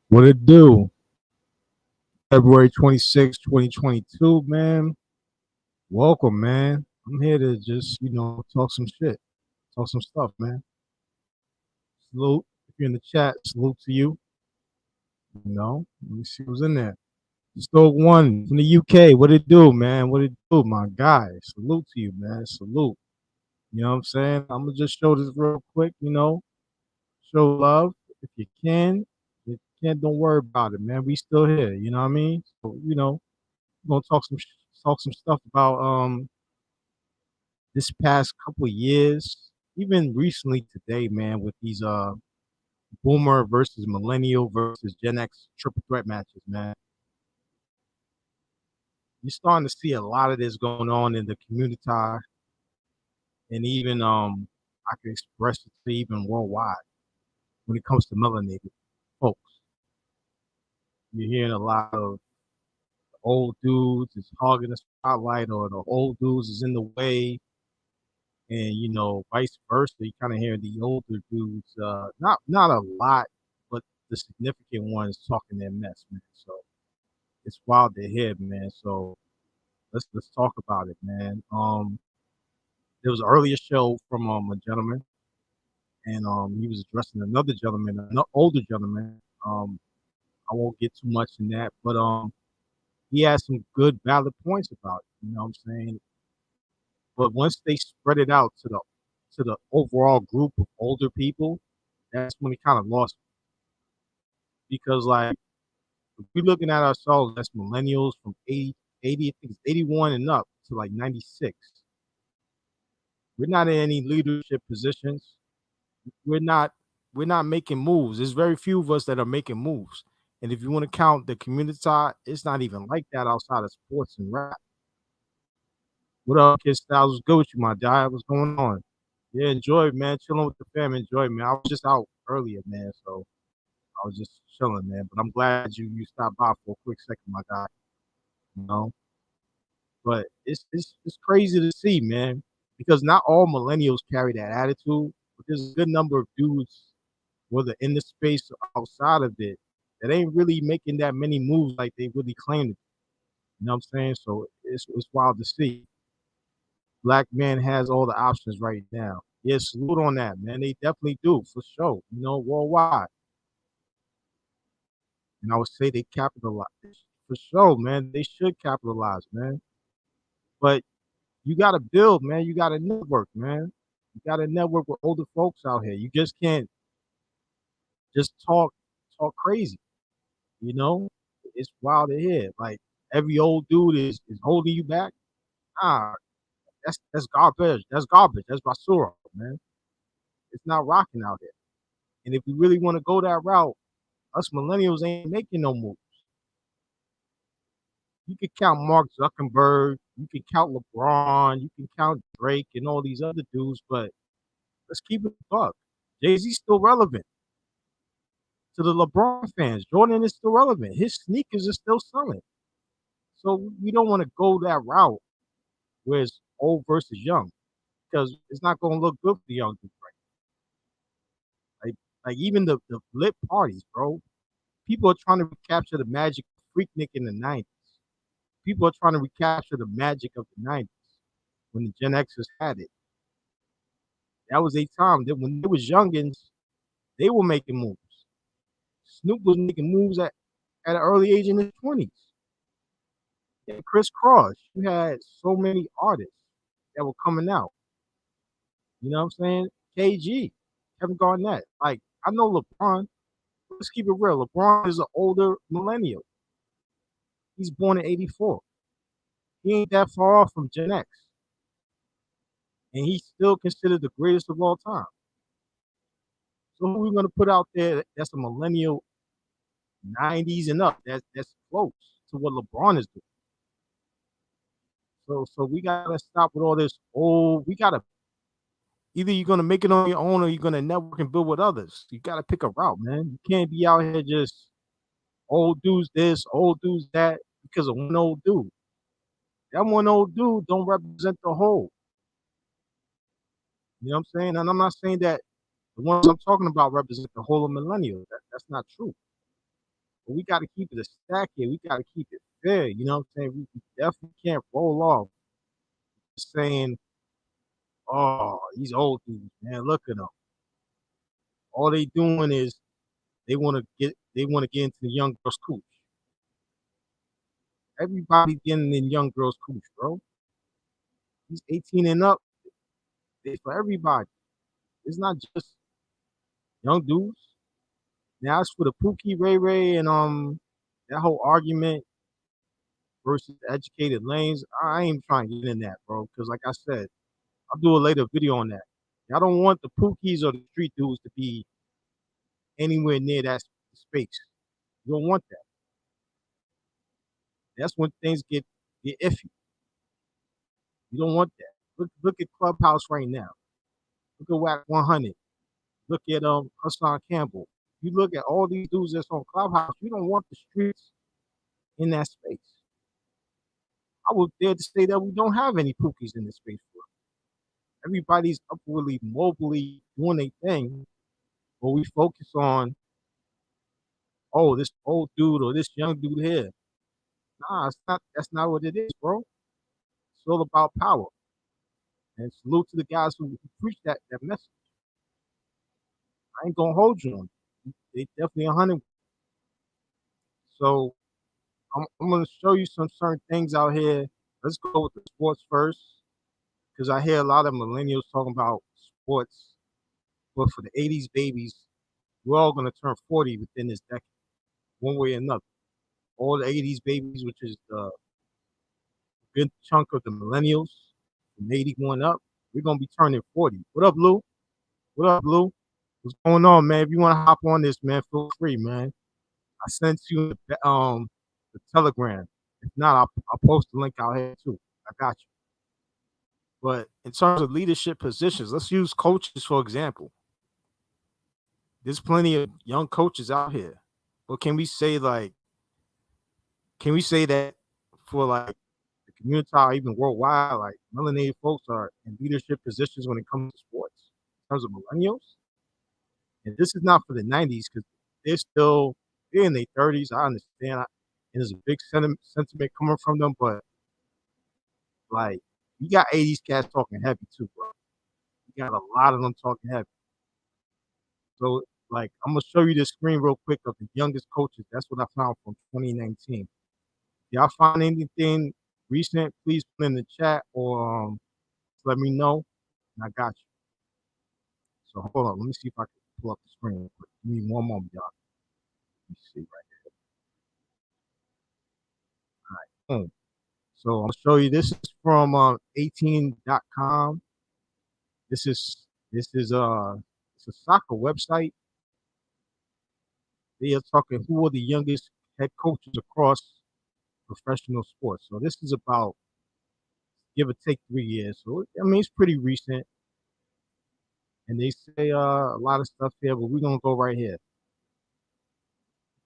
What it do? February 26, 2022, man. Welcome, man. I'm here to just, talk some shit. Talk some stuff, man. Salute. If you're in the chat, salute to you. Let me see who's in there. Stoke One from the UK. What it do, man? What it do, my guy? Salute to you, man. Salute. You know what I'm saying? I'm gonna just show this real quick, show love if you can. If you can't, don't worry about it, man. We still here, you know what I mean? So, we're gonna talk some stuff about this past couple of years, even recently today, man, with these boomer versus millennial versus Gen X triple threat matches, man. You're starting to see a lot of this going on in the community, and even I can express it to even worldwide when it comes to melanated folks. You're hearing a lot of old dudes is hogging the spotlight, or the old dudes is in the way, and vice versa. You kind of hear the older dudes, not a lot, but the significant ones talking their mess, man. So it's wild to hear, man. So let's talk about it, man. There was an earlier show from a gentleman, and he was addressing another gentleman, an older gentleman. I won't get too much in that, but he had some good valid points about it. You know what I'm saying? But once they spread it out to the overall group of older people, that's when we kind of lost because like if we're looking at ourselves as millennials from 80, I think it's 81 and up to like 96. We're not in any leadership positions. We're not we're not making moves. There's very few of us that are making moves. And if you want to count the community, it's not even like that outside of sports and rap. What up, Kid Styles? What's good with you, my guy? What's going on? Yeah, enjoy, man. Chilling with the family. Enjoy, man. I was just out earlier, man. So I was just chilling, man. But I'm glad you stopped by for a quick second, my guy. You know, but it's crazy to see, man, because not all millennials carry that attitude. But there's a good number of dudes, whether in the space or outside of it, that ain't really making that many moves like they really claim to. You know what I'm saying? So it's wild to see. Black man has all the options right now. Yeah, salute on that, man. They definitely do, for sure. Worldwide. And I would say they capitalize for sure, man. They should capitalize, man. But you got to build, man. You got to network, man. You got to network with older folks out here. You just can't just talk crazy. You know, it's wild to hear. Like every old dude is holding you back. Ah, that's garbage. That's garbage. That's basura, man. It's not rocking out there. And if we really want to go that route, us millennials ain't making no moves. You can count Mark Zuckerberg, you can count LeBron, you can count Drake and all these other dudes, but let's keep it a buck. Jay-Z's still relevant to the LeBron fans. Jordan is still relevant. His sneakers are still selling. So we don't want to go that route where it's old versus young because it's not going to look good for the young dudes, right? Like even the lit parties, bro. People are trying to recapture the magic of Freaknik in the 90s. People are trying to recapture the magic of the 90s when the Gen Xers had it. That was a time that when they was youngins, they were making moves. Snoop was making moves at an early age in his 20s. Yeah, Chris Cross, you had so many artists that were coming out. You know what I'm saying? KG, Kevin Garnett. Like, I know LeBron. Let's keep it real. LeBron is an older millennial. He's born in 84. He ain't that far off from Gen X. And he's still considered the greatest of all time. So who are we gonna put out there that's a millennial 90s and up? That's close to what LeBron is doing. So we gotta stop with all this. Oh, we gotta either you're gonna make it on your own or you're gonna network and build with others. You gotta pick a route, man. You can't be out here just old dudes this, old dudes that because of one old dude. That one old dude don't represent the whole. You know what I'm saying? And I'm not saying that the ones I'm talking about represent the whole of millennials. That's not true. But we got to keep it a stack here. We got to keep it fair. You know what I'm saying? We definitely can't roll off saying, "Oh, these old dudes, man, look at them. All they doing is they want to get into the young girls' cooch. Everybody getting in young girls' cooch, bro. These 18 and up, they for everybody. It's not just young dudes. Now as for the Pookie, Ray Ray, and that whole argument versus educated lanes, I ain't even trying to get in that, bro. Because like I said, I'll do a later video on that. I don't want the Pookies or the street dudes to be anywhere near that space. You don't want that. That's when things get iffy. You don't want that. Look at Clubhouse right now. Look at WAC 100. Look at Hassan Campbell. You look at all these dudes that's on Clubhouse. You don't want the streets in that space. I would dare to say that we don't have any Pookies in this space. Everybody's upwardly, mobily doing their thing, but we focus on, oh, this old dude or this young dude here. Nah, it's not. That's not what it is, bro. It's all about power. And salute to the guys who preach that message. I ain't gonna hold you on it. They definitely 100. So I'm gonna show you some certain things out here. Let's go with the sports first, because I hear a lot of millennials talking about sports. But for the '80s babies, we're all gonna turn 40 within this decade, one way or another. All the '80s babies, which is the good chunk of the millennials from '81 up, we're gonna be turning 40. What up, Lou? What up, Lou? What's going on, man? If you want to hop on this, man, feel free, man. I sent you the Telegram. If not, I'll post the link out here too. I got you. But in terms of leadership positions, let's use coaches for example. There's plenty of young coaches out here. But can we say that for like the community or even worldwide, like melanated folks are in leadership positions when it comes to sports in terms of millennials? And this is not for the '90s because they're in their 30s. I understand, and there's a big sentiment coming from them, but like you got '80s cats talking heavy too, bro. You got a lot of them talking heavy. So like I'm gonna show you this screen real quick of the youngest coaches. That's what I found from 2019. Y'all find anything recent? Please put in the chat or let me know, and I got you. So hold on, let me see if I can pull up the screen real quick. Give me one moment, y'all. Let me see right here. All right, boom. So I'll show you. This is from 18.com. This is this is it's a soccer website. They are talking who are the youngest head coaches across professional sports. So this is about give or take 3 years. So I mean it's pretty recent. And they say a lot of stuff here, but we're gonna go right here.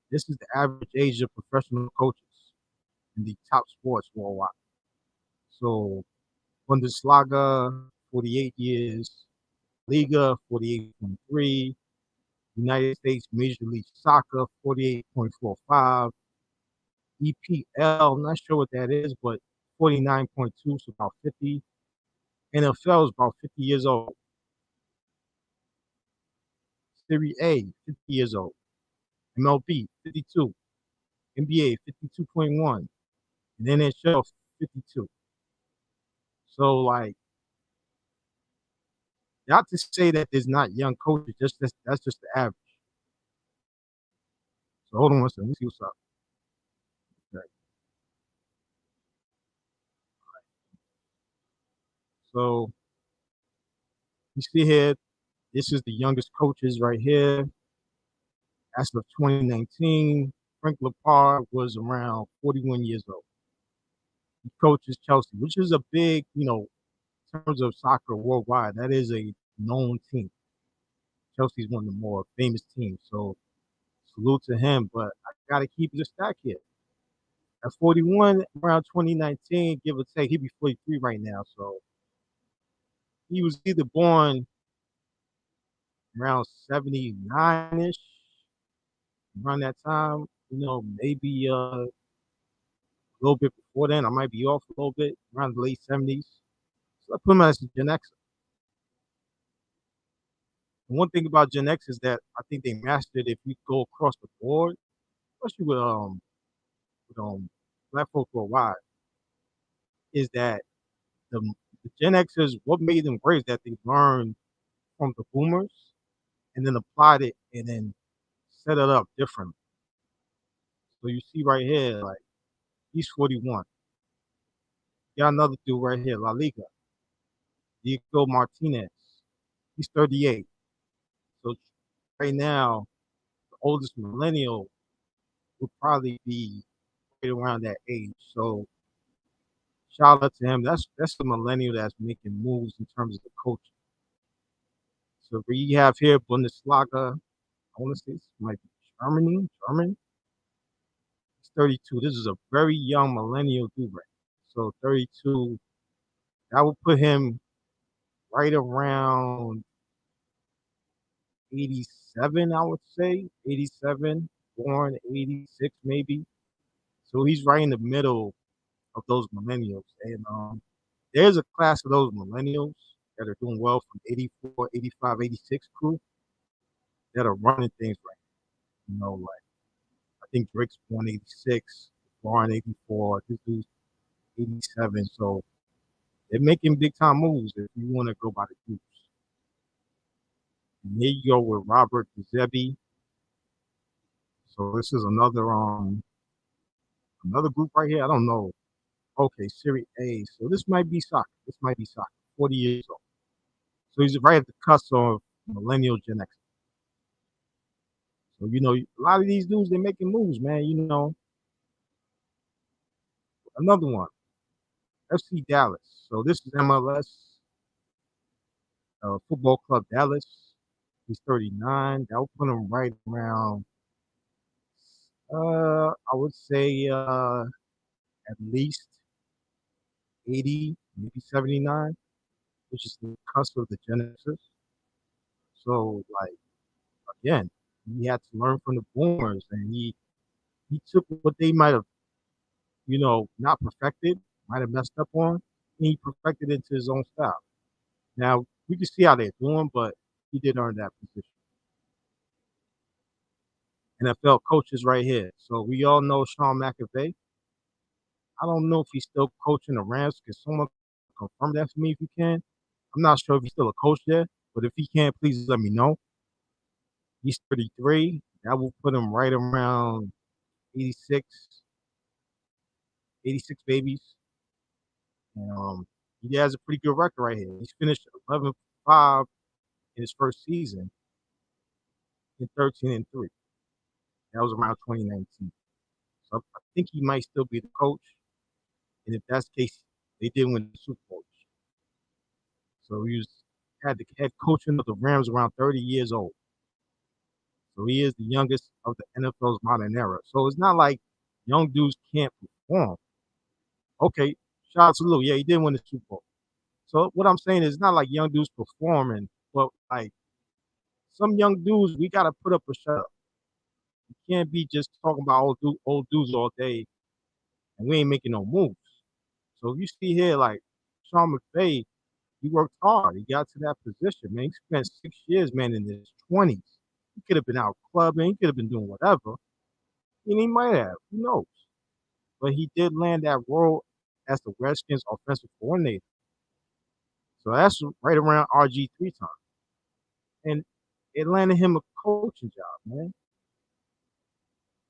This is the average age of professional coaches in the top sports worldwide. So Bundesliga, 48 years, Liga, 48.3, United States Major League Soccer, 48.45, EPL, I'm not sure what that is, but 49.2, so about 50. NFL is about 50 years old. Serie A, 50 years old. MLB, 52. NBA, 52.1. And NHL, 52. So, like, not to say that there's not young coaches, that's just the average. So, hold on one second. Let me see what's up. Okay. So, you see here, this is the youngest coaches right here. As of 2019, Frank Lampard was around 41 years old. He coaches Chelsea, which is a big, in terms of soccer worldwide, that is a known team. Chelsea's one of the more famous teams. So salute to him. But I got to keep it a stack here. At 41, around 2019, give or take, he'd be 43 right now. So he was either born around 79-ish, around that time, maybe a little bit before then. I might be off a little bit, around the late 70s. So I put him as a Gen X. And one thing about Gen X is that I think they mastered if you go across the board, especially with black folks worldwide, is that the, the Gen Xers, what made them great is that they learned from the boomers and then applied it and then set it up differently. So you see right here, like he's 41. Got another dude right here, La Liga, Diego Martinez. He's 38. So right now, the oldest millennial would probably be right around that age. So shout out to him. That's the millennial that's making moves in terms of the coaching. So we have here Bundesliga. I want to say this might be German. He's 32. This is a very young millennial dude, right? So 32. That would put him right around 87, I would say. 87, born 86 maybe. So he's right in the middle of those millennials. And there's a class of those millennials that are doing well from 84, 85, 86 crew that are running things right. Like I think Drake's born 86, born 84, this dude's 87. So they're making big time moves if you want to go by the groups. And there you go with Robert Zebi. So this is another group right here. I don't know. Okay, Serie A. So this might be soccer. 40 years old. So he's right at the cusp of millennial Gen X. So a lot of these dudes they're making moves, man. Another one, FC Dallas. So this is MLS Football Club Dallas. He's 39. That will put him right around. I would say at least 80, maybe 79, which is the cusp of the Genesis. So like again, he had to learn from the boomers, and he took what they might have not perfected, might have messed up on, and he perfected it into his own style. Now we can see how they're doing, but he did earn that position. NFL coaches right here. So we all know Sean McAvey. I don't know if he's still coaching the Rams. Can someone confirm that for me if you can? I'm not sure if he's still a coach there, but if he can, please let me know. He's 33. That will put him right around 86, 86 babies. And, he has a pretty good record right here. He's finished 11-5 in his first season and 13-3. That was around 2019. So I think he might still be the coach. And if that's the case, they did win the Super Bowl. So had the head coaching of the Rams around 30 years old. So he is the youngest of the NFL's modern era. So it's not like young dudes can't perform. Okay, shout out to Lou. Yeah, he did win the Super Bowl. So what I'm saying is it's not like young dudes performing, but like some young dudes, we gotta put up a shut up. You can't be just talking about old dudes all day and we ain't making no moves. So you see here, like Sean McVay, he worked hard. He got to that position, man. He spent 6 years, man, in his 20s. He could have been out clubbing. He could have been doing whatever. And he might have. Who knows? But he did land that role as the Redskins offensive coordinator. So that's right around RG3 time. And it landed him a coaching job, man.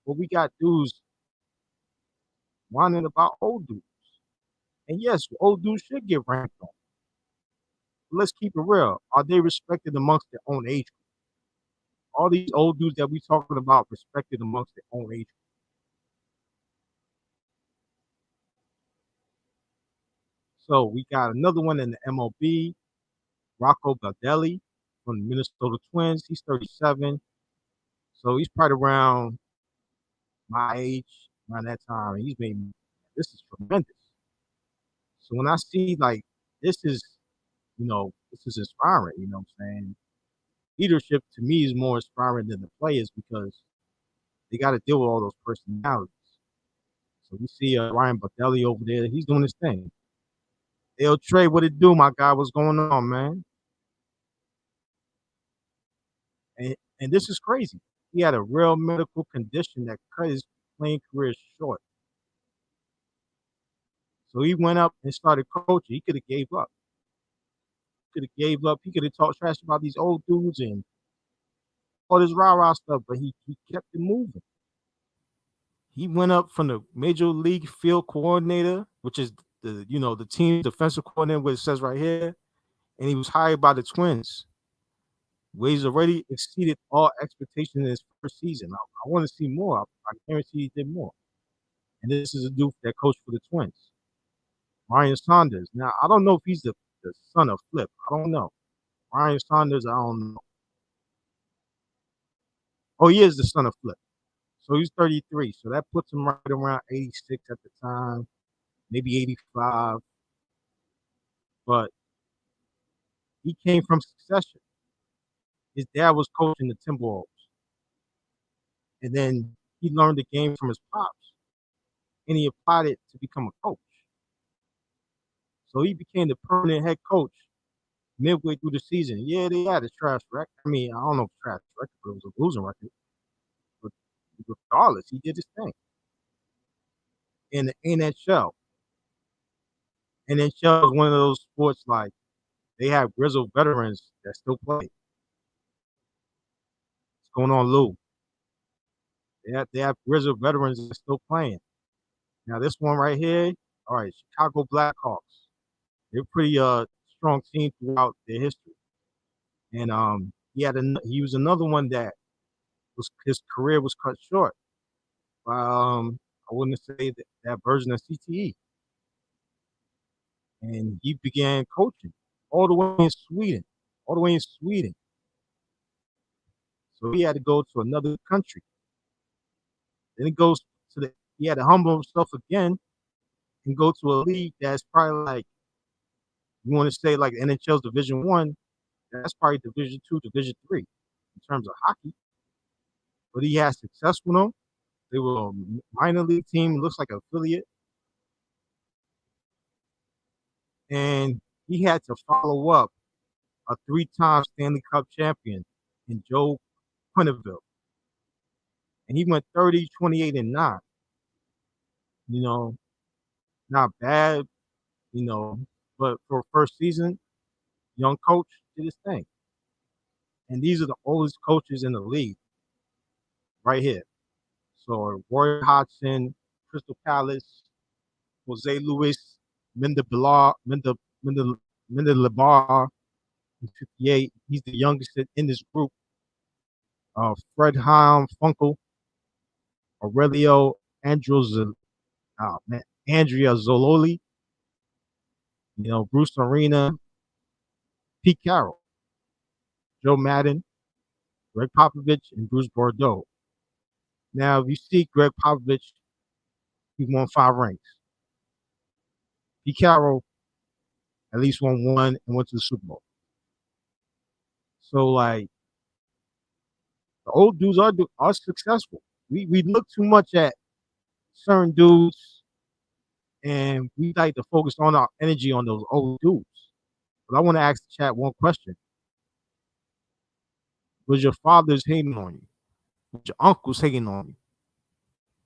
But we got dudes whining about old dudes. And yes, old dudes should get ranked on. But let's keep it real. Are they respected amongst their own age group? All these old dudes that we talking about respected amongst their own age group. So we got another one in the MLB, Rocco Baldelli from the Minnesota Twins. He's 37. So he's probably around my age, around that time. He's made this is tremendous. So when I see like this is, this is inspiring, what I'm saying? Leadership to me is more inspiring than the players because they got to deal with all those personalities. So we see Ryan Badelli over there. He's doing his thing. Yo, Trey, what it do, my guy? What's going on, man? And this is crazy. He had a real medical condition that cut his playing career short. So he went up and started coaching. He could have gave up. Could have gave up. He could have talked trash about these old dudes and all this rah-rah stuff, but he kept it moving. He went up from the major league field coordinator, which is the team defensive coordinator, what it says right here, and he was hired by the Twins. Where he's already exceeded all expectations in his first season. I want to see more. I guarantee he did more. And this is a dude that coached for the Twins, Ryan Saunders. Now I don't know if he's the son of Flip. I don't know. Ryan Saunders, I don't know. Oh, he is the son of Flip. So he's 33. So that puts him right around 86 at the time, maybe 85. But he came from succession. His dad was coaching the Timberwolves. And then he learned the game from his pops. And he applied it to become a coach. So he became the permanent head coach midway through the season. Yeah, they had a trash record. I mean, I don't know if trash record, but it was a losing record. But regardless, he did his thing. In the NHL. NHL is one of those sports like they have grizzled veterans that still play. What's going on, Lou? They have grizzled veterans that are still playing. Now this one right here, all right, Chicago Blackhawks. They're pretty strong team throughout their history. And he was another one that his career was cut short by I wouldn't say that version of CTE. And he began coaching all the way in Sweden. All the way in Sweden. So he had to go to another country. Then he had to humble himself again and go to a league that's probably like, you want to say like NHL's Division One, that's probably Division Two, Division Three in terms of hockey. But he had success with them. They were a minor league team, looks like an affiliate. And he had to follow up a 3-time Stanley Cup champion in Joe Quenneville. And he went 30, 28, and 9. Not bad, but for first season, young coach did his thing. And these are the oldest coaches in the league right here. So Roy Hodgson, Crystal Palace, Jose Luis, Mendelebar, 58. He's the youngest in this group. Fred Heim Funkel, Aurelio Andrea Zololi, Bruce Arena, Pete Carroll, Joe Madden, Greg Popovich, and Bruce Bordeaux. Now, if you see Greg Popovich, he won 5 rings. Pete Carroll at least won 1 and went to the Super Bowl. So, like, the old dudes are successful. We look too much at certain dudes, and we like to focus on our energy on those old dudes. But I want to ask the chat one question. Was your fathers hating on you? Was your uncles hating on you?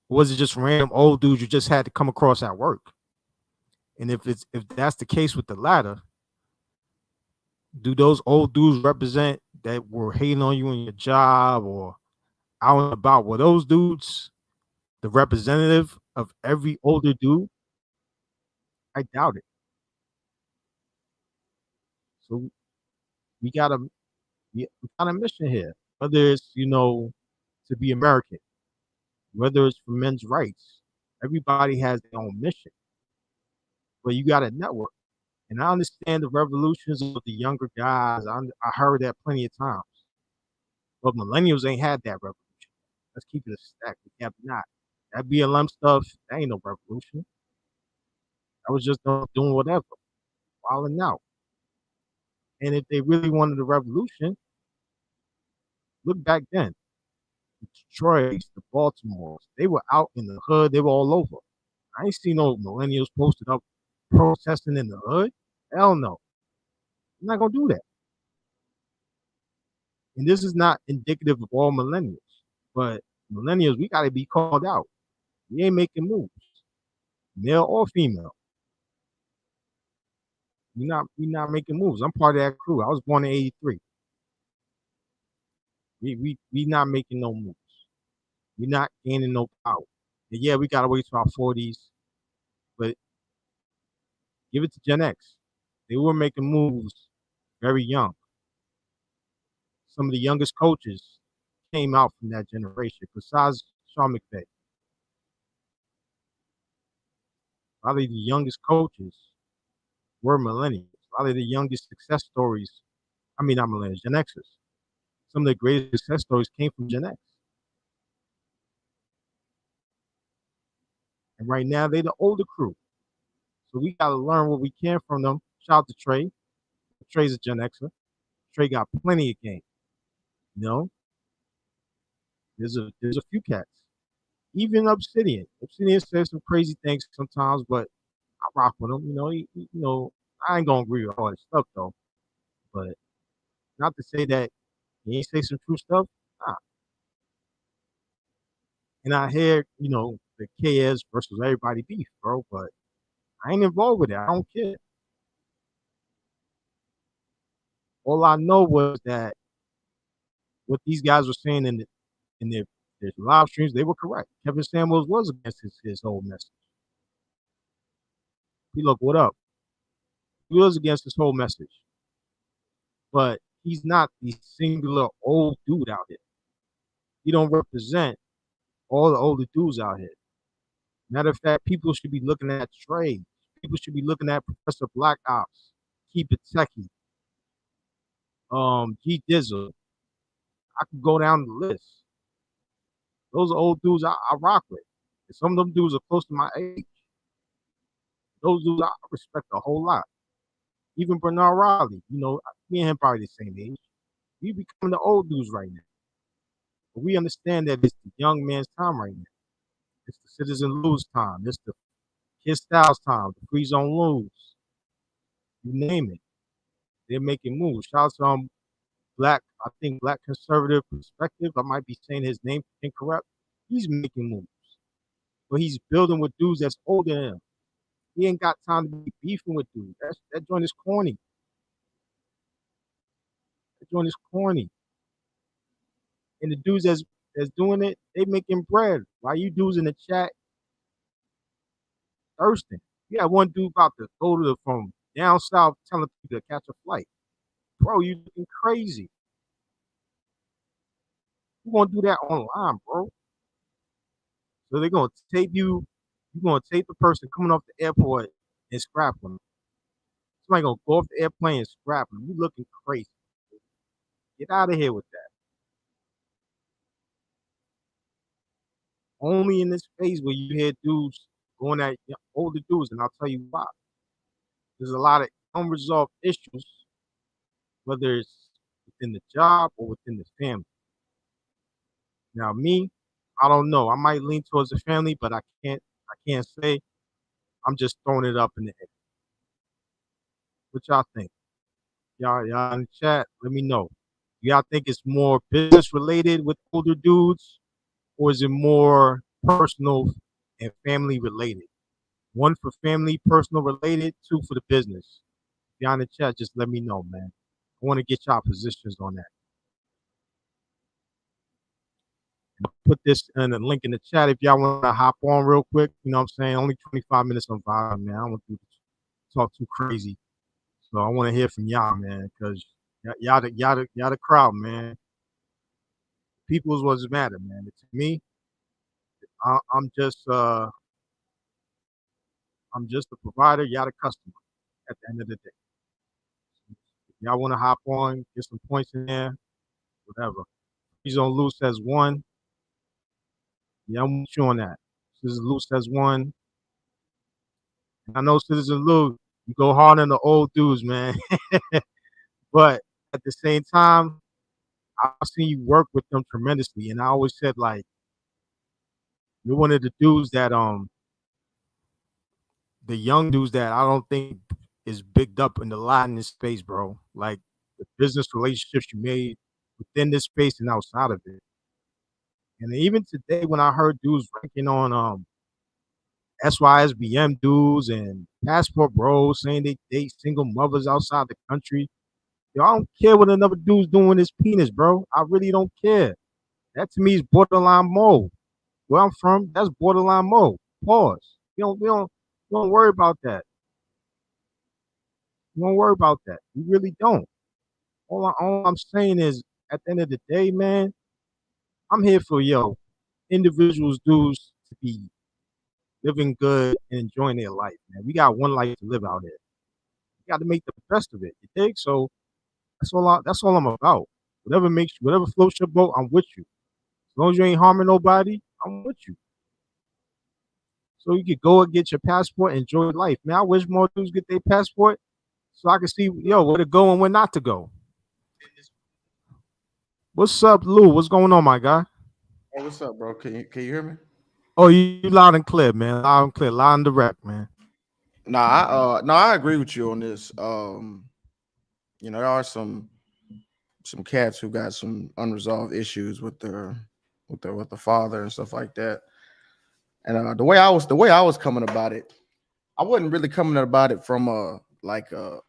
Or was it just random old dudes you just had to come across at work? And if that's the case with the latter, do those old dudes represent that were hating on you in your job or out and about? Were those dudes the representative of every older dude? I doubt it. So we got a mission here. Whether it's to be American, whether it's for men's rights, everybody has their own mission. But you got a network. And I understand the revolutions of the younger guys. I heard that plenty of times. But millennials ain't had that revolution. Let's keep it a stack. We can't be not. That BLM stuff, that ain't no revolution. I was just doing whatever, wilding out. And if they really wanted a revolution, look back then. the Detroits, the Baltimores. They were out in the hood. They were all over. I ain't seen no millennials posted up protesting in the hood. Hell no. I'm not gonna do that. And this is not indicative of all millennials, but millennials, we gotta be called out. We ain't making moves, male or female. We not making moves. I'm part of that crew. I was born in '83. We not making no moves. We not gaining no power. And yeah, we gotta wait till our 40s, but give it to Gen X. They were making moves very young. Some of the youngest coaches came out from that generation, besides Sean McVay. A lot of the youngest coaches were millennials. A lot of the youngest success stories, I mean, not millennials, Gen Xers. Some of the greatest success stories came from Gen X. And right now, they're the older crew. So we got to learn what we can from them. Shout out to Trey. Trey's a Gen Xer. Trey got plenty of game. You know, there's a few cats. Even Obsidian. Obsidian says some crazy things sometimes, but I rock with him. I ain't gonna agree with all his stuff though. But not to say that he ain't say some true stuff. Nah. And I hear, the KS versus everybody beef, bro. But I ain't involved with it. I don't care. All I know was that what these guys were saying in their live streams, they were correct. Kevin Samuels was against his whole message. He look, what up? He was against his whole message. But he's not the singular old dude out here. He don't represent all the older dudes out here. Matter of fact, people should be looking at Trey. People should be looking at Professor Black Ops, Keep It Techie, G Dizzle. I could go down the list. Those are old dudes I rock with. And some of them dudes are close to my age. Those dudes I respect a whole lot. Even Bernard Riley, me and him probably the same age. We becoming the old dudes right now. But we understand that it's the young man's time right now. It's the Citizen Lose time. It's the Kid Styles time, the Free Zone Lose. You name it. They're making moves. Shout out to Black Conservative Perspective. I might be saying his name incorrect. He's making moves. But he's building with dudes that's older than him. He ain't got time to be beefing with dudes. That joint is corny. That joint is corny. And the dudes that's doing it, they making bread. While you dudes in the chat thirsting. You got one dude about to go from down south telling people to catch a flight. Bro, you looking crazy. You gonna do that online, bro. So they're gonna tape you. You're gonna tape the person coming off the airport and scrap them. Somebody gonna go off the airplane and scrap them. You looking crazy. Get out of here with that. Only in this phase where you hear dudes going at older dudes, and I'll tell you why. There's a lot of unresolved issues, whether it's within the job or within the family. Now, me, I don't know. I might lean towards the family, but I can't say. I'm just throwing it up in the air. What y'all think? Y'all in the chat, let me know. Y'all think it's more business related with older dudes, or is it more personal and family related? One for family, personal related, two for the business. If y'all in the chat, just let me know, man. I want to get y'all positions on that. I'll put this in a link in the chat if y'all want to hop on real quick. You know what I'm saying? Only 25 minutes on Vibe, man. I don't want to talk too crazy. So I want to hear from y'all, man, because y'all the crowd, man. People's what's matter, man. To me, I'm just a provider. Y'all the customer at the end of the day. If y'all want to hop on, get some points in there, whatever. He's on Lou says one. Yeah, I'm with you on that. Citizen Lou says one. I know Citizen Lou, you go hard on the old dudes, man. But at the same time, I've seen you work with them tremendously, and I always said like you're one of the dudes that the young dudes that I don't think is bigged up in the lot in this space, bro. Like the business relationships you made within this space and outside of it. And even today, when I heard dudes ranking on SYSBM dudes and passport bros saying they date single mothers outside the country, yo, I don't care what another dude's doing with his penis, bro. I really don't care. That to me is borderline moral. Where I'm from, that's borderline moral. Pause. We don't worry about that. We don't worry about that. We really don't. All I'm saying is, at the end of the day, man, I'm here for individuals, dudes to be living good and enjoying their life, man. We got one life to live out here. You got to make the best of it. You dig? So that's all I'm about. Whatever floats your boat, I'm with you. As long as you ain't harming nobody, I'm with you. So you could go and get your passport and enjoy life. Man, I wish more dudes get their passport so I can see, where to go and where not to go. What's up, Lou? What's going on, my guy? Hey, what's up, bro? Can you hear me? Oh, you loud and clear, man. Loud and clear, loud and direct, man. I agree with you on this. There are some cats who got some unresolved issues with the father and stuff like that. And the way I was coming about it, I wasn't really coming about it from like a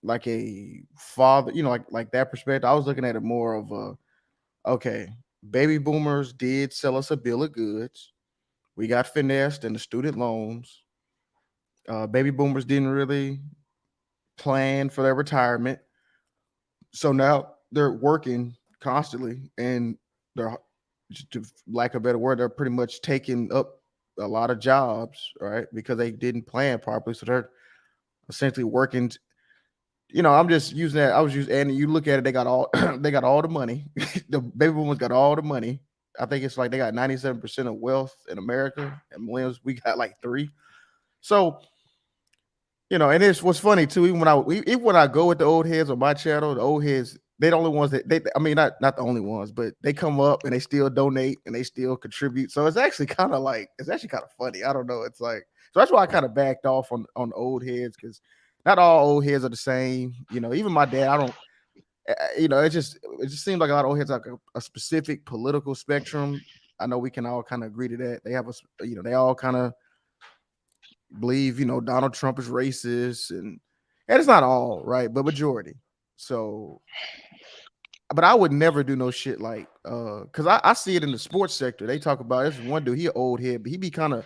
like a father, like that perspective. I was looking at it more of okay, baby boomers did sell us a bill of goods. We got finessed in the student loans. Baby boomers didn't really plan for their retirement. So now they're working constantly and they're, to lack of a better word, they're pretty much taking up a lot of jobs, right? Because they didn't plan properly. So they're essentially working. I'm just using that. And you look at it, they got all they got all the money. The baby boomers got all the money. I think it's like they got 97% of wealth in America, and millennials we got like 3. So and it's what's funny too. Even when I go with the old heads on my channel, the old heads they're the only ones that they. I mean, not the only ones, but they come up and they still donate and they still contribute. So it's actually kind of funny. I don't know. It's like so that's why I kind of backed off on old heads because not all old heads are the same. Even my dad, I don't. It just seems like a lot of old heads have a specific political spectrum. I know we can all kind of agree to that. They have they all kind of believe Donald Trump is racist and it's not all right, but majority. So, but I would never do no shit like because I see it in the sports sector. They talk about this one dude, he an old head, but he kind of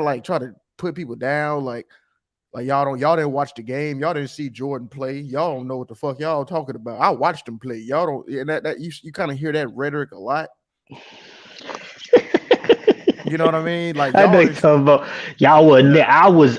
like try to put people down like y'all didn't watch the game, y'all didn't see Jordan play, y'all don't know what the fuck y'all talking about. I watched him play, y'all don't, and that you kind of hear that rhetoric a lot. You know what I mean? Like I know y'all you talking about y'all wasn't there. I was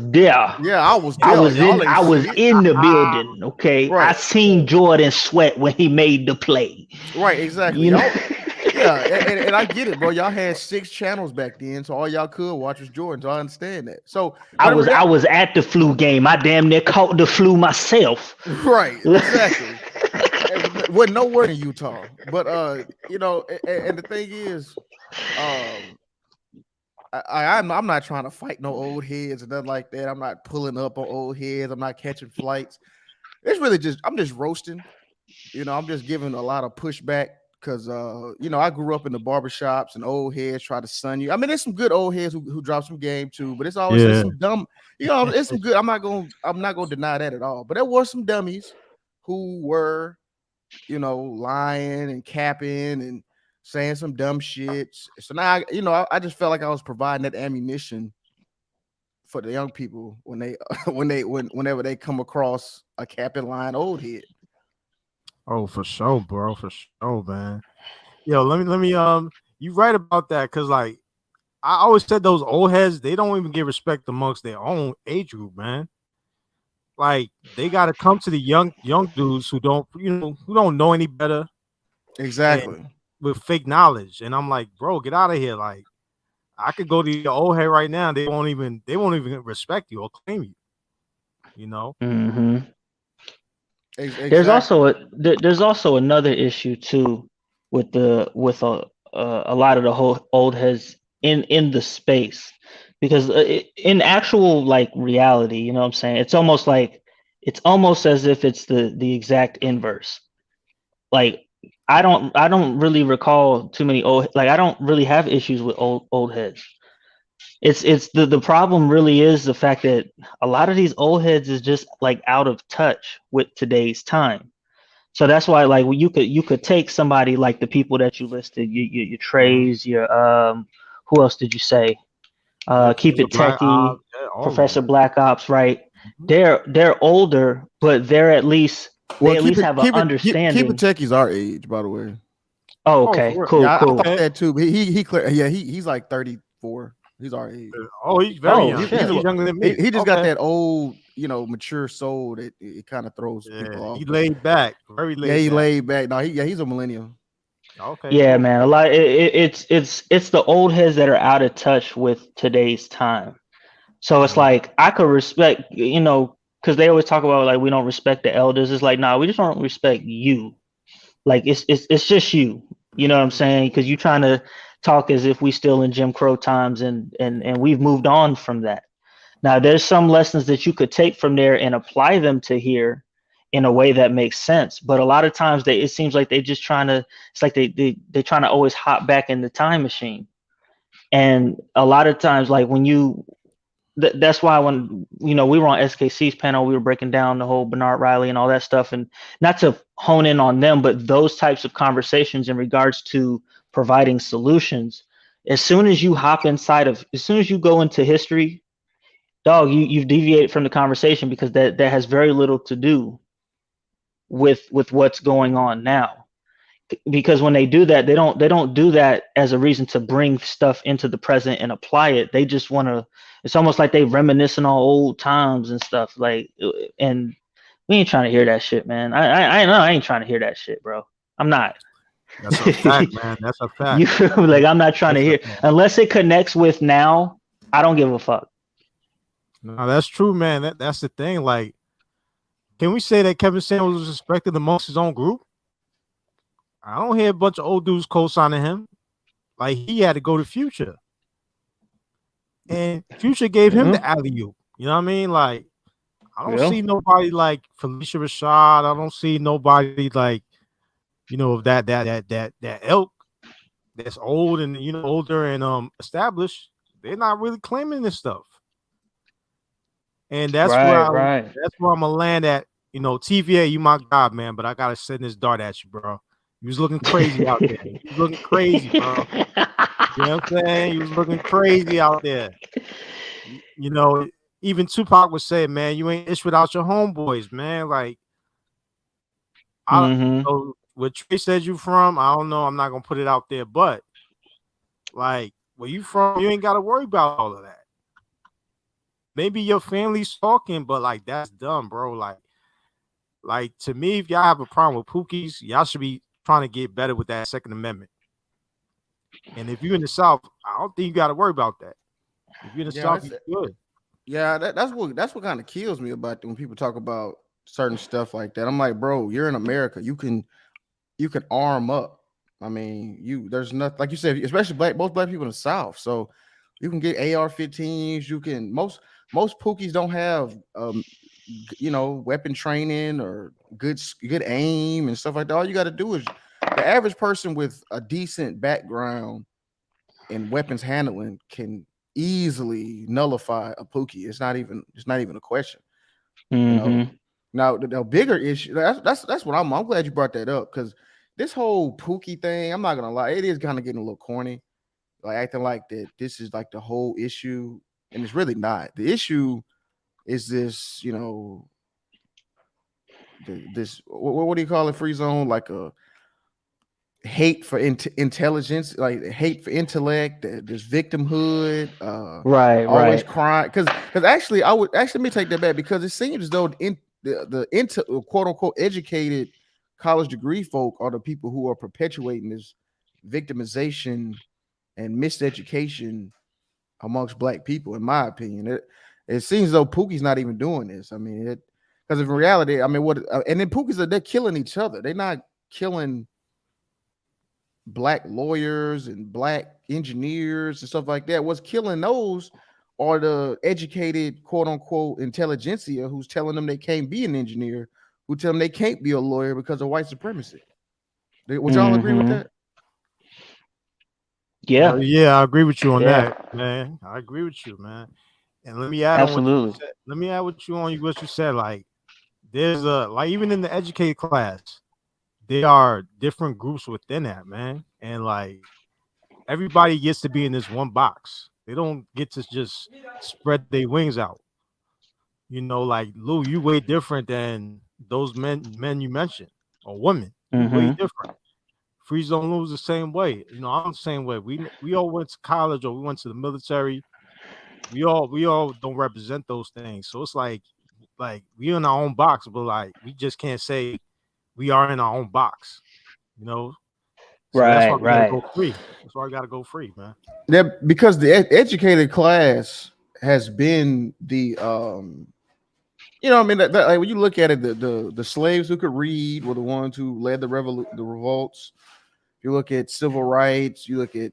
there. yeah, I was I there. was Y'all in ain't I see was it. in the building. Okay. I Right. seen Jordan sweat when he made the play. Right, exactly. You know? Y'all, yeah, and I get it, bro. Y'all had 6 channels back then, so all y'all could watch was Jordan. So I understand that. So I was at the flu game. I damn near caught the flu myself. right, exactly. Wasn't nowhere in Utah, but and the thing is, I'm not trying to fight no old heads or nothing like that. I'm not pulling up on old heads. I'm not catching flights. It's really I'm just roasting. I'm just giving a lot of pushback because I grew up in the barbershops and old heads try to sun you. I mean, there's some good old heads who drop some game too, but it's always Yeah. some dumb, it's some good. I'm not gonna deny that at all. But there were some dummies who were, lying and capping and saying some dumb shit. So now I just felt like I was providing that ammunition for the young people when they whenever they come across a capping line old head. Oh, for sure, bro. For sure, man. Yo, let me you right about that because like I always said those old heads, they don't even get respect amongst their own age group, man. Like they gotta come to the young dudes who don't know any better and Exactly. with fake knowledge. And I'm like, bro, get out of here. Like I could go to your old head right now, they won't even respect you or claim you. You know? Mm-hmm. Exactly. There's also another issue too with a lot of the whole old heads in the space, because in actual like reality, you know what I'm saying? It's almost as if it's the exact inverse. Like I don't really recall too many old, like I don't really have issues with old heads. It's the problem really is the fact that a lot of these old heads is just like out of touch with today's time. So that's why, like, you could take somebody like the people that you listed, your Mhm. Trays, your who else did you say? Yeah, Keep Professor It Black Techie, Ops, yeah, all of Professor them. Black Ops, right? Mhm. They're older, but Well, they at least have an keep it understanding. techies our age, by the way. Oh, Oh, okay, for real? cool, Yeah, I thought cool. Okay. that too. But he clear. Yeah, he's like 34. He's our age. Oh, he's very Oh young. He's shit. a He's younger than he, me. he just got Okay. that old, mature soul that it kind of throws people Yeah, he off. But laid back, very yeah, laid he back. laid back. No, he's a millennial. Okay, Yeah, cool. man. A lot. It's the old heads that are out of touch with today's time. So it's Mhm. like I could respect, because they always talk about like we don't respect the elders. It's like, nah, we just don't respect you. Like it's just you. You know what I'm saying? Because you trying to talk as if we still in Jim Crow times, and we've moved on from that. Now there's some lessons that you could take from there and apply them to here in a way that makes sense. But a lot of times it seems like they just trying to, it's like they're trying to always hop back in the time machine. And a lot of times, like when that's why when we were on SKC's panel, we were breaking down the whole Bernard Riley and all that stuff, and not to hone in on them, but those types of conversations in regards to providing solutions. As soon as you go into history, dog, you've deviated from the conversation, because that has very little to do with what's going on now. Because when they do that, they don't do that as a reason to bring stuff into the present and apply it. They just want to. It's almost like they reminiscing on old times and stuff. Like, and we ain't trying to hear that shit, man. I know I ain't trying to hear that shit, bro. I'm not. That's a fact, man. That's a fact. You like, I'm not trying to That's a hear fact. unless it connects with now. I don't give a fuck. No, that's true, man. That's the thing. Like, can we say that Kevin Samuels was respected amongst his own group? I don't hear a bunch of old dudes co-signing him. Like, he had to go to Future, and Future gave him Yeah, the alley oop. You know what I mean? Like, I don't yeah, see nobody like Felicia Rashad. I don't see nobody like of that ilk that's old and older and established. They're not really claiming this stuff, and right, right. that's where I'm gonna land at. TVA, you my god, man, but I gotta send this dart at you, bro. You was looking crazy out there. You was looking crazy, bro. You know what I'm saying? You was looking crazy out there. You know, even Tupac would say, man, you ain't ish without your homeboys, man. Like, I Hmm. where Trey says you from, I don't know. I'm not gonna put it out there, but like where you from, you ain't gotta worry about all of that. Maybe your family's talking, but like that's dumb, bro. Like to me, if y'all have a problem with Pookies, y'all should be trying to get better with that Second Amendment. And if you're in the South, I don't think you got to worry about that. If you're in the Yeah, South, you're good. yeah. That's what kind of kills me about when people talk about certain stuff like that. I'm like, bro, you're in America. You can arm up. I mean, there's nothing like you said, especially most black people in the South. So you can get AR-15s. You can most Pookies don't have weapon training or good aim and stuff like that. All you got to do is the average person with a decent background in weapons handling can easily nullify a Pookie. It's not even a question. You know. Hmm. Now the bigger issue that's what I'm glad you brought that up because this whole Pookie thing, I'm not gonna lie, it is kind of getting a little corny, like acting like that this is like the whole issue, and it's really not. The issue is this, this what do you call it? Free zone, like a hate for intelligence, like hate for intellect, this victimhood, Right, always right. crying. Because actually, I would actually let me take that back because it seems as though the quote unquote educated college degree folk are the people who are perpetuating this victimization and miseducation amongst black people. In my opinion, it seems as though Pookie's not even doing this. I mean, Because in reality, I mean, and then Pookies they're killing each other. They're not killing black lawyers and black engineers and stuff like that. What's killing those are the educated, quote unquote, intelligentsia who's telling them they can't be an engineer, who tell them they can't be a lawyer because of white supremacy. Would y'all agree with that? Yeah. Yeah, I agree with you on that, man. I agree with you, man. And let me add on what you said. Let me add what you said. Like, there's like even in the educated class, there are different groups within that, man. And like everybody gets to be in this one box. They don't get to just spread their wings out. You know, like Lou, you way different than those men you mentioned, or women. You way different. Freeze don't lose the same way. You know, I'm the same way. We all went to college or we went to the military. We all don't represent those things. So it's like we in our own box, but like we just can't say we are in our own box. You know, so that's why we gotta go free. That's why we gotta go free, man. Yeah, because the educated class has been the you know, I mean, like when you look at it, the slaves who could read were the ones who led the revolts. If you look at civil rights, you look at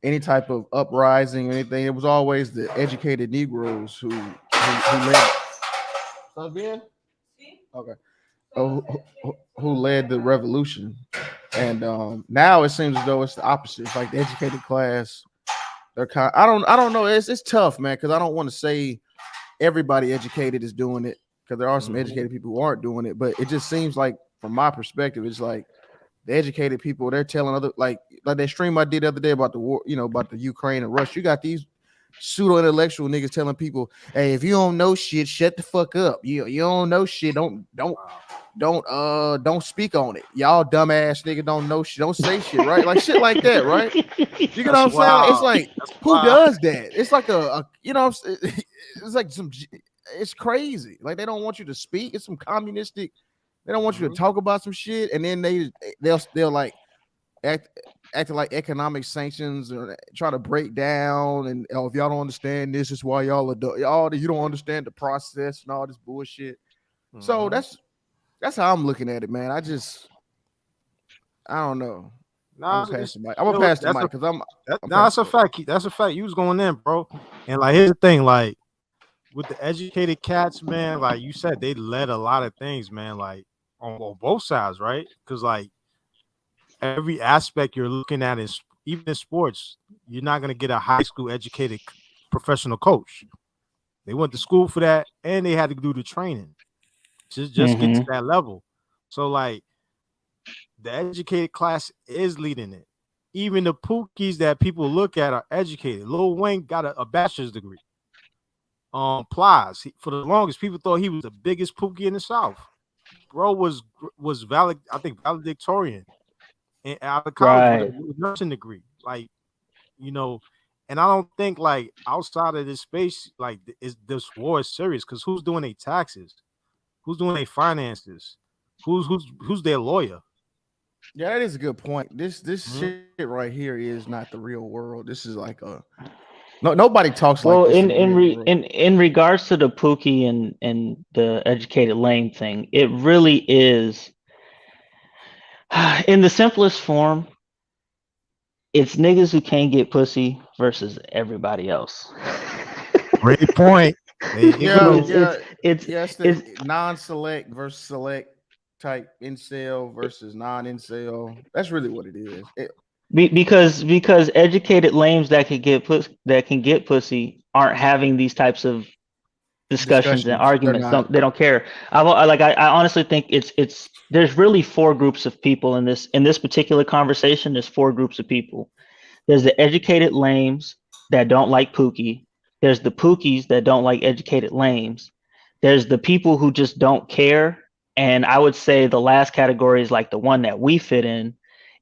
any type of uprising or anything, it was always the educated Negroes who led. Okay. Who led the revolution, and now it seems as though it's the opposite. It's like the educated class. They're kind. I don't know. It's tough, man, because I don't want to say everybody educated is doing it, because there are some educated people who aren't doing it. But it just seems like, from my perspective, it's like the educated people, they're telling other, like that stream I did the other day about the war, you know, about the Ukraine and Russia. You got these pseudo intellectual niggas telling people, hey, if you don't know shit, shut the fuck up. You don't know shit, don't speak on it. Y'all dumbass nigga don't know shit, don't say shit, right? Like shit like that, right? You get what I'm saying? It's like, who does that? It's like a you know, it's like it's crazy. Like they don't want you to speak. It's some communistic. They don't want you to talk about some shit, and then they'll like acting like economic sanctions or try to break down, and if y'all don't understand this, is why y'all you don't understand the process and all this bullshit. So that's how I'm looking at it, man. I don't know. I'm gonna pass the mic. I'm gonna pass the mic because that's a fact. That's a fact. You was going in, bro. And like, here's the thing, like with the educated cats, man, like you said, they led a lot of things, man, like on both sides, right? Because like every aspect you're looking at is, even in sports, you're not gonna get a high school educated professional coach. They went to school for that, and they had to do the training. Just get to that level. So like the educated class is leading it. Even the Pookies that people look at are educated. Lil Wayne got a bachelor's degree. Plies, for the longest, people thought he was the biggest Pookie in the South. Bro was valedictorian and out of college with a nursing degree. Like, you know, and I don't think like outside of this space, like this war is serious, because who's doing their taxes? Who's doing their finances? Who's their lawyer? Yeah, that is a good point. This shit right here is not the real world. This is like nobody talks like this. In regards to the Pookie and the educated lame thing, it really is, in the simplest form, it's niggas who can't get pussy versus everybody else. Great point. It's non-select versus select type incel versus non-incel. That's really what it is. Because educated lames that can get pussy aren't having these types of discussions and arguments. They don't care. I honestly think it's there's really four groups of people in this particular conversation. There's four groups of people. There's the educated lames that don't like Pookie. There's the Pookies that don't like educated lames. There's the people who just don't care. And I would say the last category is like the one that we fit in,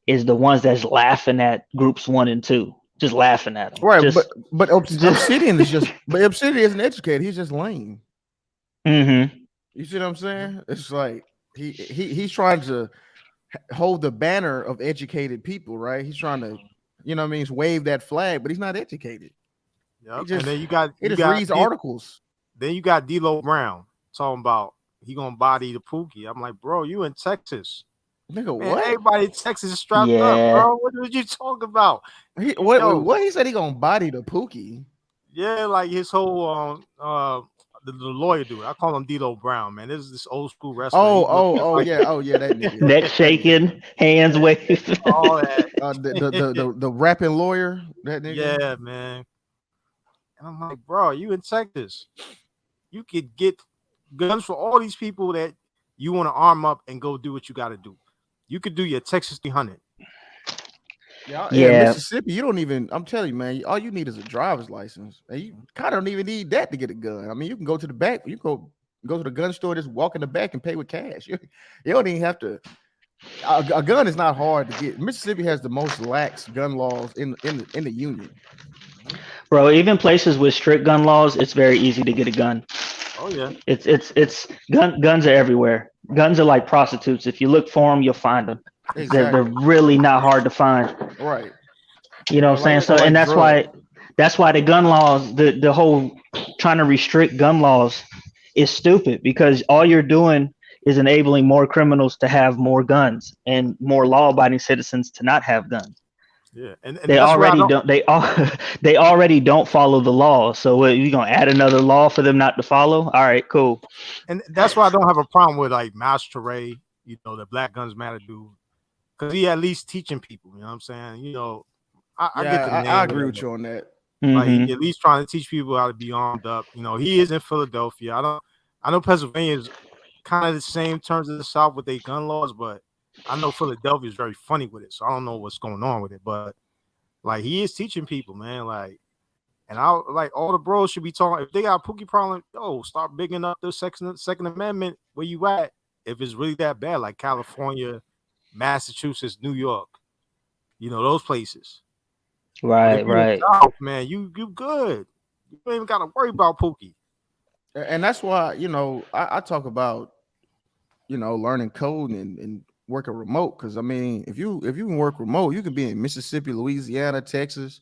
is the ones that's laughing at groups 1 and 2, just laughing at them. Right, but Obsidian Obsidian isn't educated. He's just lame. Mm-hmm. You see what I'm saying? It's like he's trying to hold the banner of educated people, right? He's trying to, you know what I mean, wave that flag, but he's not educated. Yep. And then you got reads articles. Then you got D-Lo Brown talking about, he gonna body the Pookie. I'm like, bro, you in Texas. Nigga, Man, what? everybody in Texas is strapped up, Yeah. bro. What you talking about? What he said he gonna body the Pookie? Yeah, like his whole the lawyer dude. I call him D'Lo Brown, man. This is this old school wrestler. Yeah, that nigga. Neck shaking, hands waving. All that. The rapping lawyer, that nigga. Yeah, man. And I'm like, bro, you in Texas. You could get guns for all these people that you want to arm up and go do what you got to do. You could do your Texas 300. Yeah, Yeah. Mississippi, you don't even. I'm telling you, man. All you need is a driver's license, and you kind of don't even need that to get a gun. I mean, you can go to the back. You go to the gun store, just walk in the back and pay with cash. You don't even have to. A gun is not hard to get. Mississippi has the most lax gun laws in the union. Bro, even places with strict gun laws, it's very easy to get a gun. Oh yeah. It's guns are everywhere. Guns are like prostitutes. If you look for them, you'll find them. Exactly. They're really not hard to find. Right. You know what I'm saying? So, and that's why the gun laws, the whole trying to restrict gun laws is stupid, because all you're doing is enabling more criminals to have more guns and more law-abiding citizens to not have guns. Yeah, and they already don't. They already don't follow the law. So you gonna add another law for them not to follow? All right, cool. And that's why I don't have a problem with like Master Ray, you know, the Black Guns Matter dude, because he at least teaching people. You know what I'm saying? You know, I agree with you on that. Like he at least trying to teach people how to be armed up. You know, he is in Philadelphia. I know Pennsylvania is kind of the same terms of the South with their gun laws, but I know Philadelphia is very funny with it, so I don't know what's going on with it. But like he is teaching people, man. Like, and I like all the bros should be talking. If they got a Pookie problem, start bigging up the Second Amendment where you at. If it's really that bad, like California, Massachusetts, New York, you know, those places. Right. South, man, you good. You don't even got to worry about Pookie. And that's why, you know, I talk about, you know, learning code and working remote, because I mean, if you can work remote, you can be in Mississippi, Louisiana, Texas,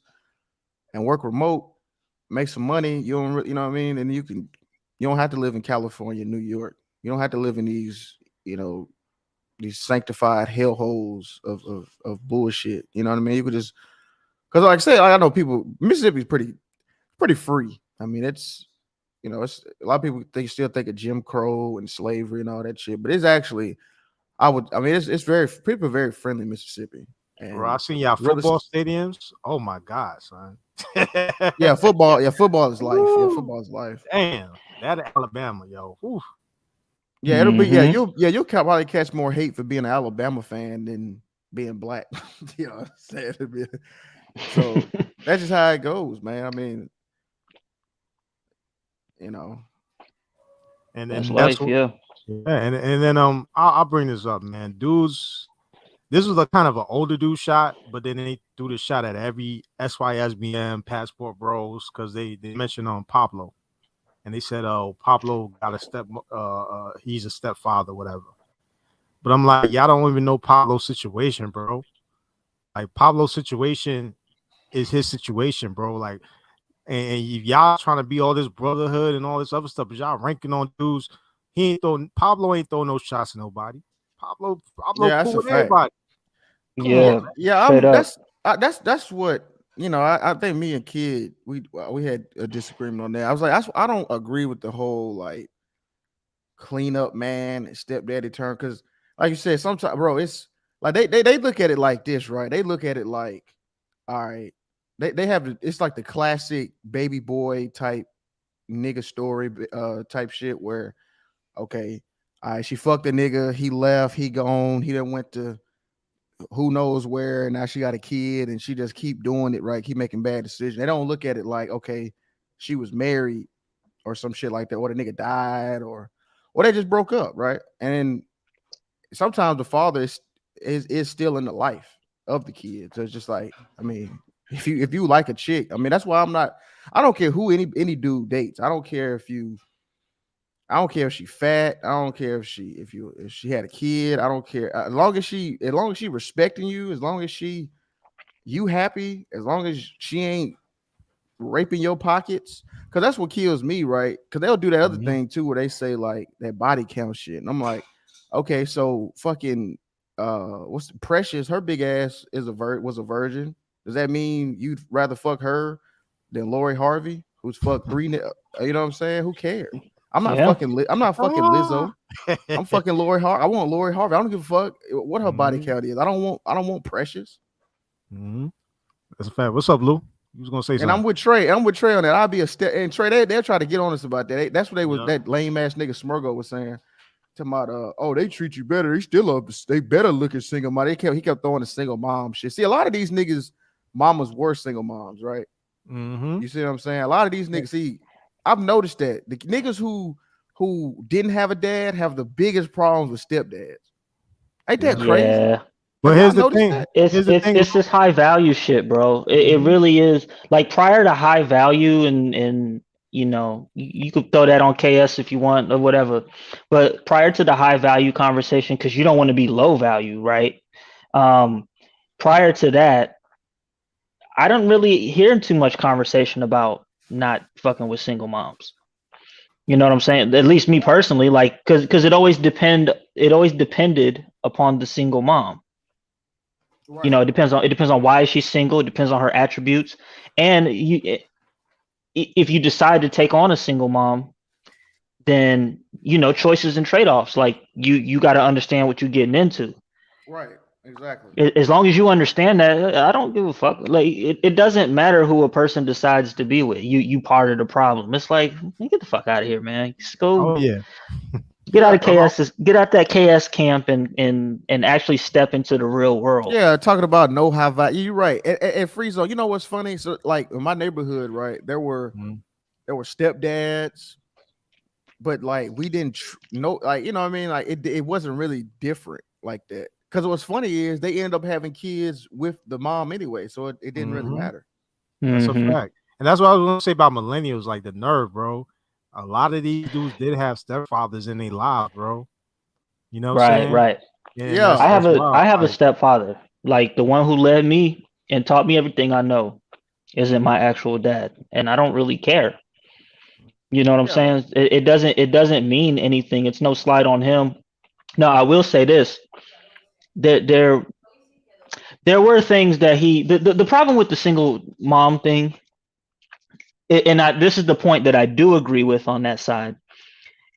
and work remote, make some money. You know what I mean, and you don't have to live in California, New York. You don't have to live in these, you know, these sanctified hellholes of bullshit. You know what I mean? You could just, because like I say, I know people. Mississippi is pretty free. I mean, it's, you know, it's a lot of people still think of Jim Crow and slavery and all that shit, but it's actually. It's people are very friendly in Mississippi. And bro, I seen y'all football stadiums. Oh my God, son. Yeah, football is life. Yeah, football is life. Damn, that Alabama, yo. Oof. Yeah, it'll be you'll probably catch more hate for being an Alabama fan than being black. You know what I'm saying? So that's just how it goes, man. I mean, you know. And that's life, yeah. Yeah, and then I'll bring this up, man. Dudes, this was a kind of an older dude shot, but then they threw the shot at every SYSBM passport bros because they mentioned Pablo, and they said, "Oh, Pablo got a he's a stepfather, whatever." But I'm like, y'all don't even know Pablo's situation, bro. Like Pablo's situation is his situation, bro. Like, and y'all trying to be all this brotherhood and all this other stuff, but y'all ranking on dudes. Pablo ain't throwing no shots at nobody. Pablo cool with everybody. That's what, you know. I think me and Kid we had a disagreement on that. I was like, I don't agree with the whole like clean up man and stepdaddy term, because like you said, sometimes, bro, it's like they look at it like this, right? They look at it like, all right, they have it's like the classic baby boy type nigga story type shit where, okay, all right, she fucked a nigga, he left, he gone, he done went to who knows where, and now she got a kid and she just keep doing it, right? Keep making bad decisions. They don't look at it like, okay, she was married or some shit like that, or the nigga died, or they just broke up, right? And sometimes the father is still in the life of the kid. So it's just like, I mean, if you like a chick, I mean, that's why I don't care who any dude dates. I don't care if she fat. I don't care if she had a kid. I don't care. As long as she respecting you, as long as you happy, as long as she ain't raping your pockets, because that's what kills me, right? Because they'll do that other thing too, where they say like that body count shit, and I'm like, okay, so fucking what's Precious? Her big ass is was a virgin. Does that mean you'd rather fuck her than Lori Harvey, who's fucked three? You know what I'm saying? Who cares? I'm not fucking. I'm not fucking Lizzo. I'm fucking Lori Harvey. I want Lori Harvey. I don't give a fuck what her body count is. I don't want Precious. That's a fact. What's up, Lou? You was gonna say something. And I'm with Trey on that. I'll be a step. And Trey, they'll try to get on us about that. That's what they was. That lame ass nigga Smurgo was saying. Talking about, oh, they treat you better. They better look at single mom. He kept throwing the single mom shit. See, a lot of these niggas, mamas were single moms, right? You see what I'm saying? A lot of these niggas, see, I've noticed that the niggas who didn't have a dad have the biggest problems with stepdads. Ain't that crazy? Yeah. But here's the thing. It's this high value shit, bro. It really is. Like prior to high value and you know, you could throw that on KS if you want or whatever. But prior to the high value conversation, because you don't want to be low value, right? Prior to that, I don't really hear too much conversation about not fucking with single moms. You know what I'm saying? At least me personally, like, because it always depended upon the single mom. Right. You know, it depends on why she's single. It depends on her attributes, and if you decide to take on a single mom, then you know choices and trade-offs. Like you got to understand what you're getting into. Right. Exactly. As long as you understand that, I don't give a fuck. Like it doesn't matter who a person decides to be with. You part of the problem. It's like, get the fuck out of here, man. Just go. Oh yeah. Get out of KS. Get out that KS camp and actually step into the real world. Yeah, talking about no high value. You're right. And Free Zone, you know what's funny? So like in my neighborhood, right, there were stepdads, but like we didn't know, like, you know what I mean? Like it wasn't really different like that. Because what's funny is they end up having kids with the mom anyway, so it didn't really matter. That's a fact. And that's what I was gonna say about millennials, like the nerve, bro. A lot of these dudes did have stepfathers in their lives, bro. You know what I'm saying? Right. Yeah. I have a stepfather. Like the one who led me and taught me everything I know isn't my actual dad. And I don't really care. You know what I'm saying? It doesn't mean anything. It's no slight on him. No, I will say this. There were things that the problem with the single mom thing, and this is the point that I do agree with on that side.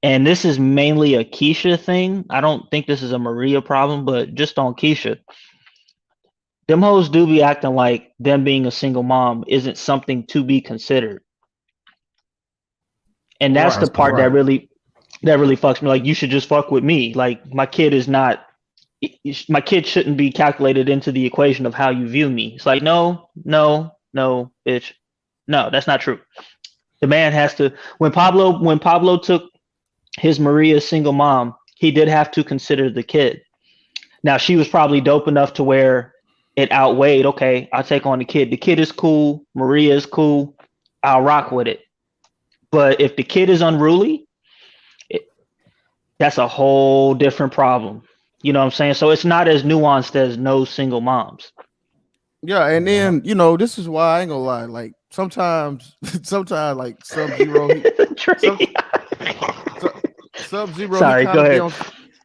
And this is mainly a Keisha thing. I don't think this is a Maria problem, but just on Keisha. Them hoes do be acting like them being a single mom isn't something to be considered. And that's the part that really fucks me. Like, you should just fuck with me. Like, my kid shouldn't be calculated into the equation of how you view me. It's like, no, bitch. No, that's not true. The man has to, when Pablo took his Maria single mom, he did have to consider the kid. Now, she was probably dope enough to where it outweighed, okay, I'll take on the kid. The kid is cool. Maria is cool. I'll rock with it. But if the kid is unruly, that's a whole different problem. You know what I'm saying? So it's not as nuanced as no single moms. Yeah, and then, you know, this is why I ain't gonna lie. Like, sometimes like Sub-Zero, Sub-Zero. Sorry, go ahead.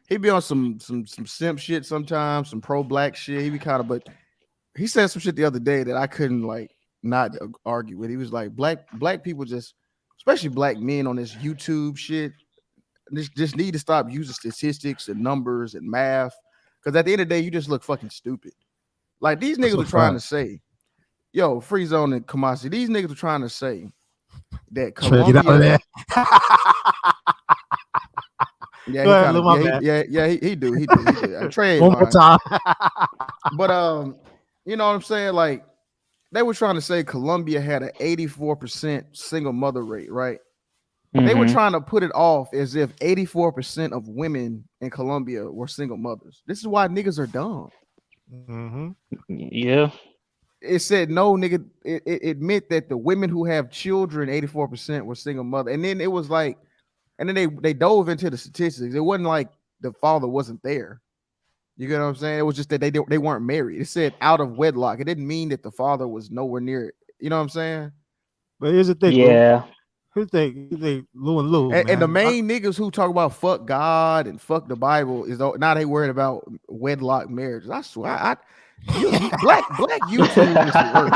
He be on some simp shit sometimes, some pro-black shit. He be kind of, but he said some shit the other day that I couldn't like not argue with. He was like, black people just, especially black men on this YouTube shit, just need to stop using statistics and numbers and math, because at the end of the day, you just look fucking stupid. Like, these niggas are trying to say, yo, Free Zone and Kamasi, these niggas are trying to say that Colombia. He do. Trey one more time. But you know what I'm saying? Like, they were trying to say Colombia had an 84% single mother rate, right? Mm-hmm. They were trying to put it off as if 84% of women in Colombia were single mothers. This is why niggas are dumb. Mm-hmm. Yeah. It said no, nigga. It meant that the women who have children, 84% were single mother. And then it was like, and then they dove into the statistics. It wasn't like the father wasn't there. You get what I'm saying? It was just that they weren't married. It said out of wedlock. It didn't mean that the father was nowhere near it. You know what I'm saying? But here's the thing, Lou. Yeah. Here's the thing, Lou and Lou, man. And the main niggas who talk about fuck God and fuck the Bible is now they worried about wedlock marriages. I swear, black YouTube is the worst.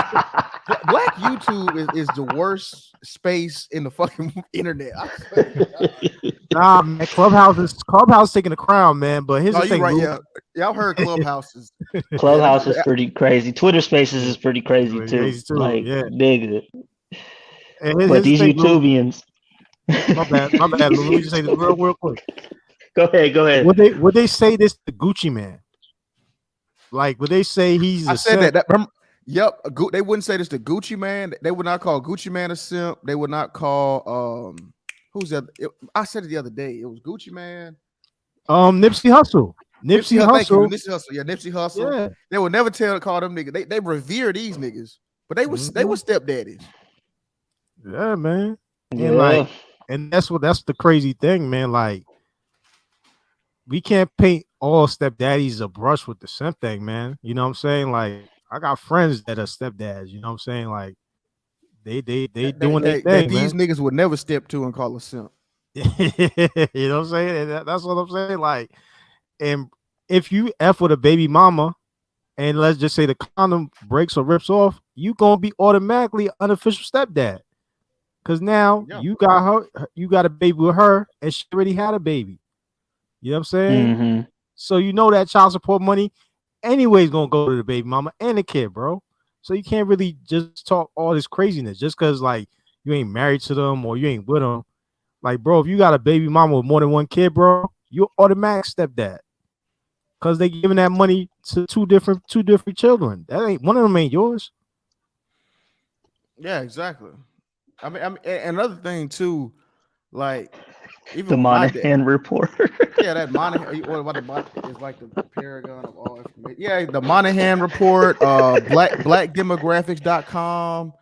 Black YouTube is the worst space in the fucking internet. I swear to God. Nah, man, Clubhouse taking the crown, man. But here's the thing, right, Lou. Y'all heard Clubhouse is Clubhouse is pretty crazy. Twitter Spaces is pretty crazy too. Like, nigga. But these YouTubians. My bad, Lou. Let me just say this real quick. Go ahead. Would they say this to Gucci Man? Like, would they say he's? I said that. Yep, they wouldn't say this to Gucci Man. They would not call Gucci Man a simp. They would not call who's that? I said it the other day. It was Gucci Man. Nipsey Hussle. Nipsey Hussle. Yeah, Nipsey Hussle. Yeah. They would never call them niggas. They revere these niggas, but they were stepdaddies. Yeah, man. Yeah. And that's the crazy thing, man. Like, we can't paint all stepdaddies a brush with the simp thing, man. You know what I'm saying? Like, I got friends that are stepdads. You know what I'm saying? Like, they doing their thing. These niggas would never step to and call a simp. You know what I'm saying? That's what I'm saying. Like, and if you F with a baby mama, and let's just say the condom breaks or rips off, you gonna be automatically unofficial stepdad. Cause now you got a baby with her, and she already had a baby. You know what I'm saying? Mm-hmm. So you know that child support money anyways gonna go to the baby mama and the kid, bro. So you can't really just talk all this craziness just because like you ain't married to them or you ain't with them. Like, bro, if you got a baby mama with more than one kid, bro, you're automatic stepdad. Cause they giving that money to two different children. That ain't one of them ain't yours. Yeah, exactly. I mean, another thing too, like even the Monahan report. Yeah, that Monahan. What about the is like the paragon of all information. Yeah, the Monahan report. Blackdemographics.com.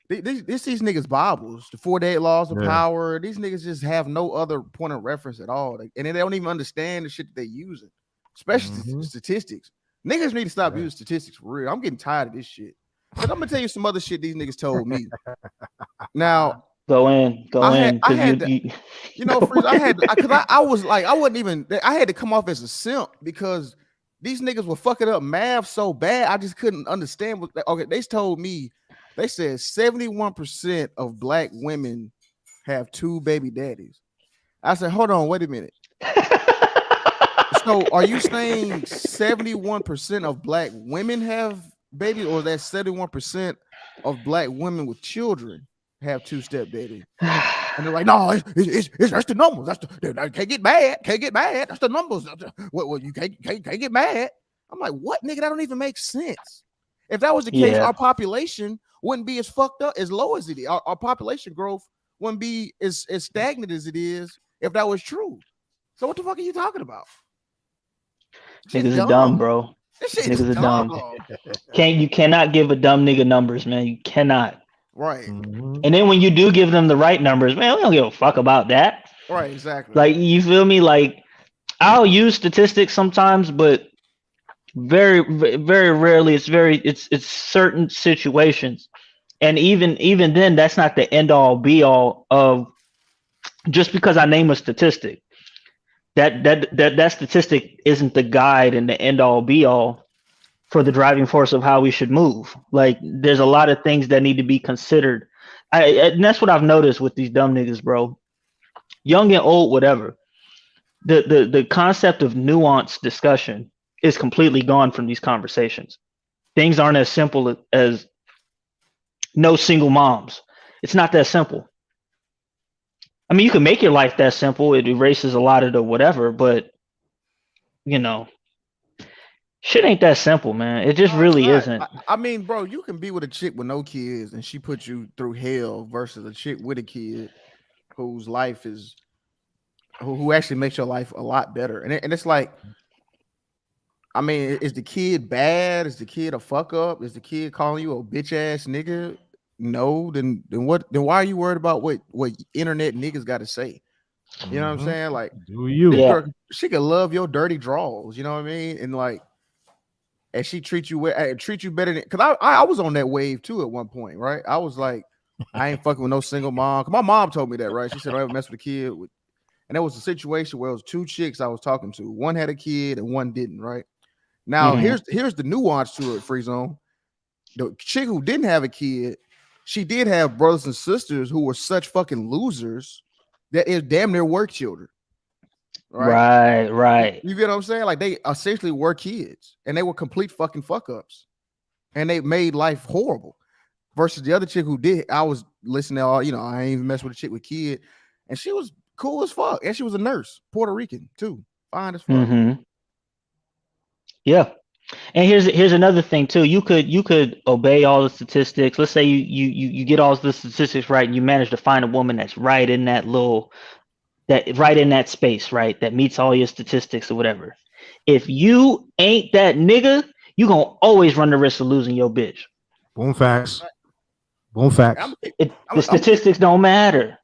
These niggas Bibles. The 48 laws of power. These niggas just have no other point of reference at all, and they don't even understand the shit that they're using, especially statistics. Niggas need to stop using statistics for real. I'm getting tired of this shit. But I'm gonna tell you some other shit these niggas told me. Now, go in. I had to come off as a simp because these niggas were fucking up math so bad. I just couldn't understand they told me, they said 71% of black women have two baby daddies. I said, hold on, wait a minute. So are you saying 71% of black women have babies, or that 71% of black women with children have two stepdaddies? And they're like, no, it's that's the numbers. Can't get mad. That's the numbers. Well, you can't get mad. I'm like, what, nigga? That don't even make sense. If that was the case, our population wouldn't be as fucked up, as low as it is. Our population growth wouldn't be as stagnant as it is if that was true. So what the fuck are you talking about? Niggas are dumb, bro. Niggas are dumb. You cannot give a dumb nigga numbers, man. You cannot. Right. And then when you do give them the right numbers, man, we don't give a fuck about that. Right, exactly. Like, you feel me? Like, I'll use statistics sometimes, but very, very rarely. It's certain situations. And even then, that's not the end all be all of just because I name a statistic. That statistic isn't the guide and the end all be all for the driving force of how we should move. Like, there's a lot of things that need to be considered. And that's what I've noticed with these dumb niggas, bro. Young and old, whatever. The concept of nuanced discussion is completely gone from these conversations. Things aren't as simple as no single moms. It's not that simple. I mean, you can make your life that simple. It erases a lot of the whatever, but shit ain't that simple, man. It just really isn't. I mean, bro, you can be with a chick with no kids and she put you through hell versus a chick with a kid whose life is who actually makes your life a lot better. And it's like, I mean, is the kid bad? Is the kid a fuck up? Is the kid calling you a bitch ass nigga? No, then what? Then why are you worried about what internet niggas got to say? You know what I'm saying? Like, do you? She could love your dirty draws. You know what I mean? And like, and she treat you better than, because I was on that wave too at one point, right? I was like, I ain't fucking with no single mom. My mom told me that, right? She said, "Don't ever mess with a kid." And there was a situation where it was two chicks I was talking to. One had a kid and one didn't, right? Now, here's the nuance to it, Free Zone. The chick who didn't have a kid, she did have brothers and sisters who were such fucking losers that it damn near work children. Right. You get what I'm saying? Like, they essentially were kids and they were complete fucking fuck ups. And they made life horrible. Versus the other chick who did, I was listening to all, I ain't even mess with a chick with kid. And she was cool as fuck. And she was a nurse, Puerto Rican too. Fine as fuck. Yeah. And here's another thing too. You could obey all the statistics. Let's say you get all the statistics right and you manage to find a woman that's right in that space, right? That meets all your statistics or whatever. If you ain't that nigga, you gonna always run the risk of losing your bitch. Boom facts. The statistics don't matter.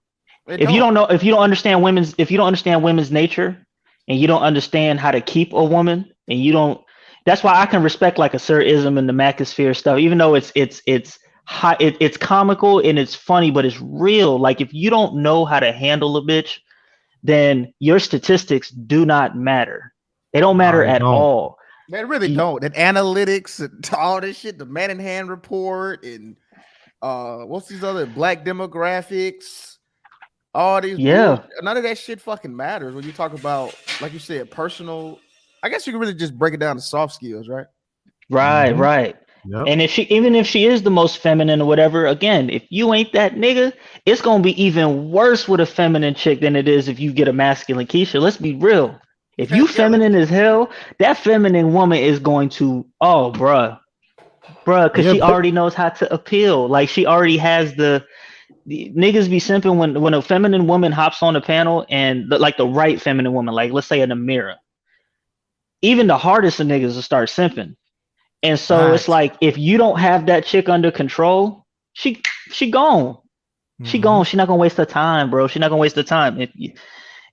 If you don't understand women's nature, and you don't understand how to keep a woman, and you don't. That's why I can respect like a Sir Ism and the Macosphere stuff, even though it's comical and it's funny, but it's real. Like, if you don't know how to handle a bitch, then your statistics do not matter. They don't matter at all. They really don't. And analytics and all this shit, the Man in Hand report, and what's these other black demographics, all these. None of that shit fucking matters when you talk about, like you said, personal. I guess you can really just break it down to soft skills, right? Right. Yep. And even if she is the most feminine or whatever, again, if you ain't that nigga, it's gonna be even worse with a feminine chick than it is if you get a masculine Keisha. Let's be real. If you feminine as hell, that feminine woman is going to, bruh, because she already knows how to appeal. Like, she already has the niggas be simping when a feminine woman hops on the panel, and like the right feminine woman, like let's say an Amira. Even the hardest of niggas will start simping. And so it's like, if you don't have that chick under control, she gone. She gone. She's not gonna waste her time, bro. She's not gonna waste her time.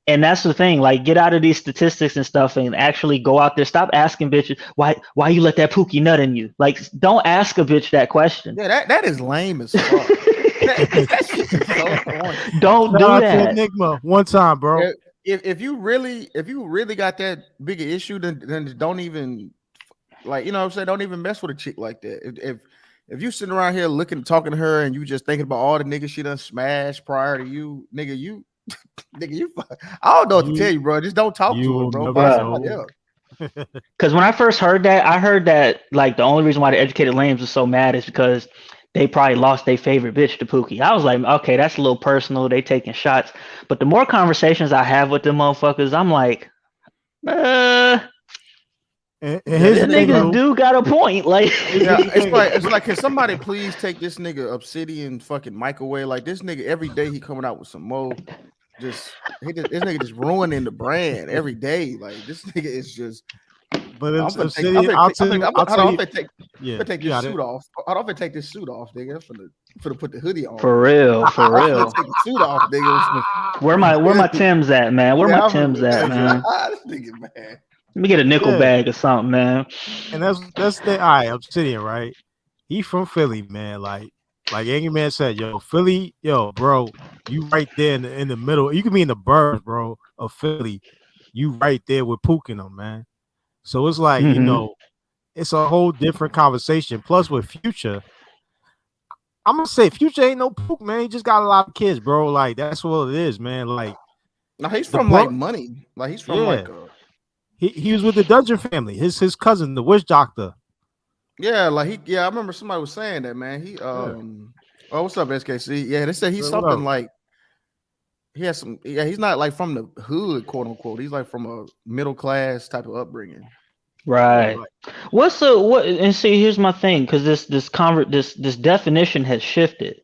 And that's the thing. Like, get out of these statistics and stuff, and actually go out there. Stop asking bitches why you let that pookie nut in you. Like, don't ask a bitch that question. Yeah, that is lame as fuck. that shit is so corny. Don't do that. Enigma one time, bro. If you really got that big an issue, then don't even, like, what I'm saying, don't even mess with a chick like that. If you sitting around here talking to her, and you just thinking about all the niggas she done smashed prior to you, nigga, you I don't know what to tell you, bro. Just don't talk to her, bro. Because when I first heard that, I heard that like the only reason why the educated lambs are so mad is because they probably lost their favorite bitch to Pookie. I was like, okay, that's a little personal. They taking shots. But the more conversations I have with them motherfuckers, I'm like, his niggas do got a point. Like, it's like, can somebody please take this nigga Obsidian fucking microwave? Like, this nigga every day he coming out with some more. This nigga just ruining the brand every day. Like, this nigga is just. But I'll take this suit off. I don't take this suit off, nigga. For to put the hoodie on. For real. Take the suit off, nigga. Where my Timbs at, man? Where my Timbs at, man? This nigga, man. Let me get a nickel bag or something, man. And that's the all right, Obsidian, right? He from Philly, man. Like Angry Man said, Philly, bro, you right there in the middle. You can be in the burbs, bro, of Philly. You right there with Pook in them, man. So it's like, it's a whole different conversation. Plus with Future, I'm gonna say Future ain't no Pook, man. He just got a lot of kids, bro. Like, that's what it is, man. Like, no, he's from like money. Like, he's from like he was with the Dungeon family. His cousin, the witch doctor. Yeah, like I remember somebody was saying that, man. He oh, what's up, SKC? Yeah, they said he's something like he has some. Yeah, he's not like from the hood, quote unquote. He's like from a middle class type of upbringing. Right. And see, here's my thing, because this definition has shifted.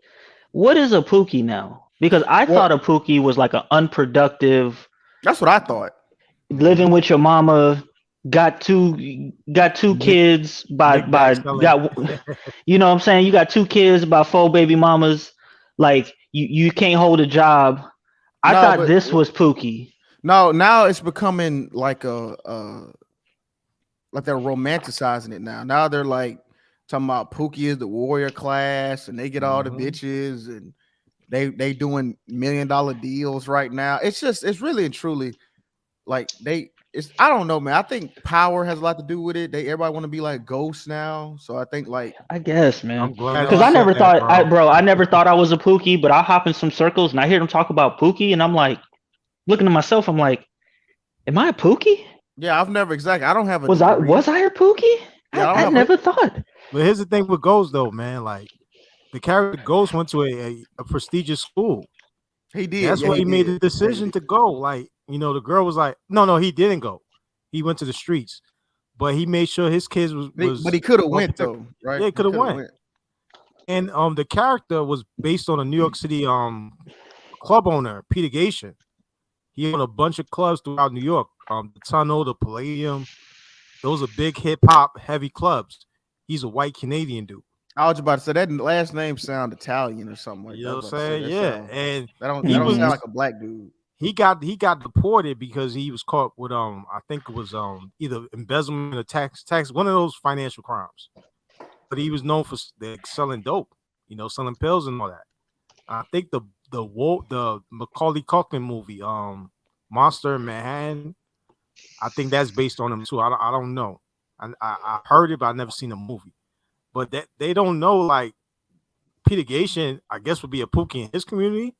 What is a Pookie now? Because I thought a Pookie was like an unproductive. That's what I thought. Living with your mama, got two kids by you know what I'm saying? You got 2 kids by 4 baby mamas. Like, you can't hold a job. I thought this was Pookie. No, now it's becoming like like they're romanticizing it now. Now they're like talking about Pookie is the warrior class, and they get all the bitches, and they doing $1 million deals right now. It's really and truly like I don't know, man. I think power has a lot to do with it. Everybody want to be like ghosts now. So I think like I guess, man. I'm glad Because you I said never that, thought, bro. I never thought I was a Pookie, but I hop in some circles and I hear them talk about Pookie, and I'm like, looking at myself, I'm like, am I a Pookie? yeah, I don't have a Was degree. I a Pookie? Yeah, I never thought. But here's the thing with Ghost though, man. Like the character Ghost went to a prestigious school. He did. That's why he made the decision to go. Like, the girl was like, no, he didn't go. He went to the streets, but he made sure his kids was. But he could have went though, right? Yeah, he could have went. And the character was based on a New York City club owner, Peter Gation. He owned a bunch of clubs throughout New York. The Tunnel, the Palladium. Those are big hip hop heavy clubs. He's a white Canadian dude. I was about to say that last name sound Italian or something like that. You know what I'm saying? Yeah, and that don't sound like a black dude. He got deported because he was caught with I think it was either embezzlement or tax one of those financial crimes. But he was known for selling dope, selling pills and all that. I think the Macaulay Culkin movie, Monster in Manhattan, I think that's based on him too. I don't know. I heard it, but I never seen the movie. But that they don't know, like Peter Gation, I guess would be a Pookie in his community,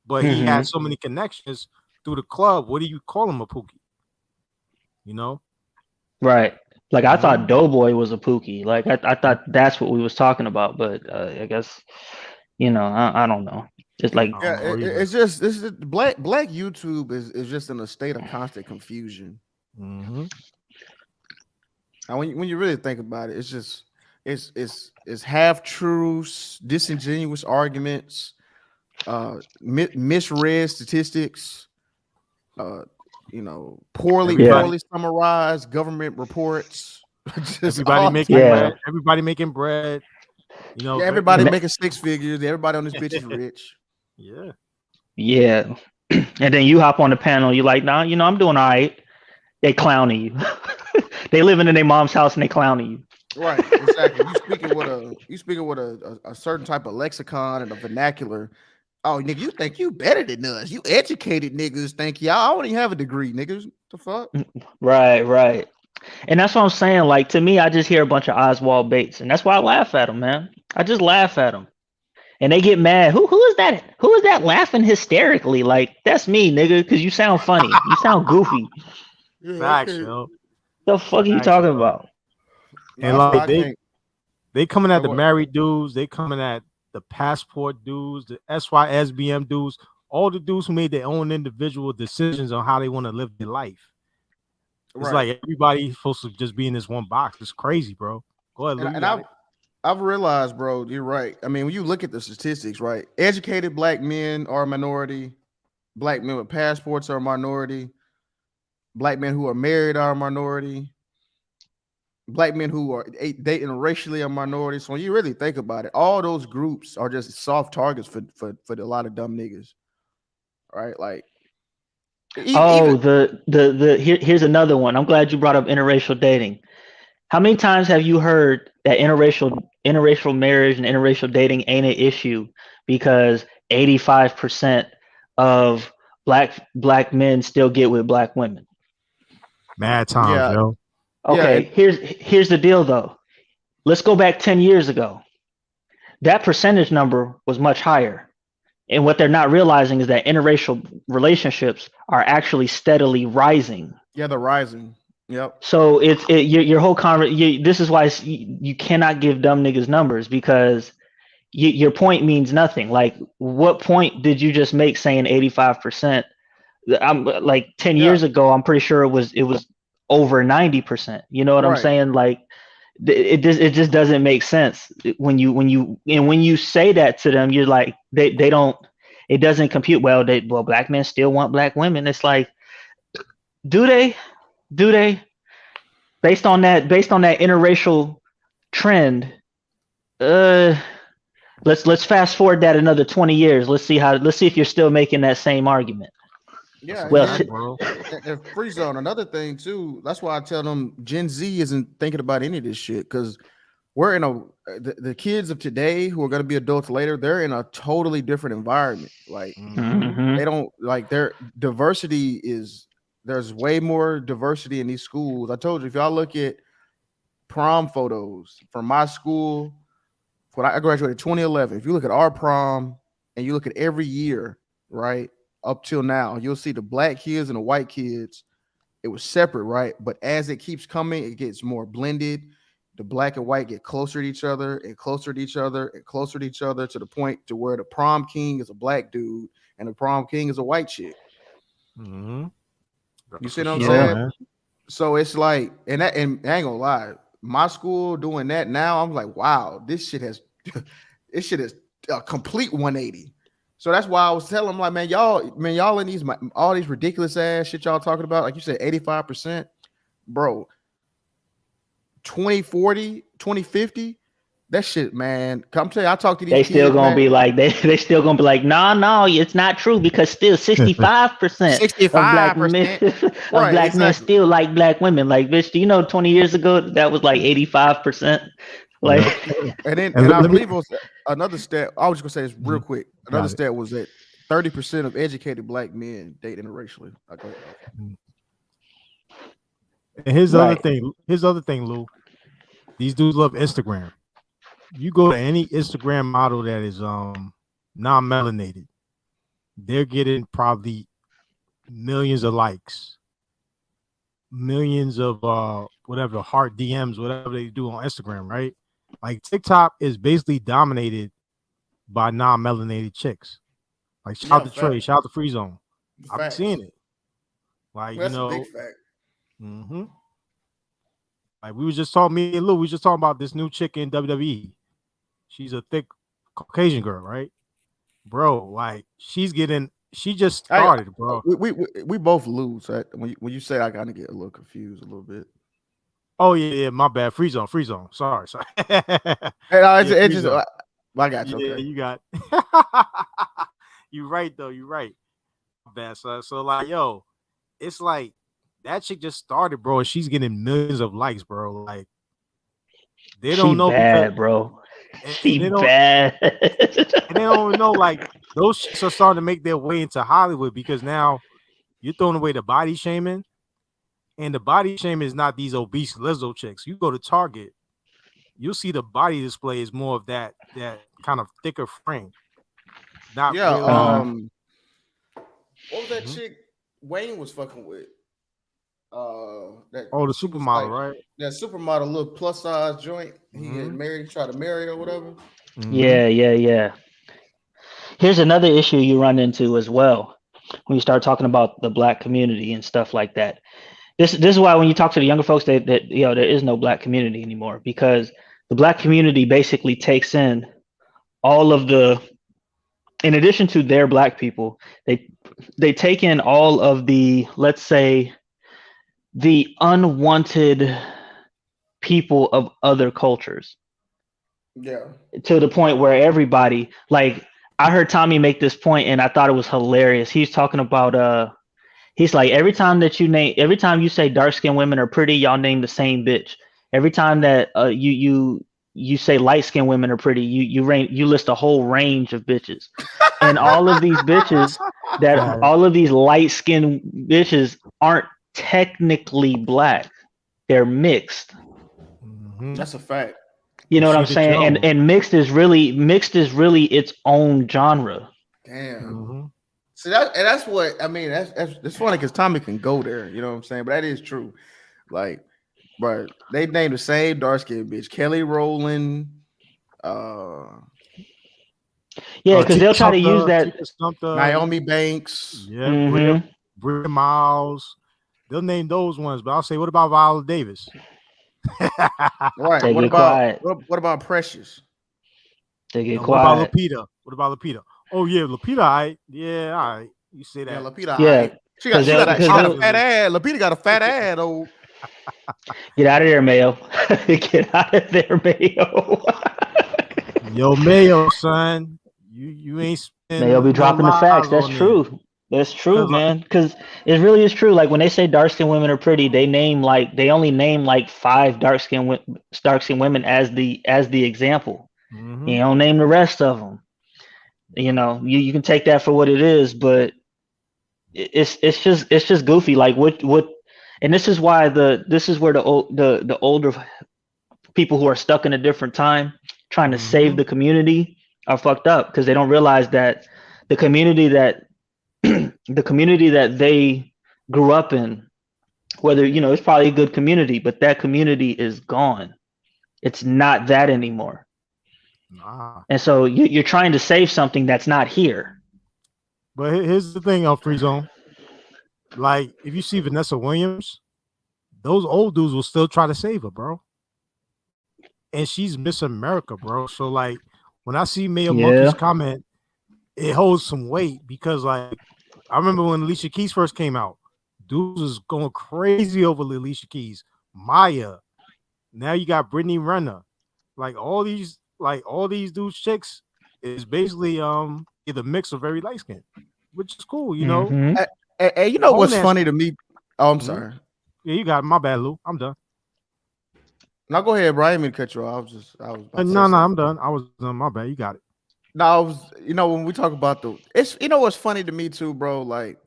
but he had so many connections through the club. What do you call him a Pookie? Right. Like I thought Doughboy was a Pookie. Like I thought that's what we was talking about, but I guess I don't know. It's like it's just black YouTube is just in a state of constant confusion. Mm-hmm. And when you really think about it, it's just it's half truths, disingenuous arguments, misread statistics, poorly summarized government reports. Everybody making bread. Everybody making six figures. Everybody on this bitch is rich. Yeah. Yeah. And then you hop on the panel. You're like, nah, I'm doing all right. They clowning you. They living in their mom's house and they clowning you. Right, exactly. You speaking with a certain type of lexicon and a vernacular. Oh, nigga, you think you better than us? You educated niggas think y'all already have a degree, niggas. The fuck? Right. And that's what I'm saying. Like to me, I just hear a bunch of Oswald Bates, and that's why I laugh at them, man. I just laugh at them, and they get mad. Who is that? Who is that laughing hysterically? Like that's me, nigga, because you sound funny. You sound goofy. Facts, yo. The fuck are you talking about? And like they coming at the married dudes, they coming at the passport dudes, the SYSBM dudes, all the dudes who made their own individual decisions on how they want to live their life. It's like everybody's supposed to just be in this one box. It's crazy, bro. Go ahead. And I've realized, bro, you're right. I mean, when you look at the statistics, right? Educated black men are a minority. Black men with passports are a minority. Black men who are married are a minority. Black men who are dating racially are minority. So when you really think about it, all those groups are just soft targets for a lot of dumb niggas, right? Like, here's another one. I'm glad you brought up interracial dating. How many times have you heard that interracial marriage and interracial dating ain't an issue because 85% of black men still get with black women? Mad times, yo. Okay, here's the deal though. Let's go back 10 years ago. That percentage number was much higher. And what they're not realizing is that interracial relationships are actually steadily rising. Yeah, they're rising. Yep. So your whole this is why you cannot give dumb niggas numbers, because your point means nothing. Like, what point did you just make saying 85%? I'm like 10 years ago, I'm pretty sure it was over 90%. You know what I'm saying? Like, it just doesn't make sense when you say that to them. You're like, they don't. It doesn't compute. Well, black men still want black women. It's like, do they? Based on that interracial trend, let's fast forward that another 20 years. Let's see if you're still making that same argument. Yeah, Well, fact, bro. and free zone. Another thing too. That's why I tell them Gen Z isn't thinking about any of this shit because we're in the kids of today who are going to be adults later. They're in a totally different environment. Like they don't like their diversity is. There's way more diversity in these schools. I told you if y'all look at prom photos from my school when I graduated 2011, if you look at our prom and you look at every year, right, up till now, you'll see the black kids and the white kids. It was separate, right? But as it keeps coming, it gets more blended. The black and white get closer to each other and closer to each other and closer to each other to the point to where the prom king is a black dude and the prom king is a white chick. Mm-hmm. You see what I'm Yeah. saying? Man. So it's like, and I ain't gonna lie, my school doing that now, I'm like, wow, this shit is a complete 180. So that's why I was telling them, like, man, y'all in these all these ridiculous ass shit y'all talking about, like you said, 85%, bro. 2040, 2050, that shit, man. Come tell you, I talk to these they kids, still gonna man. be like they still gonna be like, no, it's not true because still 65% of black men men still like black women. Like, bitch, do you know 20 years ago that was like 85%? Like, and And I let me- believe it was another stat. I was just gonna say this real quick. Another Got it. stat was that 30% of educated black men date interracially. Go ahead. And here's the other Right. thing. Here's the other thing, Lou. These dudes love Instagram. You go to any Instagram model that is non-melanated, they're getting probably millions of likes, millions of whatever heart DMs, whatever they do on Instagram, right? Like TikTok is basically dominated by non-melanated chicks. Like shout out to Trey, shout out to Free Zone. I'm seeing it. Like, That's a big fact. Mm-hmm. Like we was just talking, me and Lou, we was just talking about this new chick in WWE. She's a thick Caucasian girl, right? Bro, like she just started, bro. We both lose, right? When you say, I kind of get a little confused a little bit. Oh yeah, my bad. Free zone. Sorry. I got you. Yeah, Okay. you got. You're right though. You're right. My bad. So like, yo, it's like that chick just started, bro, and she's getting millions of likes, bro. Like they don't know bad, bro. She bad. And they don't know, like those chicks are starting to make their way into Hollywood because now you're throwing away the body shaming, and the body shaming is not these obese Lizzo chicks. You go to Target, you'll see the body display is more of that kind of thicker frame. Not yeah. really. What was that chick Wayne was fucking with? The supermodel, right? That supermodel, little plus size joint. He had married, tried to marry or whatever. Yeah. Here's another issue you run into as well when you start talking about the black community and stuff like that. This is why when you talk to the younger folks that there is no black community anymore, because the black community basically takes in all of in addition to their black people, they take in all of the, let's say, the unwanted people of other cultures. Yeah. To the point where everybody, like, I heard Tommy make this point and I thought it was hilarious. He's talking about he's like, every time you say dark-skinned women are pretty, y'all name the same bitch. Every time that you say light-skinned women are pretty, you list a whole range of bitches. And all of these bitches all of these light-skinned bitches aren't technically black. They're mixed. That's a fact. You know what I'm saying? And mixed is really its own genre. Damn. See that's what I mean. That's funny because Tommy can go there. You know what I'm saying? But that is true. Like, bro, they named the same dark skinned bitch, Kelly Rowland. Yeah, because they'll try to use that. Naomi Banks. Yeah. Bria Miles. They'll name those ones, but I'll say, what about Viola Davis? Right. They what get about quiet. what about Precious? They get quiet. quiet. What about Lupita? Oh yeah, Lupita. All right. Yeah, all right. You say that. Yeah, Lupita. Yeah. Right. She got a fat ass. Lupita got a fat ass though. Get out of there, Mayo. Get out of there, Mayo. Yo, Mayo, son. You ain't Mayo be dropping the facts. That's true. That's true, man. Because it really is true. Like when they say dark skinned women are pretty, they only name like 5 dark skinned women as the example. You don't name the rest of them. You know, you can take that for what it is, but it's just goofy. Like what, and this is why this is where the older people who are stuck in a different time trying to save the community are fucked up because they don't realize that the community that the community that they grew up in, whether it's probably a good community, but that community is gone. It's not that anymore. Nah. And so you're trying to save something that's not here. But here's the thing, Free Zone. Like, if you see Vanessa Williams, those old dudes will still try to save her, bro. And she's Miss America, bro. So, like, when I see Mayor Monkey's comment, it holds some weight because, like, I remember when Alicia Keys first came out, dudes was going crazy over Alicia Keys, Maya. Now you got Brittany Renner. Like, all these dudes chicks is basically either mixed or very light skinned, which is cool, you know. Hey, you know what's funny to me? Oh, I'm sorry. Yeah, you got it. My bad, Lou. I'm done. Now go ahead, Brian. I didn't mean to cut you off. No, I'm done. I was done. My bad. You got it. No, I was. When we talk about it's what's funny to me too, bro. Like,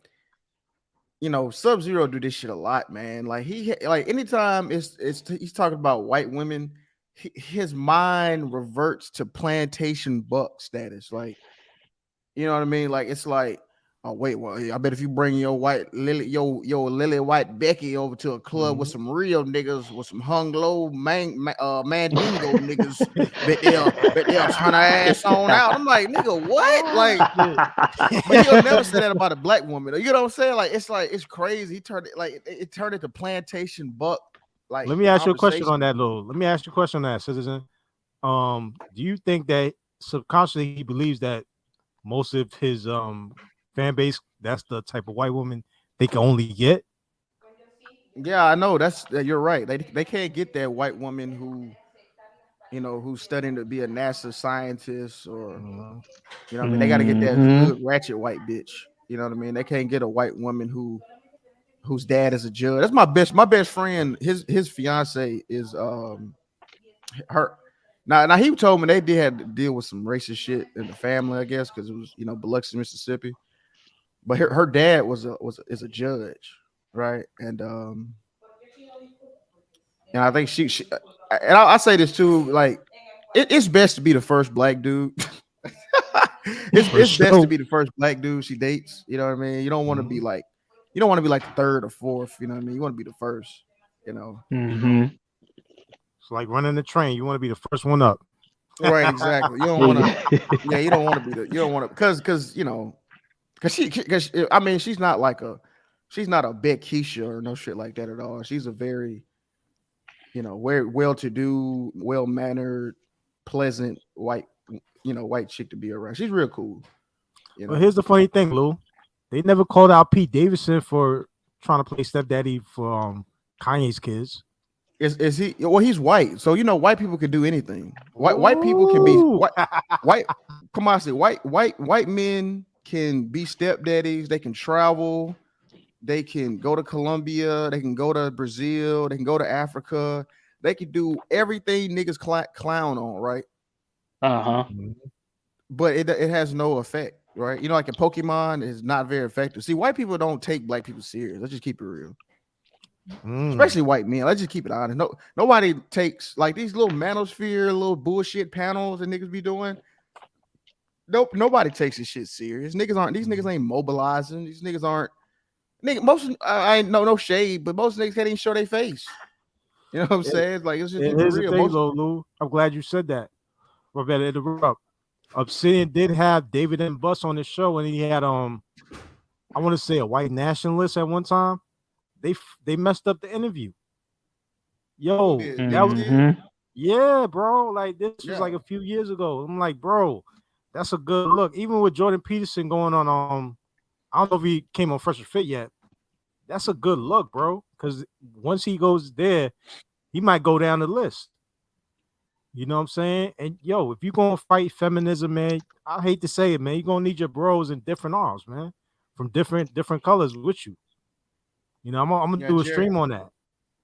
Sub-Zero do this shit a lot, man. Like anytime he's talking about white women, his mind reverts to plantation buck status. Like, you know what I mean? Like it's like, oh wait, well, I bet if you bring your lily white Becky over to a club with some real niggas, with some hung low mandingo niggas, bet they'll turn her ass on out. I'm like, nigga, what? Like, but you'll never say that about a black woman. You know what I'm saying? Like it's crazy. He turned it turned into plantation buck. Like, let me ask you a question on that, Lou. Let me ask you a question on that, citizen. Do you think that subconsciously he believes that most of his fan base, that's the type of white woman they can only get? Yeah, I know. You're right. They can't get that white woman who's studying to be a NASA scientist or I mean, they got to get that hood ratchet white bitch. You know what I mean? They can't get a white woman whose dad is a judge. That's my best friend. His fiance is her. Now he told me they did have to deal with some racist shit in the family, I guess, because it was Biloxi, Mississippi. But her dad is a judge, right? And I think she and I say this too, like it's best to be the first black dude. it's best to be the first black dude she dates. You know what I mean? You don't want to be like the third or fourth. You know what I mean? You want to be the first. It's like running the train. You want to be the first one up. Right, exactly. You don't want to. Yeah, you don't want to be the. You don't want to because I mean she's not a Beck Keisha or no shit like that at all. She's a very very well-to-do, well-mannered, pleasant white chick to be around. She's real cool. But here's the funny thing, Lou. They never called out Pete Davidson for trying to play stepdaddy for Kanye's kids. Is he? Well, he's white, so white people can do anything. White people can be white. Come on, I say white men can be stepdaddies. They can travel. They can go to Colombia. They can go to Brazil. They can go to Africa. They can do everything niggas clown on, right? But it has no effect, right? Like in Pokemon, is not very effective. See, white people don't take black people serious. Let's just keep it real. Especially white men. Let's just keep it honest. Nobody takes like these little manosphere, little bullshit panels that niggas be doing. Nope, nobody takes this shit serious. These niggas ain't mobilizing. These niggas aren't. Most I ain't no shade, but most niggas can't even show their face. You know what I'm saying? Like it's just real. Thing, Lou. I'm glad you said that. I better interrupt. Obsidian did have David M. Buss on his show, and he had I want to say a white nationalist at one time. They messed up the interview. Yo, yeah, bro. Like this was like a few years ago. I'm like, bro, that's a good look. Even with Jordan Peterson going on, I don't know if he came on Fresh or Fit yet. That's a good look, bro. Because once he goes there, he might go down the list. You know what I'm saying? And yo, if you're gonna fight feminism, man, I hate to say it, man, you're gonna need your bros in different arms, man. from different colors with you. You know, I'm gonna do a stream on that.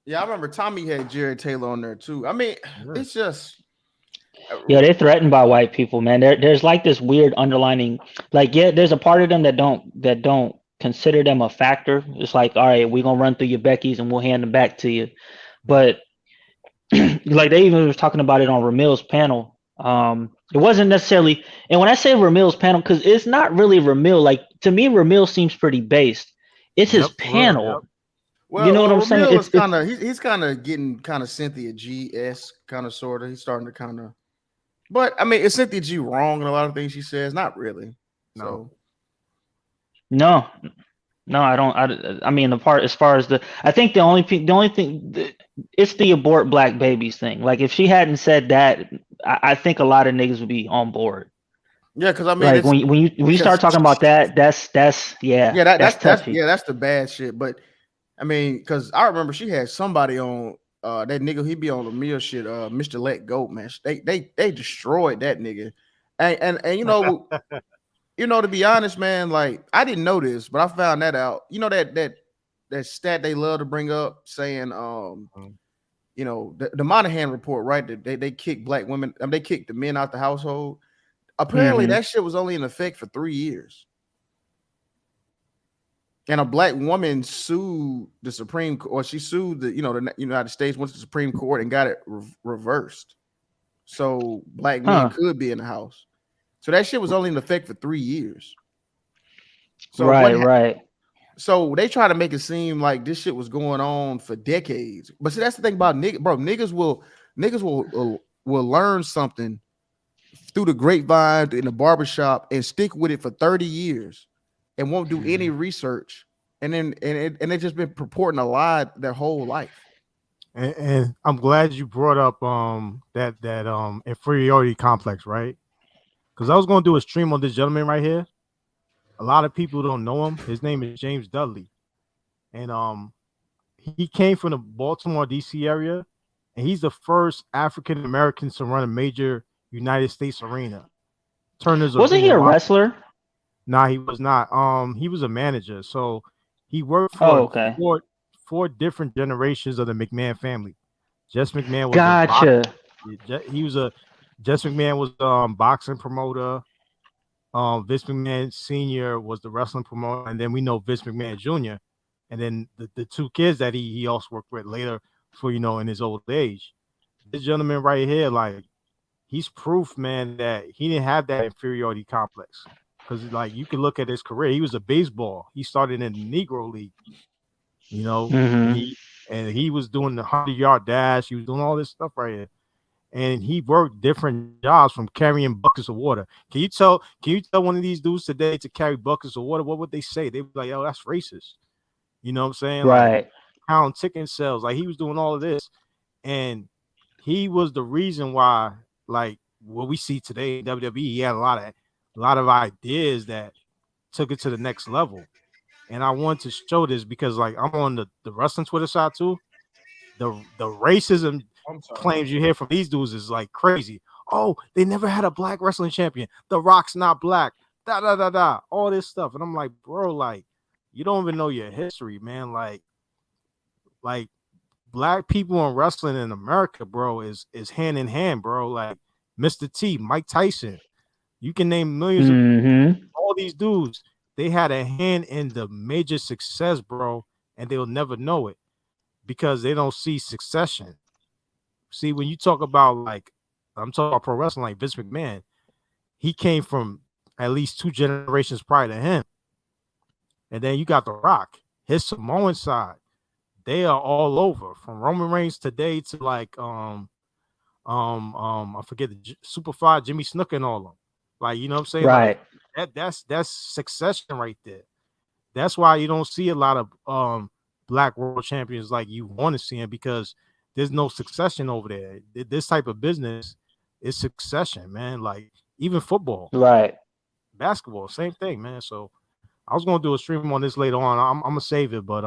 Yeah, I remember Tommy had Jared Taylor on there too. I mean, it's just they're threatened by white people, man. There's like this weird underlining, like, yeah, there's a part of them that don't consider them a factor. It's like, all right, we're gonna run through your Becky's and we'll hand them back to you. But like they even was talking about it on Ramil's panel. It wasn't necessarily, and when I say Ramil's panel, because it's not really Ramil. Like to me, Ramil seems pretty based. It's his panel. Yep. Well, you know what I'm saying? It's kind of he's kind of getting kind of Cynthia G-esque, kind of sort of. He's starting to kind of, but I mean, is Cynthia G wrong in a lot of things she says? Not really. No. No, I don't. I mean, the part as far as I think the only thing, it's the abort black babies thing. Like if she hadn't said that, I think a lot of niggas would be on board. Yeah, because I mean, like when you start talking about that, that's that's the bad shit. But I mean, because I remember she had somebody on that nigga. He be on the meal shit. Mr. Let Go, man. They destroyed that nigga, and you know. You know, to be honest, man, like I didn't know this, but I found that out. You know that stat they love to bring up, saying, you know, the Monahan report, right? That they kick black women, they kicked the men out the household. Apparently, that shit was only in effect for 3 years, and a black woman sued the Supreme Court, or she sued the United States, went to the Supreme Court and got it reversed, so black men could be in the house. So that shit was only in effect for 3 years. So right. So they try to make it seem like this shit was going on for decades. But see, that's the thing about niggas, bro. Niggas will learn something through the grapevine in the barbershop and stick with it for 30 years and won't do any research. And then they've just been purporting a lie their whole life. And I'm glad you brought up that inferiority complex, right? Because I was going to do a stream on this gentleman right here. A lot of people don't know him. His name is James Dudley. And he came from the Baltimore, D.C. area. And he's the first African-American to run a major United States arena. Wasn't he a wrestler? Nah, he was not. He was a manager. So he worked for four different generations of the McMahon family. Jess McMahon was Jess McMahon was boxing promoter. Vince McMahon Sr. was the wrestling promoter, and then we know Vince McMahon Jr. And then the two kids that he also worked with later for in his old age. This gentleman right here, like, he's proof, man, that he didn't have that inferiority complex. Because like you can look at his career, he was a baseball. He started in the Negro League, and he was doing the 100-yard dash. He was doing all this stuff right here. And he worked different jobs, from carrying buckets of water. Can you tell one of these dudes today to carry buckets of water? What would they say? They would be like, "Oh, that's racist." You know what I'm saying? Right. Like, pound chicken sales. Like, he was doing all of this. And he was the reason why, like, what we see today in WWE, he had a lot of ideas that took it to the next level. And I want to show this because, like, I'm on the wrestling Twitter side too. The racism claims you hear from these dudes is like crazy. Oh, they never had a black wrestling champion. The Rock's not black. All this stuff. And I'm like, bro, like, you don't even know your history, man. Like black people in wrestling in America, bro, is hand in hand, bro. Like Mr. T, Mike Tyson. You can name millions of all these dudes. They had a hand in the major success, bro, and they'll never know it because they don't see succession. See, when you talk about, like, I'm talking about pro wrestling, like Vince McMahon, he came from at least 2 generations prior to him. And then you got The Rock, his Samoan side. They are all over, from Roman Reigns today to like I forget the Superfly, Jimmy Snuka and all of them. Like, you know what I'm saying? Right. Like, that's succession right there. That's why you don't see a lot of black world champions like you want to see them, because there's no succession over there. This type of business is succession, man. Like, even football, right? Basketball, same thing, man. So I was gonna do a stream on this later on. I'm gonna save it, but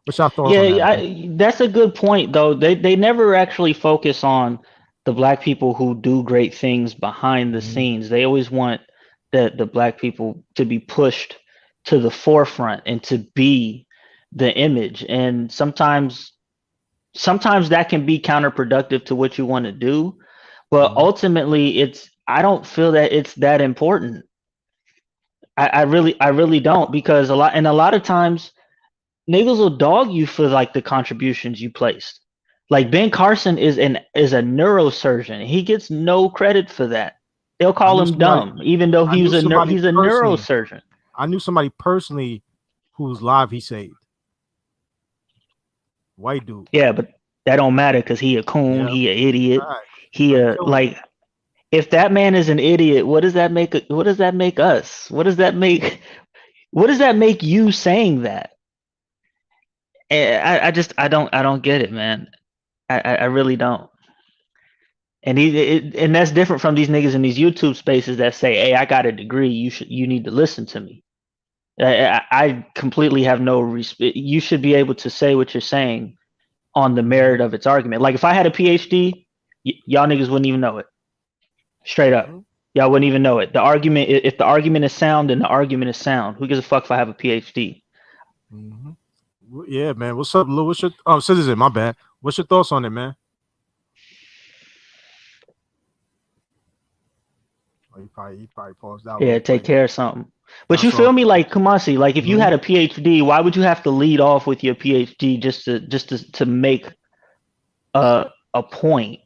what's your thoughts on that? That's a good point, though. They never actually focus on the black people who do great things behind the scenes. They always want the black people to be pushed to the forefront and to be the image. And sometimes that can be counterproductive to what you want to do, but ultimately I don't feel that it's that important. I really don't, because a lot of times niggas will dog you for like the contributions you placed. Like Ben Carson is a neurosurgeon. He gets no credit for that. They'll call him dumb, even though he's a neurosurgeon. I knew somebody personally whose life he saved. White dude. Yeah, but that don't matter because he a coon. Yeah. He an idiot. Right. He like, if that man is an idiot, what does that make? What does that make us? What does that make? What does that make you saying that? And I don't get it, man. I really don't. And and that's different from these niggas in these YouTube spaces that say, "Hey, I got a degree. You need to listen to me." I completely have no respect. You should be able to say what you're saying on the merit of its argument. Like if I had a PhD, y'all niggas wouldn't even know it. Straight up, y'all wouldn't even know it. The argument, if the argument is sound, then the argument is sound. Who gives a fuck if I have a PhD? Yeah, man. What's up, Lou? What's your Citizen? My bad. What's your thoughts on it, man? Oh, he probably paused out. Yeah, take care of something. But you feel me, like Kamasi, like if you had a PhD, why would you have to lead off with your PhD just to make a point?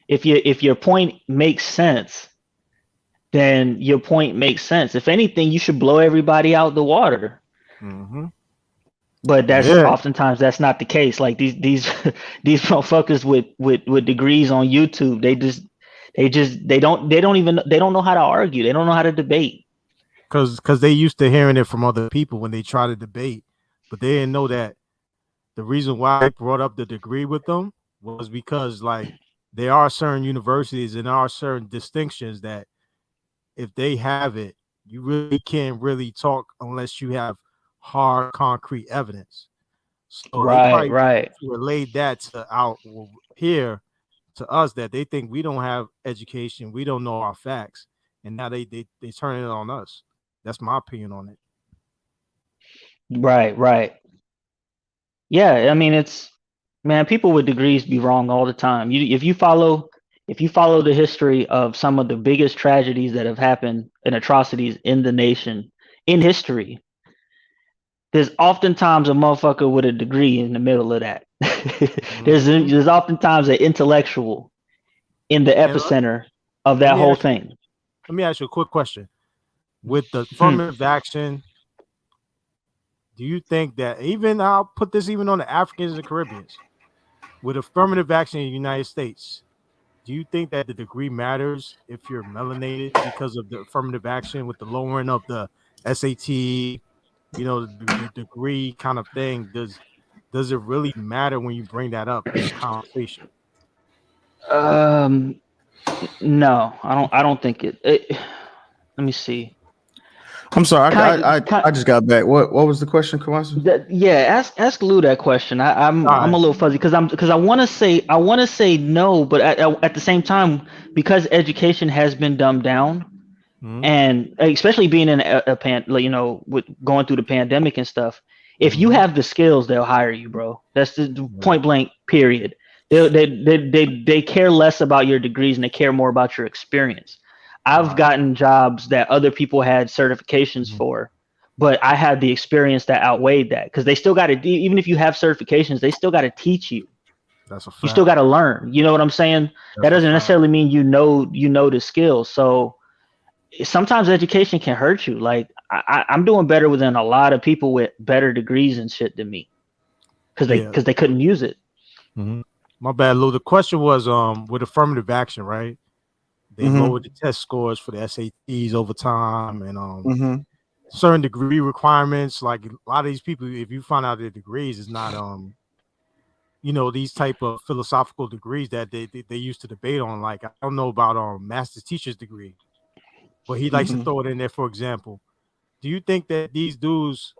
If your point makes sense, then your point makes sense. If anything, you should blow everybody out the water. But that's oftentimes that's not the case. Like these motherfuckers with degrees on YouTube, they don't know how to argue. They don't know how to debate. Because they used to hearing it from other people when they try to debate, but they didn't know that the reason why I brought up the degree with them was because like there are certain universities and there are certain distinctions that if they have it, you really can't really talk unless you have hard concrete evidence. So right. Relate that to out here to us that they think we don't have education, we don't know our facts, and now they turn it on us. That's my opinion on it. Right. Yeah, I mean, people with degrees be wrong all the time. If you follow the history of some of the biggest tragedies that have happened and atrocities in the nation in history, there's oftentimes a motherfucker with a degree in the middle of that. There's oftentimes an intellectual in the epicenter of that whole thing. Let me ask you a quick question. With the affirmative action, do you think that I'll put this even on the Africans and Caribbeans, with affirmative action in the United States, do you think that the degree matters if you're melanated because of the affirmative action with the lowering of the SAT, the degree kind of thing? Does it really matter when you bring that up in the conversation? No, I don't think it. Let me see. I'm sorry, I just got back. What was the question, Kamasi? Ask Lou that question. I'm a little fuzzy because I want to say no, but at the same time, because education has been dumbed down, and especially being in with going through the pandemic and stuff, if you have the skills, they'll hire you, bro. That's the point blank. Period. They care less about your degrees and they care more about your experience. I've gotten jobs that other people had certifications for, but I had the experience that outweighed that, because they still got to, even if you have certifications, they still got to teach you. That's a fact. You still got to learn. You know what I'm saying? That doesn't necessarily mean you know the skills. So sometimes education can hurt you. Like I'm doing better than a lot of people with better degrees and shit than me, because they couldn't use it. My bad, Lou. The question was with affirmative action, right? They lowered the test scores for the SATs over time, and certain degree requirements. Like a lot of these people, if you find out their degrees, is not these type of philosophical degrees that they used to debate on. Like I don't know about master's teacher's degree, but he likes to throw it in there. For example, do you think that these dudes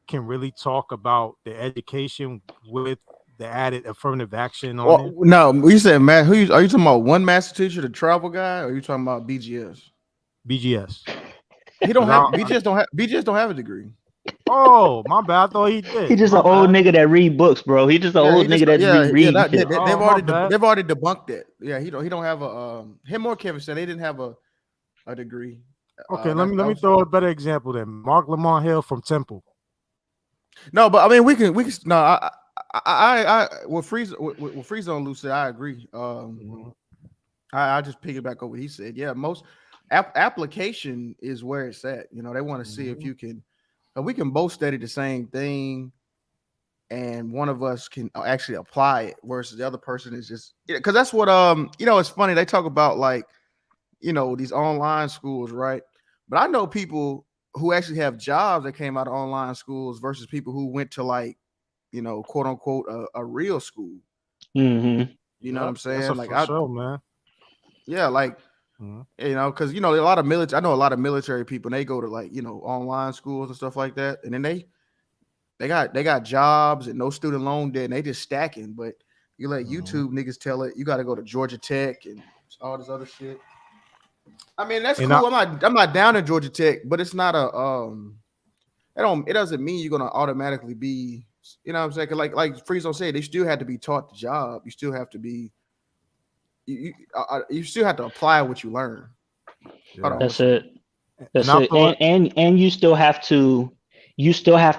can really talk about their education with the added affirmative action on it? No, you said Matt. Are you talking about one master teacher, the travel guy, or are you talking about BGS? BGS. He don't have BGS. BGS don't have a degree. Oh, my bad. I thought he did. He just My an old bad. nigga that read books, bro. He just an Yeah, he old just nigga that yeah, be yeah. reading shit. They've Oh, my bad. already debunked it. Yeah, he don't have a him or Kevin said they didn't have a degree. Okay, let That, me that let me was, throw a better example then. Mark Lamont Hill from Temple. no, but I mean we can no I what Freeze on Lucy, I agree. Mhm. I just piggyback over what he said. Yeah, most application is where it's at. You know, they want to see if you can. We can both study the same thing, and one of us can actually apply it, versus the other person is just because that's what you know. It's funny they talk about like these online schools, right? But I know people who actually have jobs that came out of online schools versus people who went to like quote unquote a real school. Mm-hmm. You know what I'm Yep, that's a saying? Like for sure, man. yeah, like. Mhm. Because a lot of military. I know a lot of military people. And they go to like online schools and stuff like that, and then they got jobs and no student loan debt, and they just stacking. But you let Mhm. YouTube niggas tell it. You got to go to Georgia Tech and all this other shit. I mean that's And I, cool. I'm not down to Georgia Tech, but it's not a It doesn't mean you're gonna automatically be. You know what I'm saying? 'Cause like Friezo said, they still had to be taught the job. You still have to be. You still have to apply what you learn. Hold yeah, on, That's what's up? it. and That's I it. thought, And you still have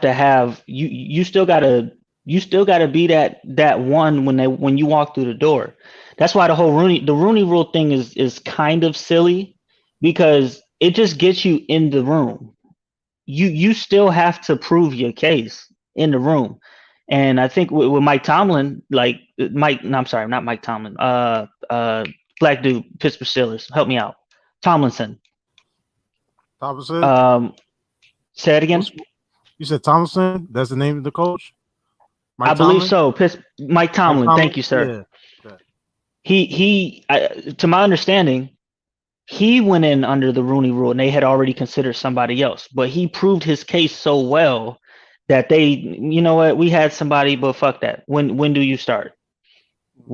to have you still gotta be that one when you walk through the door. That's why the Rooney Rule thing is kind of silly because it just gets you in the room. You still have to prove your case in the room. And I think with Mike Tomlin, like Mike, no, I'm sorry, not Mike Tomlin. Black dude, Pittsburgh Steelers. Help me out. Tomlinson. Thompson. Um, Say it again. What's you said Thompson? That's the name of the coach, I Mike believe Tomlin. so. Mike Mike Tomlin. Tomlin. Thank you, sir. Yeah. Okay. To my understanding, he went in under the Rooney Rule, and they had already considered somebody else. But he proved his case so well that you know what, we had somebody, but fuck that. When do you start?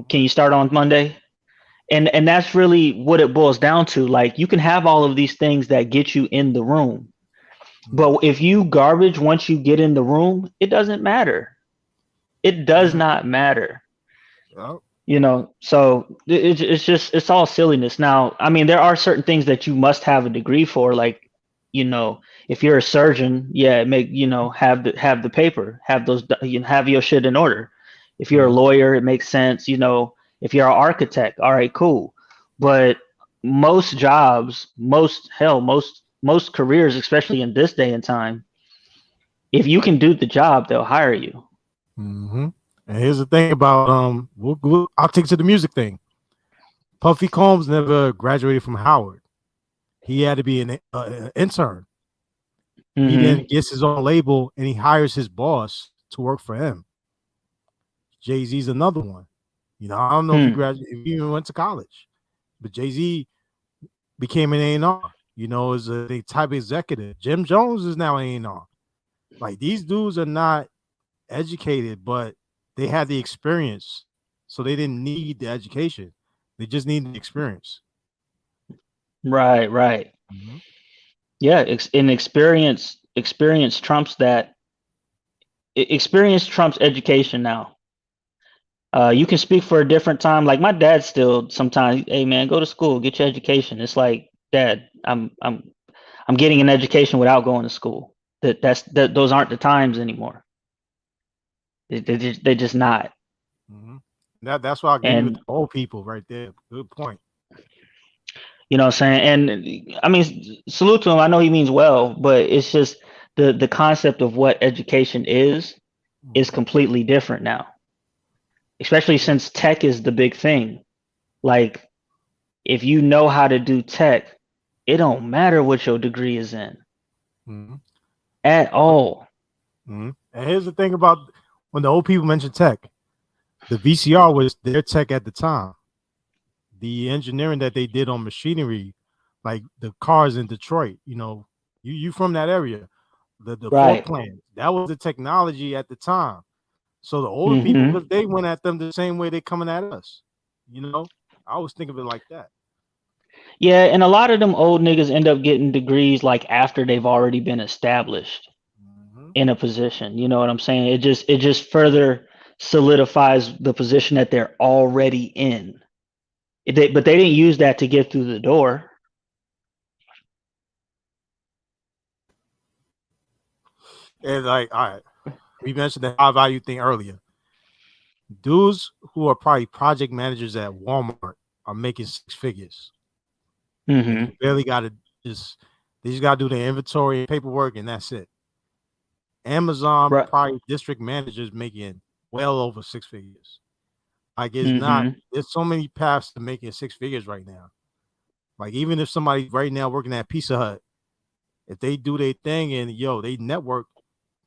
Can you start on Monday? And that's really what it boils down to. Like you can have all of these things that get you in the room, but if you garbage once you get in the room, it doesn't matter. It does Yeah. not matter. Yep. So it's all silliness. Now I mean there are certain things that you must have a degree for, like if you're a surgeon, yeah, have the paper, have those, have your shit in order. If you're a lawyer, it makes sense. If you're an architect, all right, cool. But most jobs, most careers, especially in this day and time, if you can do the job, they'll hire you. Mm-hmm. And here's the thing about I'll take to the music thing. Puffy Combs never graduated from Howard. He had to be an intern. He Mm-hmm. then gets his own label and he hires his boss to work for him. Jay-Z's another one. I don't know if he graduated, if he even went to college, but Jay-Z became an A&R. As a type executive. Jim Jones is now A&R. Like these dudes are not educated, but they had the experience, so they didn't need the education. They just need the experience. Right. Mm-hmm. Yeah, experience trumps that. Experience trumps education now. You can speak for a different time. Like my dad still sometimes, hey man, go to school, get your education. It's like, Dad, I'm getting an education without going to school. Those aren't the times anymore. They're just not. Mm-hmm. That's why I agree with And the old people right there. Good point. you know what I'm saying? And I mean, salute to him. I know he means well, but it's just the concept of what education is completely different now. Especially since tech is the big thing. Like if you know how to do tech, it don't matter what your degree is in Mm-hmm. at all. Mm-hmm. And here's the thing about when the old people mention tech, the VCR was their tech at the time. The engineering that they did on machinery, like the cars in Detroit, you from that area, the Ford Right. plant, that was the technology at the time. So the older people, Hmm. because they went at them the same way they coming at us. I always think of it like that. Yeah, and a lot of them old niggas end up getting degrees like after they've already been established. in a position. You know what I'm saying? It just further solidifies the position that they're already in. But they didn't use that to get through the door. And like, all right, we mentioned the high value thing earlier. Dudes who are probably project managers at Walmart are making 6 figures. And you barely got to they just got to do the inventory and paperwork, and that's it. Amazon probably district managers making well over 6 figures. Like it's not. There's so many paths to making 6 figures right now. Like even if somebody right now working at Pizza Hut, if they do their thing and they network,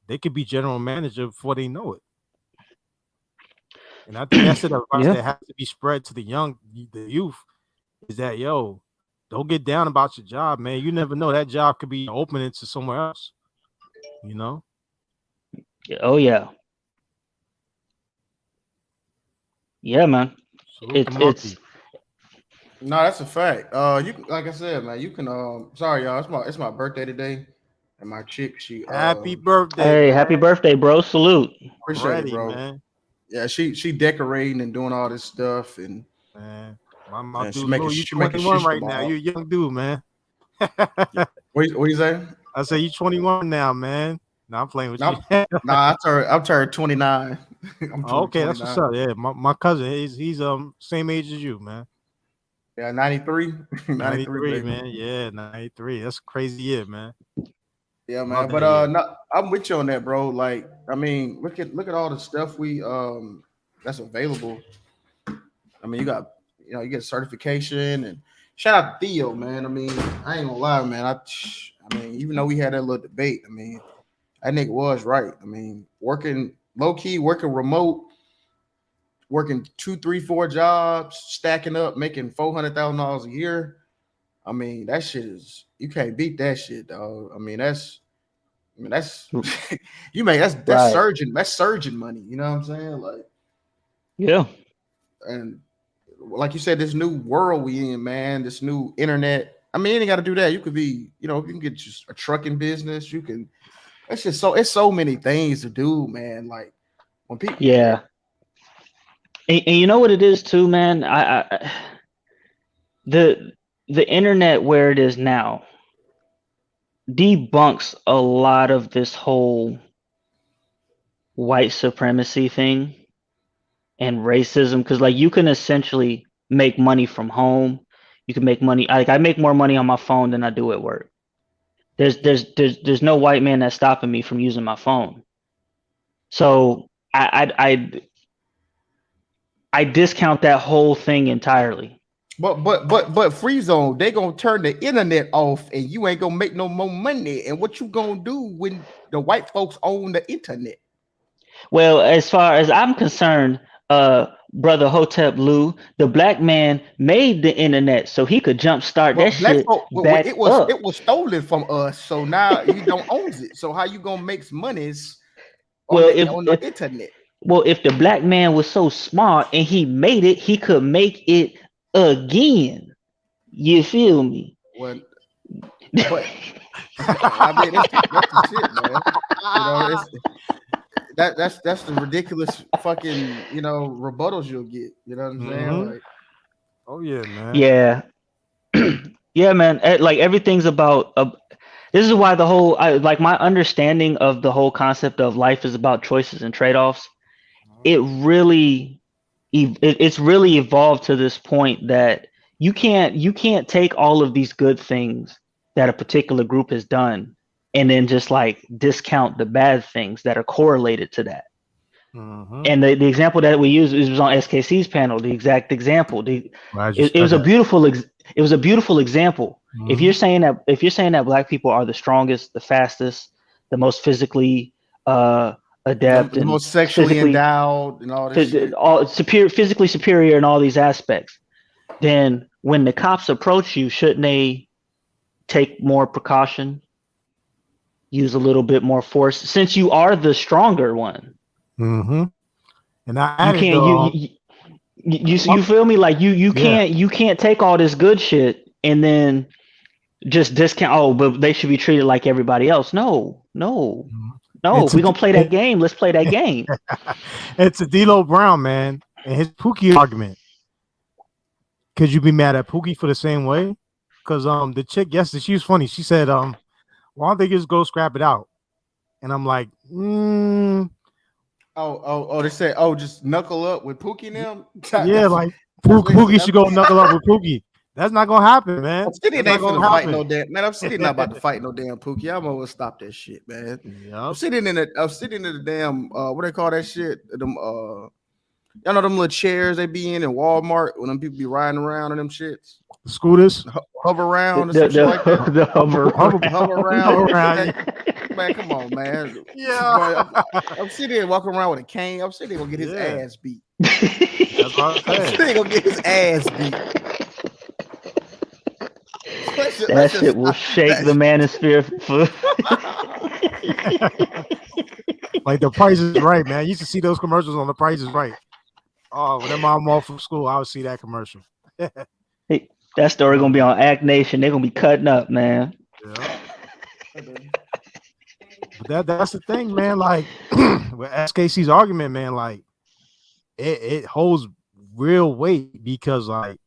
they could be general manager before they know it. And I think that's the advice that has to be spread to the youth, is that don't get down about your job, man. You never know, that job could be opening to somewhere else. You know? Oh yeah. Yeah, man. It's no, that's a fact. You like I said, man, you can sorry y'all, it's my birthday today. And my chick, she happy birthday. Hey, man. Happy birthday, bro. Salute. Appreciate it, bro. Man. Yeah, she decorating and doing all this stuff, and man, my dude, she 21 right now. You're a young dude, man. What you say? I say you 21 now, man. No, I'm playing with you. Nah, I'm turned 29. Okay, that's what's up. Yeah, my cousin, he's same age as you, man. Yeah, 93. 93, man. Yeah, 93. That's a crazy year, man. Yeah, man. But no, I'm with you on that, bro. Like, I mean, look at all the stuff we that's available. I mean, you get certification, and shout out to Theo, man. I mean, I ain't gonna lie, man. I mean, even though we had that little debate, I mean, that nigga was right. I mean, working low key, working remote, working 2, 3, 4 jobs, stacking up, making $400,000 a year. I mean, that shit is, you can't beat that shit, dog. I mean, that's you make that's right. surgeon money. You know what I'm saying? Like, yeah. And like you said, this new world we in, man, this new internet. I mean, you ain't got to do that. You could be, you can get just a trucking business. You can. It's so many things to do, man. Like when people. Yeah. And you know what it is too, man. The internet where it is now debunks a lot of this whole white supremacy thing and racism, because like you can essentially make money from home. You can make money. I make more money on my phone than I do at work. There's no white man that's stopping me from using my phone. So I discount that whole thing entirely. But Free Zone, they gonna turn the internet off, and you ain't gonna make no more money. And what you gonna do when the white folks own the internet? Well, as far as I'm concerned, brother Hotep Lou, the black man made the internet so he could jumpstart that shit back up. It was stolen from us, so now you don't own it. So how you gonna make monies on the internet? Well, if the black man was so smart and he made it, he could make it again. You feel me? Well, but I mean, that's the shit, man. That's the ridiculous fucking rebuttals you'll get. You know what I'm saying? Like, oh yeah, man. Yeah, yeah, man. Like everything's about. This is why the whole my understanding of the whole concept of life is about choices and trade-offs. It's really evolved to this point that you can't take all of these good things that a particular group has done and then just like discount the bad things that are correlated to that. And the example that we used was on SKC's panel. The exact example. It was a beautiful example. If you're saying that black people are the strongest, the fastest, the most physically adept, the most sexually endowed, and all this shit. All physically superior in all these aspects, then when the cops approach you, shouldn't they take more precaution, use a little bit more force, since you are the stronger one? And you feel me? Like you can't take all this good shit and then just discount. Oh, but they should be treated like everybody else. No. No, if we're gonna play that game, let's play that game. It's a D'Lo Brown, man, and his Pookie argument. Could you be mad at Pookie for the same way? Because the chick yesterday, she was funny. She said, why don't they just go scrap it out? And I'm like, They said, just knuckle up with Pookie now. Yeah, like Pookie should go knuckle up with Pookie. That's not gonna happen, man. I'm sitting ain't gonna fight no damn man. I'm sitting not about to fight no damn Pookie. I'm gonna stop that shit, man. Yep. I'm sitting in the damn what they call that shit? Them y'all know them little chairs they be in Walmart when them people be riding around in them shits. The scooters, hover around or some shit like that. The hover around. Man, come on, man. Yeah. I'm sitting there walking around with a cane. I'm sitting there gonna get his ass beat. That's what I'm sitting there gonna get his ass beat. That shit will shake the manosphere. Like The Price is Right, man. I used to see those commercials on The Price is Right. Oh, whenever I'm off from school, I would see that commercial. Hey, that story gonna be on Act Nation. They're gonna be cutting up, man. Yeah. But that's the thing, man. Like with SKC's argument, man, like it holds real weight because like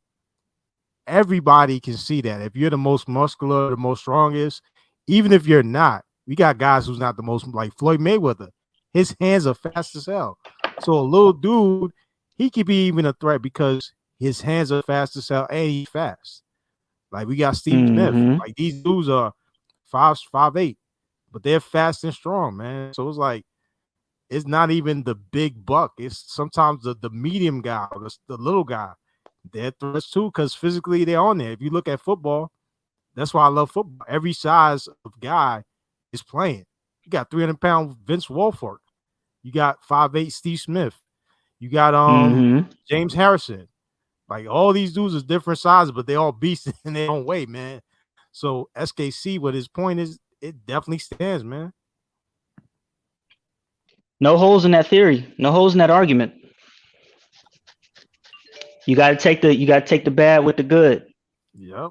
everybody can see that if you're the most muscular, the most strongest, even if you're not, we got guys who's not the most, like Floyd Mayweather. His hands are fast as hell. So a little dude, he could be even a threat because his hands are fast as hell and he's fast. Like we got Steve Smith. Like these dudes are 5'8", but they're fast and strong, man. So it's like it's not even the big buck. It's sometimes the medium guy or the little guy. They're threats too because physically they're on there. If you look at football, that's why I love football. Every size of guy is playing. You got 300-pound Vince Wilfork. You got 5'8" Steve Smith. You got James Harrison. Like all these dudes is different sizes, but they all beasts in their own way, man. So SKC, what his point is, it definitely stands, man. No holes in that theory. No holes in that argument. You gotta take the bad with the good. Yep.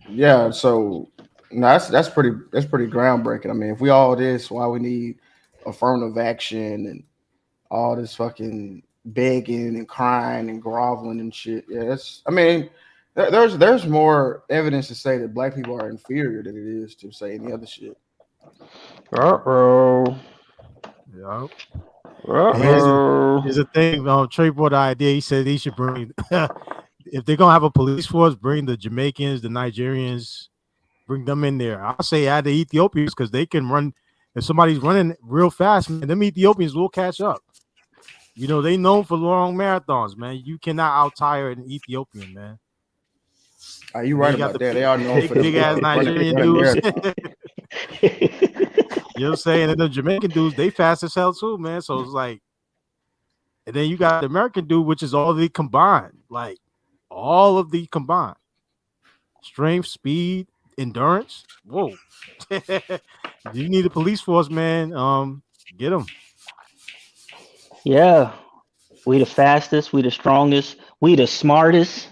Yeah. So no, that's pretty groundbreaking. I mean, if we all this, why we need affirmative action and all this fucking begging and crying and groveling and shit. Yeah, there's more evidence to say that black people are inferior than it is to say any other shit. Yep. Here's the thing. Trey brought the idea. He said he should bring, if they're gonna have a police force, bring the Jamaicans, the Nigerians, bring them in there. I'll say add the Ethiopians because they can run. If somebody's running real fast, man, them Ethiopians will catch up. You know, they known for long marathons, man. You cannot out-tire an Ethiopian, man. Are you right about that? They are known for big ass Nigerian dudes. You know what I'm saying? And the Jamaican dudes, they fast as hell too, man. So it's like, and then you got the American dude, which is all the combined, like all of the combined strength, speed, endurance. Whoa. You need a police force, man. Get them. Yeah, we the fastest, we the strongest, we the smartest.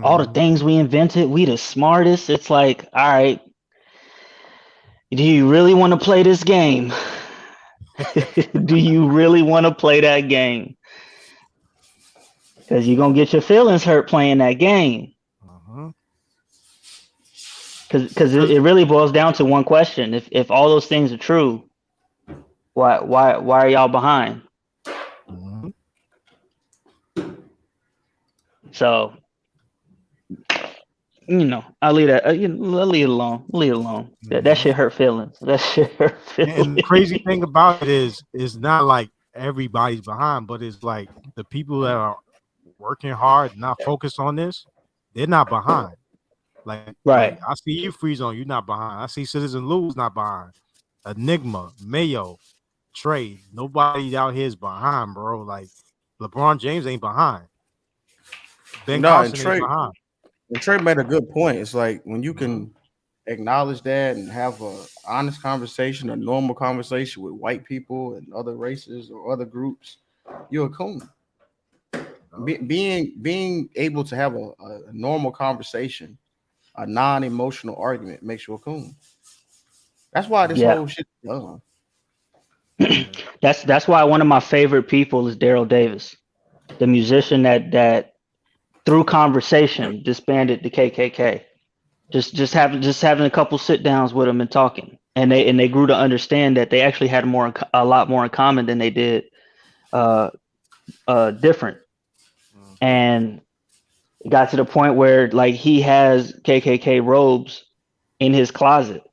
All the things we invented, we the smartest. It's like, all right, do you really want to play this game? Do you really want to play that game? Because you're gonna get your feelings hurt playing that game. Because it really boils down to one question: if all those things are true, why are y'all behind? So, you know, I'll leave that. I'll leave it alone. Leave it alone. That shit hurt feelings. That shit hurt feelings. And the crazy thing about it is, it's not like everybody's behind, but it's like the people that are working hard, not focused on this, they're not behind. Like, I see you, Freeze On, you're not behind. I see Citizen Lou's not behind. Enigma, Mayo, Trey, nobody out here is behind, bro. Like LeBron James ain't behind. Ben Carson ain't behind. And Trey made a good point. It's like when you can acknowledge that and have a honest conversation, a normal conversation with white people and other races or other groups, you're a coon. Being able to have a normal conversation, a non-emotional argument makes you a coon. That's why this whole shit is done. That's why one of my favorite people is Daryl Davis, the musician that through conversation disbanded the KKK. Just having a couple sit downs with him and talking, and they grew to understand that they actually had a lot more in common than they did different. And it got to the point where like he has KKK robes in his closet,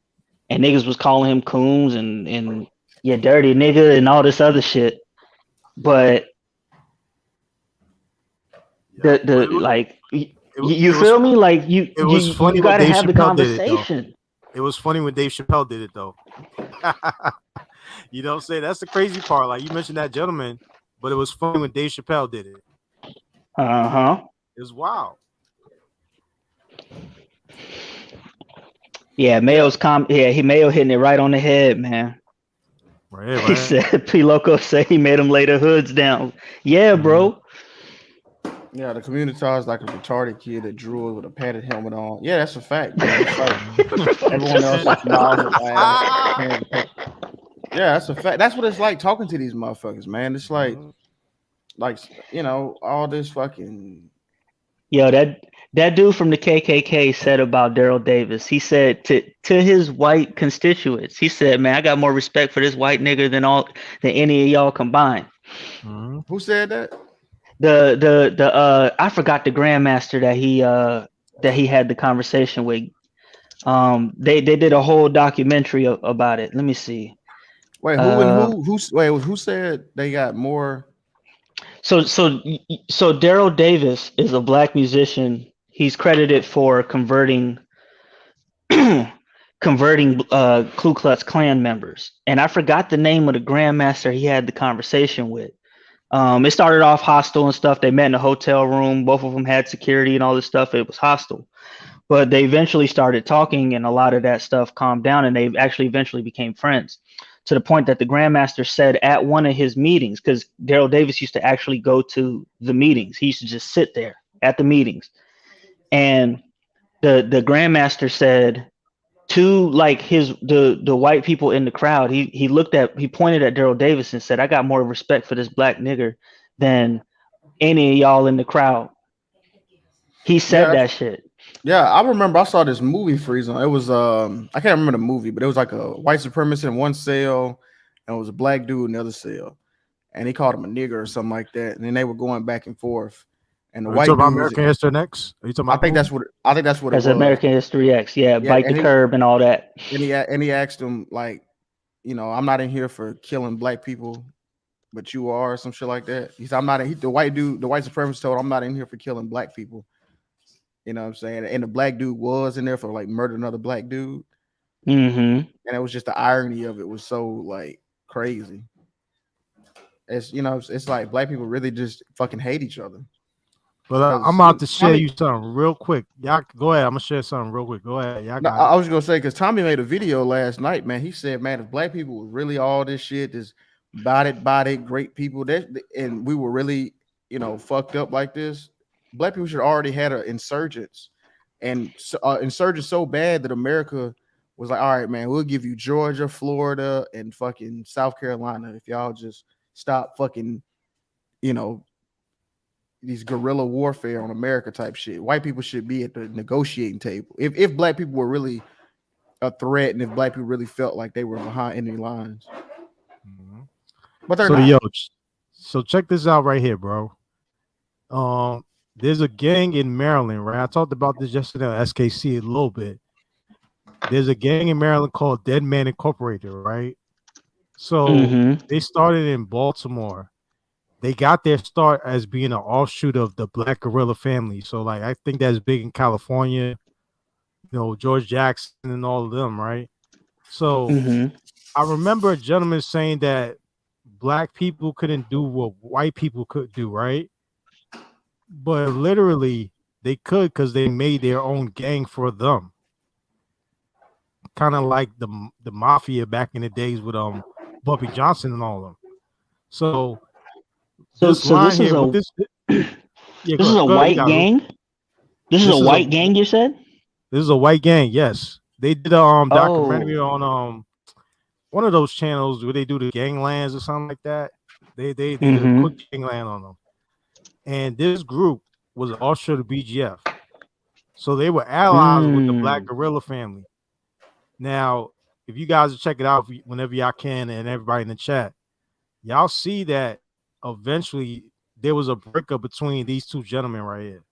and niggas was calling him coons and yeah, dirty nigga and all this other shit. But like you feel me? Like you gotta have the conversation. It was funny when Dave Chappelle did it though. You know what I'm saying? That's the crazy part. Like you mentioned that gentleman, but it was funny when Dave Chappelle did it. It was wild. Yeah, Mayo hitting it right on the head, man. Right. He said P Loco said he made him lay the hoods down. Yeah, bro. Yeah, the Communitah is like a retarded kid that drew it with a padded helmet on. Yeah, that's a fact. Like, everyone else is smiles. Yeah, that's a fact. That's what it's like talking to these motherfuckers, man. It's like you know, all this fucking. Yo, that dude from the KKK said about Daryl Davis. He said to his white constituents, he said, "Man, I got more respect for this white nigga than any of y'all combined." Who said that? The I forgot the grandmaster that he had the conversation with. They did a whole documentary about it. Let me see. Wait, who said they got more? So Daryl Davis is a black musician. He's credited for converting Ku Klux Klan members. And I forgot the name of the grandmaster he had the conversation with. It started off hostile and stuff. They met in a hotel room. Both of them had security and all this stuff. It was hostile. But they eventually started talking, and a lot of that stuff calmed down, and they actually eventually became friends, to the point that the grandmaster said at one of his meetings, because Daryl Davis used to actually go to the meetings. He used to just sit there at the meetings. And the grandmaster said to like the white people in the crowd, he pointed at Daryl Davis and said, "I got more respect for this black nigger than any of y'all in the crowd." He said that shit. Yeah, I remember I saw this movie Freeze on. It was I can't remember the movie, but it was like a white supremacist in one cell, and it was a black dude in the other cell, and he called him a nigger or something like that. And then they were going back and forth. And the white dude about American History X? Are you talking about? I think that's what it was. American History X, yeah, bite the curb and all that. And he asked him like, you know, I'm not in here for killing black people, but you are, or some shit like that. He said, the white supremacist told him, I'm not in here for killing black people. You know what I'm saying? And the black dude was in there for like murdering another black dude. And it was just the irony of it was so like crazy. It's, you know, it's like black people really just fucking hate each other. But I'm about to share you something real quick. Y'all go ahead. I'm gonna share something real quick. Go ahead. Y'all I was gonna say, because Tommy made a video last night, man. He said, man, if black people were really all this shit, this body, great people, and we were really, you know, fucked up like this, black people should already had an insurgents, and insurgents so bad that America was like, all right, man, we'll give you Georgia, Florida, and fucking South Carolina if y'all just stop fucking, you know, these guerrilla warfare on America type shit. White people should be at the negotiating table. If black people were really a threat, and if black people really felt like they were behind enemy lines. But they're not. So check this out right here, bro. There's a gang in Maryland, right? I talked about this yesterday on SKC a little bit. There's a gang in Maryland called Dead Man Incorporated, right? So they started in Baltimore. They got their start as being an offshoot of the Black Guerrilla family. So, like, I think that's big in California, you know, George Jackson and all of them, right? So I remember a gentleman saying that black people couldn't do what white people could do, right? But literally, they could, because they made their own gang for them. Kind of like the mafia back in the days with Bumpy Johnson and all of them. So this is a white gang. This is a white gang, you said? This is a white gang, yes. They did a documentary on one of those channels where they do the ganglands or something like that. They did a Mm-hmm. quick gangland on them, and this group was offshore to BGF, so they were allies with the Black Mm. Guerrilla family. Now, if you guys check it out whenever y'all can, and everybody in the chat, y'all see that eventually there was a breakup between these two gentlemen right here,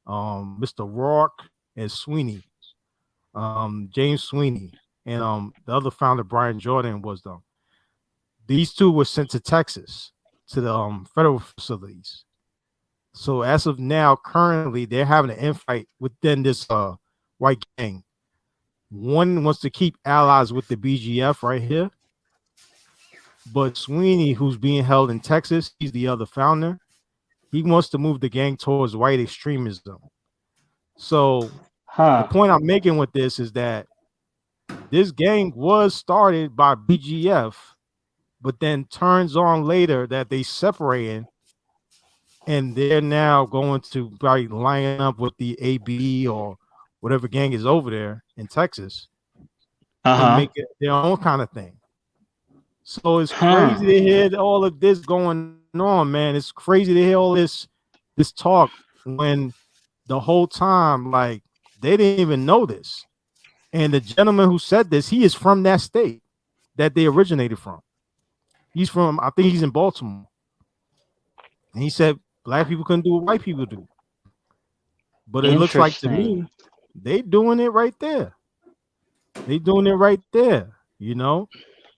Mr. Rourke and Sweeney, James Sweeney, and the other founder Brian Jordan was them. These two were sent to Texas to the federal facilities. So as of now, currently they're having an infight within this white gang. One wants to keep allies with the BGF right here, but Sweeney, who's being held in Texas, he's the other founder. He wants to move the gang towards white extremism. So the Huh. point I'm making with this is that this gang was started by BGF, but then turns on later that they separating, and they're now going to probably line up with the AB or whatever gang is over there in Texas and Uh-huh. make it their own kind of thing. So it's crazy Huh. to hear all of this going on, man. It's crazy to hear all this talk when the whole time, like, they didn't even know this. And the gentleman who said this, he is from that state that they originated from. He's from, I think he's in Baltimore. And he said black people couldn't do what white people do. But it looks like to Interesting. me, they doing it right there. They doing it right there, you know?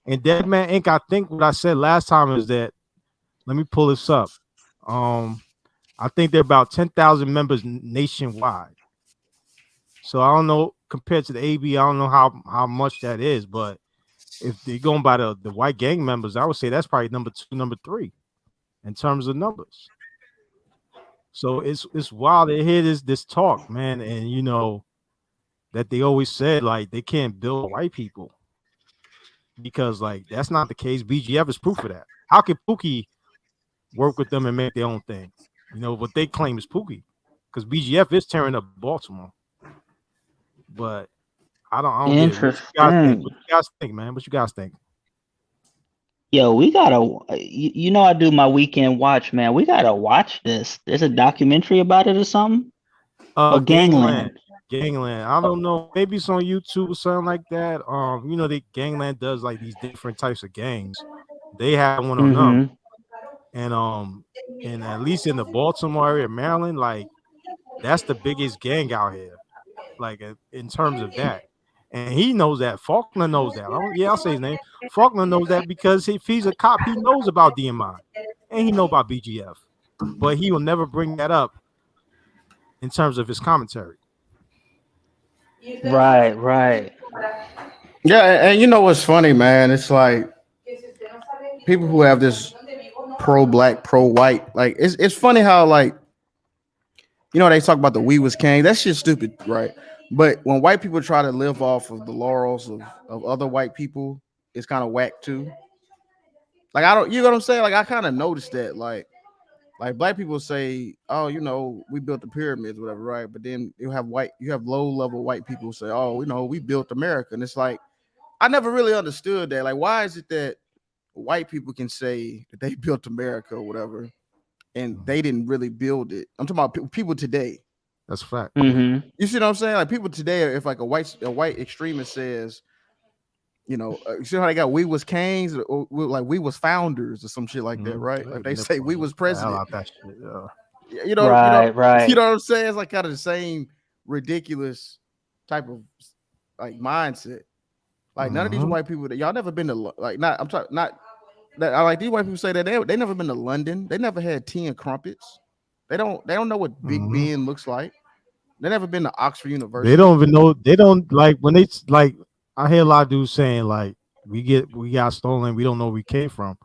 And Dead Man Inc., I think what I said last time is that, let me pull this up. I think they're about 10,000 members nationwide. So I don't know, compared to the AB, I don't know how much that is, but if they're going by the white gang members, I would say that's probably number 2, number 3 in terms of numbers. So it's wild to hear this talk, man, and you know that they always said like they can't build white people because like that's not the case. BGF is proof of that. How can Pookie work with them and make their own thing? You know what they claim is Pookie, because BGF is tearing up Baltimore. But I don't get it. What you guys think? Interesting. What you guys think, man? What you guys think? Yo, we gotta, you know, I do my weekend watch, man. We gotta watch this. There's a documentary about it or something? Or Gangland. Gangland? Gangland. I don't know. Maybe it's on YouTube or something like that. You know, the Gangland does like these different types of gangs. They have one on them. Mm-hmm. And at least in the Baltimore area, Maryland, like that's the biggest gang out here. Like in terms of that. And he knows that. Faulkner knows that. I'll say his name. Faulkner knows that because if he's a cop, he knows about DMI and he knows about BGF. But he will never bring that up in terms of his commentary. Right, right. Yeah, and you know what's funny, man? It's like people who have this pro-black, pro-white, like it's funny how like you know they talk about the we was king. That shit's stupid, right? But when white people try to live off of the laurels of other white people, it's kind of whack too. Like I don't, you know what I'm saying? Like I kind of noticed that, like black people say, oh, you know, we built the pyramids, whatever, right? But then you have low level white people say, oh, you know, we built America, and it's like I never really understood that. Like, why is it that white people can say that they built America or whatever, and they didn't really build it? I'm talking about people today. That's a fact. Mm-hmm. You see what I'm saying? Like people today, if like a white extremist says, you know, you see how they got we was kings or like we was founders or some shit like that, right? Like they say we was The hell president. out that shit. Yeah. You know, Right, you right. know what I'm saying? It's like kind of the same ridiculous type of like mindset. Like none of these white people that y'all never been to like not I'm talking not that I like these white people say that they never been to London. They never had tea and crumpets. They don't know what Big Ben looks like. They never been to Oxford University. They don't even know. They don't like when they like. I hear a lot of dudes saying like we got stolen. We don't know where we came from.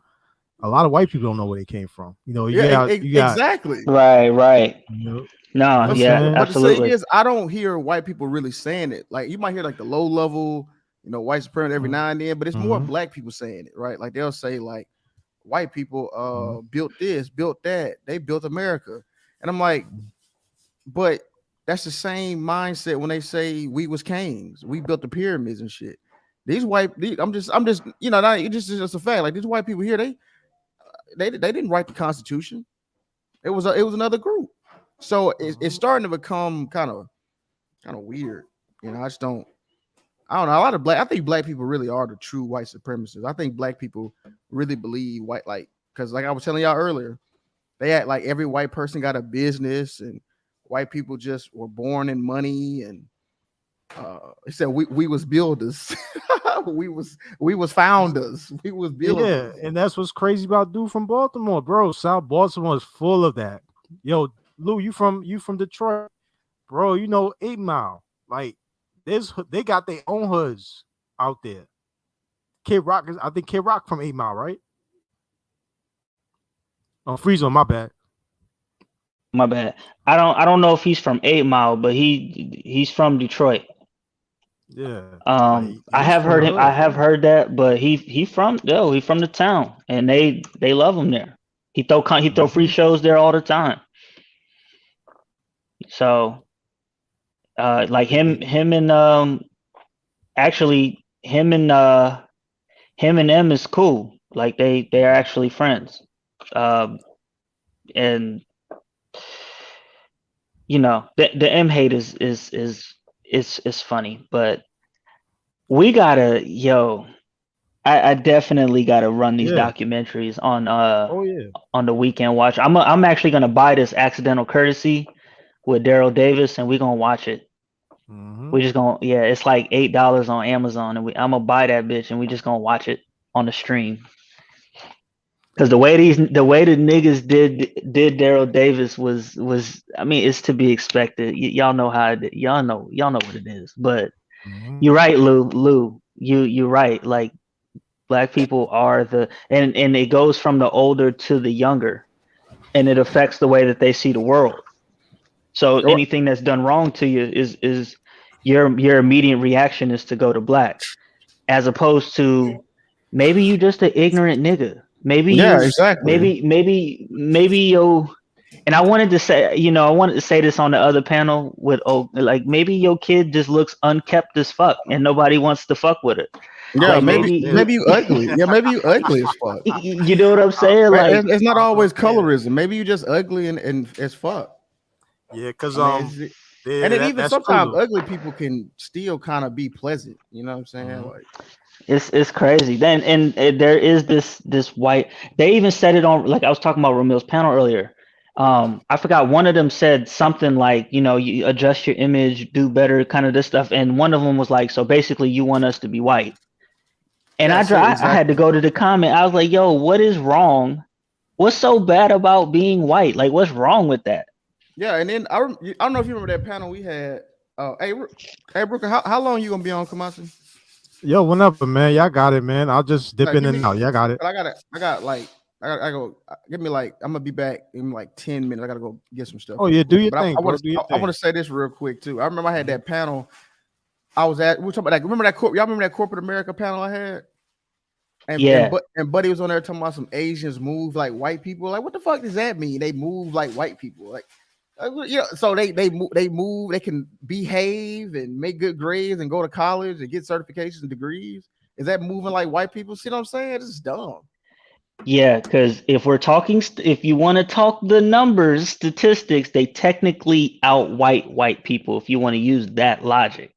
A lot of white people don't know where they came from. You know, you got exactly. Right, right. You know, No, yeah, but the thing absolutely. is, I don't hear white people really saying it. Like you might hear like the low level, you know, white supremacy every now and then, but it's more black people saying it, right? Like they'll say like white people built this, built that, they built America, and I'm like, but that's the same mindset when they say we was kings, we built the pyramids and shit. I'm just, you know, not, it's just a fact. Like these white people here, they didn't write the Constitution. It was another group. So it's starting to become kind of weird. You know, I don't know. I think black people really are the true white supremacists. I think black people really believe because like I was telling y'all earlier, they act like every white person got a business and white people just were born in money and it said we was builders. we was founders. We was builders. Yeah, and that's what's crazy about dude from Baltimore, bro. South Baltimore is full of that. Yo, Lou, you from Detroit, bro? You know 8 Mile. Like they got their own hoods out there. I think Kid Rock from 8 Mile, right? Oh, Freeze on my bad. My bad. I don't know if he's from 8 Mile, but he's from Detroit. Yeah. I have heard him. I have heard that, but he from the town, and they love him there. He throw free shows there all the time. So, like him and actually him and M is cool. Like they are actually friends. And you know the M hate is funny, but we gotta I definitely gotta run these documentaries on on the weekend watch. I'm actually gonna buy this Accidental Courtesy with Daryl Davis, and we're gonna watch it. We just gonna it's like $8 on Amazon, and I'm gonna buy that bitch, and we just gonna watch it on the stream. Because the way the niggas did Daryl Davis was I mean, it's to be expected. Y'all know y'all know what it is. But you're right, Lou. You're right. Like black people are and it goes from the older to the younger, and it affects the way that they see the world. So anything that's done wrong to you is your immediate reaction is to go to black, as opposed to maybe you just an ignorant nigga. Maybe exactly. maybe yo. And I wanted to say this on the other panel with like maybe your kid just looks unkept as fuck and nobody wants to fuck with it. Yeah, like maybe you ugly. Yeah, maybe you ugly as fuck. You know what I'm saying? Like it's not always colorism. Maybe you just ugly and as fuck. Yeah, because and then even sometimes ugly people can still kind of be pleasant. You know what I'm saying? Like it's crazy. Then and there is this white. They even said it on, like I was talking about Ramil's panel earlier. I forgot, one of them said something like, you adjust your image, do better, kind of this stuff. And one of them was like, so basically you want us to be white. And I had to go to the comment. I was like, yo, what is wrong? What's so bad about being white? Like, what's wrong with that? Yeah, and then I don't know if you remember that panel we had. Hey Brooker, how long you gonna be on, Kamasi? Yo, whenever, man. Y'all got it, man. I'll just dip in and out. Y'all got it. I go. Give me like, I'm gonna be back in like 10 minutes. I gotta go get some stuff. Oh yeah, do your thing. I want to say this real quick too. I remember I had that panel. I was at. We're talking about, like, remember that y'all remember that corporate America panel I had? And Buddy was on there talking about some Asians move like white people. Like, what the fuck does that mean? They move like white people. Like, so they move. They can behave and make good grades and go to college and get certifications and degrees. Is that moving like white people? See what I'm saying? This is dumb. Yeah, because if you want to talk the numbers, statistics, they technically out white people. If you want to use that logic.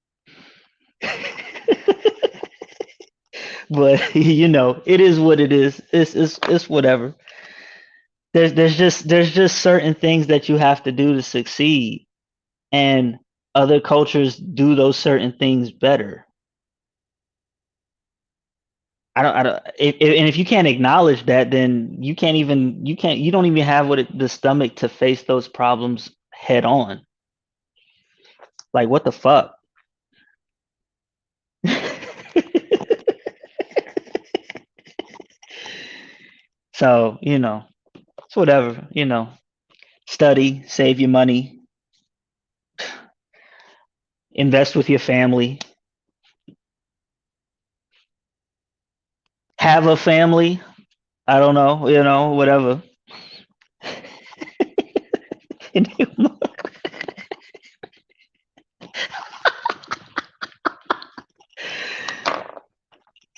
But it is what it is. It's whatever. There's just certain things that you have to do to succeed, and other cultures do those certain things better. I don't. And if you can't acknowledge that, then you don't even have the stomach to face those problems head on. Like, what the fuck? So, it's whatever, study, save your money, invest with your family, have a family. I don't know, whatever.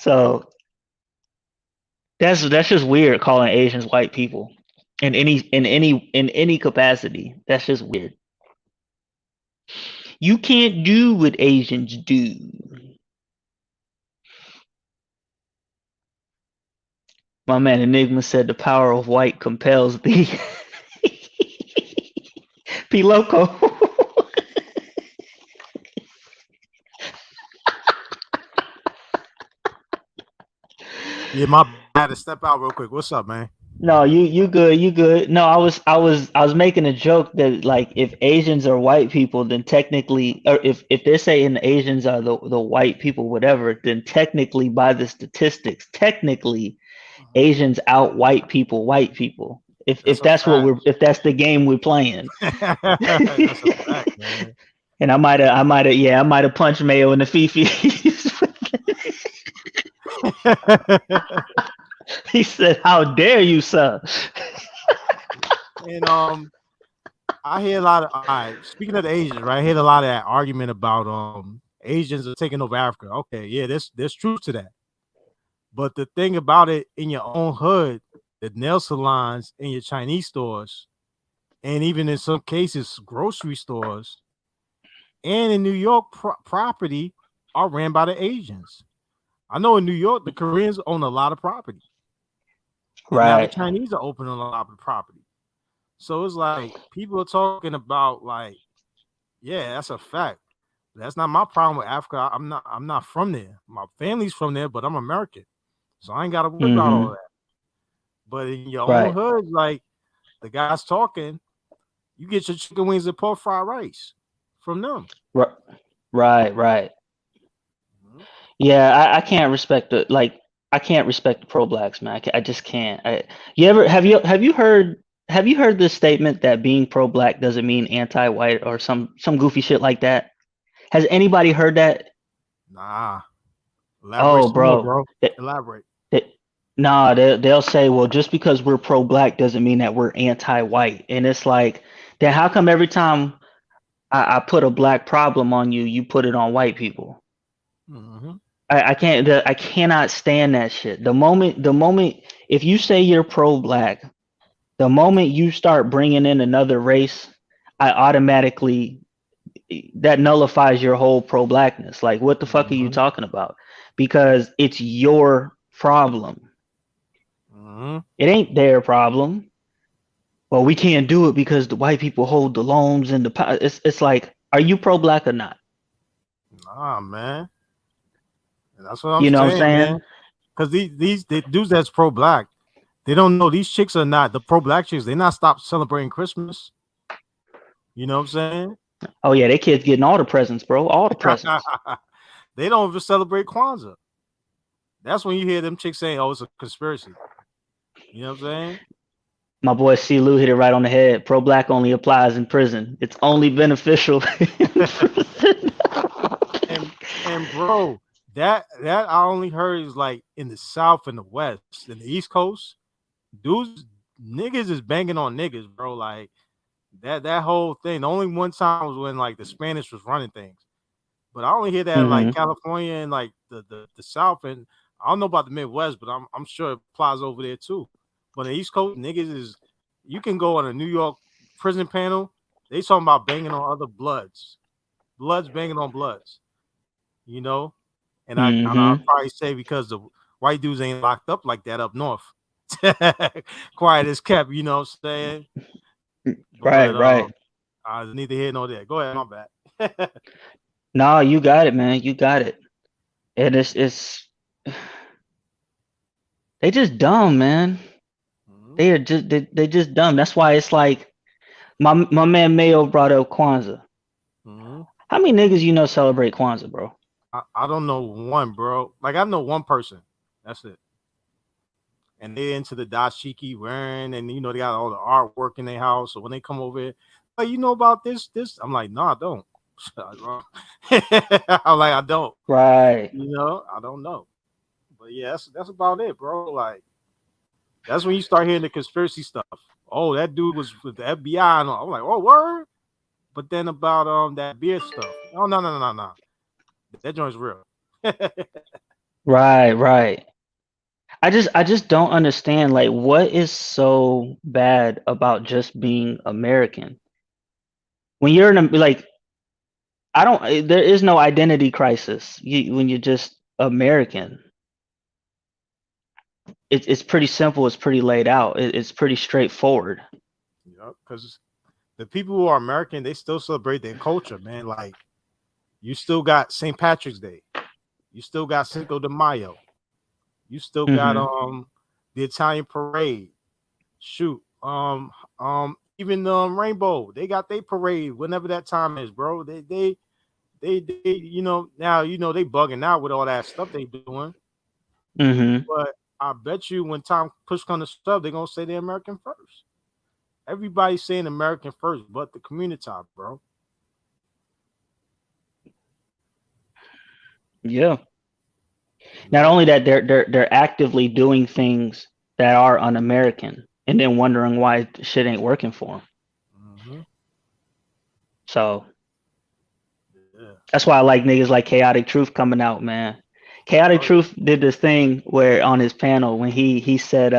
So that's just weird calling Asians white people in any capacity. That's just weird. You can't do what Asians do. My man Enigma said the power of white compels thee. P Loco. Yeah, my bad. I had to step out real quick. What's up, man? No, you good, you good. No, I was making a joke that like if Asians are white people, then technically, or if they're saying Asians are the white people, whatever, then technically by the statistics, technically Asians out white people, white people. That's If a that's what fact. if that's the game we're playing. That's a fact, man. And I might have punched Mayo in the Fifi. He said, "How dare you, sir?" And I hear a lot of speaking of the Asians, right? I hear a lot of that argument about Asians are taking over Africa. Okay, yeah, there's truth to that. But the thing about it, in your own hood, the nail salons in your Chinese stores, and even in some cases, grocery stores, and in New York, property are ran by the Asians. I know in New York, the Koreans own a lot of property, and now the Right. Chinese are opening a lot of property. So it's like people are talking about like, yeah, that's a fact. That's not my problem with Africa. I'm not from there. My family's from there, but I'm American. So I ain't gotta worry about all Mm-hmm. that. But in your own Right. hood, like the guys talking, you get your chicken wings and pork fried rice from them. Right. Right. Right. Mhm. Yeah, I can't respect the like I can't respect the pro blacks, man. I just can't. You ever have you heard this statement that being pro black doesn't mean anti white or some goofy shit like that? Has anybody heard that? Nah. Elaborate Oh, some more, bro. bro. It, Elaborate. nah, they'll say, well, just because we're pro black doesn't mean that we're anti white, and it's like, then how come every time I put a black problem on you, you put it on white people? Mm-hmm. I cannot stand that shit. The moment if you say you're pro black, the moment you start bringing in another race, I automatically that nullifies your whole pro blackness. Like, what the fuck are you Mm-hmm. talking about? Because it's your problem. Mm-hmm. It ain't their problem. Well, we can't do it because the white people hold the loans and the power. It's like, are you pro black or not? Nah, man. And that's what I'm You know what I'm saying, saying? man. Because these the dudes that's pro black, they don't know these chicks are not the pro black chicks. They not stop celebrating Christmas. You know what I'm saying? Oh yeah, they kids getting all the presents, bro. All the presents. They don't even celebrate Kwanzaa. That's when you hear them chicks saying, "Oh, it's a conspiracy." You know what I'm saying? My boy C. Lou hit it right on the head. Pro black only applies in prison. It's only beneficial in prison. And bro, that I only heard is like in the South and the West, in the East Coast, dudes niggas is banging on niggas, bro. Like that whole thing. The only one time was when like the Spanish was running things, but I only hear that in, like Hmm. California and like the South, and I don't know about the Midwest, but I'm sure it applies over there too. But the East Coast niggas is you can go on a New York prison panel. They talking about banging on other bloods banging on bloods. You know, and I'll Hmm. probably say because the white dudes ain't locked up like that up north. Quiet as kept, you know what I'm saying? Right, But right. I neither here nor there. Go ahead, my bad. No, you got it, man. You got it. And it's they just dumb, man. Mhm, They just dumb. That's why it's like my man Mayo brought up Kwanzaa. mhm. How many niggas you know celebrate Kwanzaa, bro? I don't know one, bro. Like I know one person. That's it. And they into the dashiki wearing, and you know they got all the artwork in their house. So when they come over here, like you know about this, I'm like, no, I don't. I'm like, I don't. Right. You know, I don't know. But yeah, that's about it, bro. Like that's when you start hearing the conspiracy stuff. Oh, that dude was with the FBI, and I'm like, oh, word. But then about that beer stuff. Oh no. That joint's real. Right. I just don't understand, like, what is so bad about just being American? When you're like, I don't, there is no identity crisis when you're just American. It's pretty simple. It's pretty laid out. It's pretty straightforward. Because the people who are American, they still celebrate their culture, man. Like you still got St. Patrick's Day, you still got Cinco de Mayo, you still got Hmm. the Italian parade. Shoot, even Rainbow, they got their parade whenever that time is, bro. They now they bugging out with all that stuff they doing, Hmm. but I bet you when time push comes to shove, they're gonna say they're American first. Everybody's saying American first, but the community, bro. Yeah. Not only that, they're actively doing things that are un-American, and then wondering why shit ain't working for them. Mm-hmm. So Yeah. that's why I like niggas like Chaotic Truth coming out, man. Chaotic Oh, Truth did this thing where on his panel when he said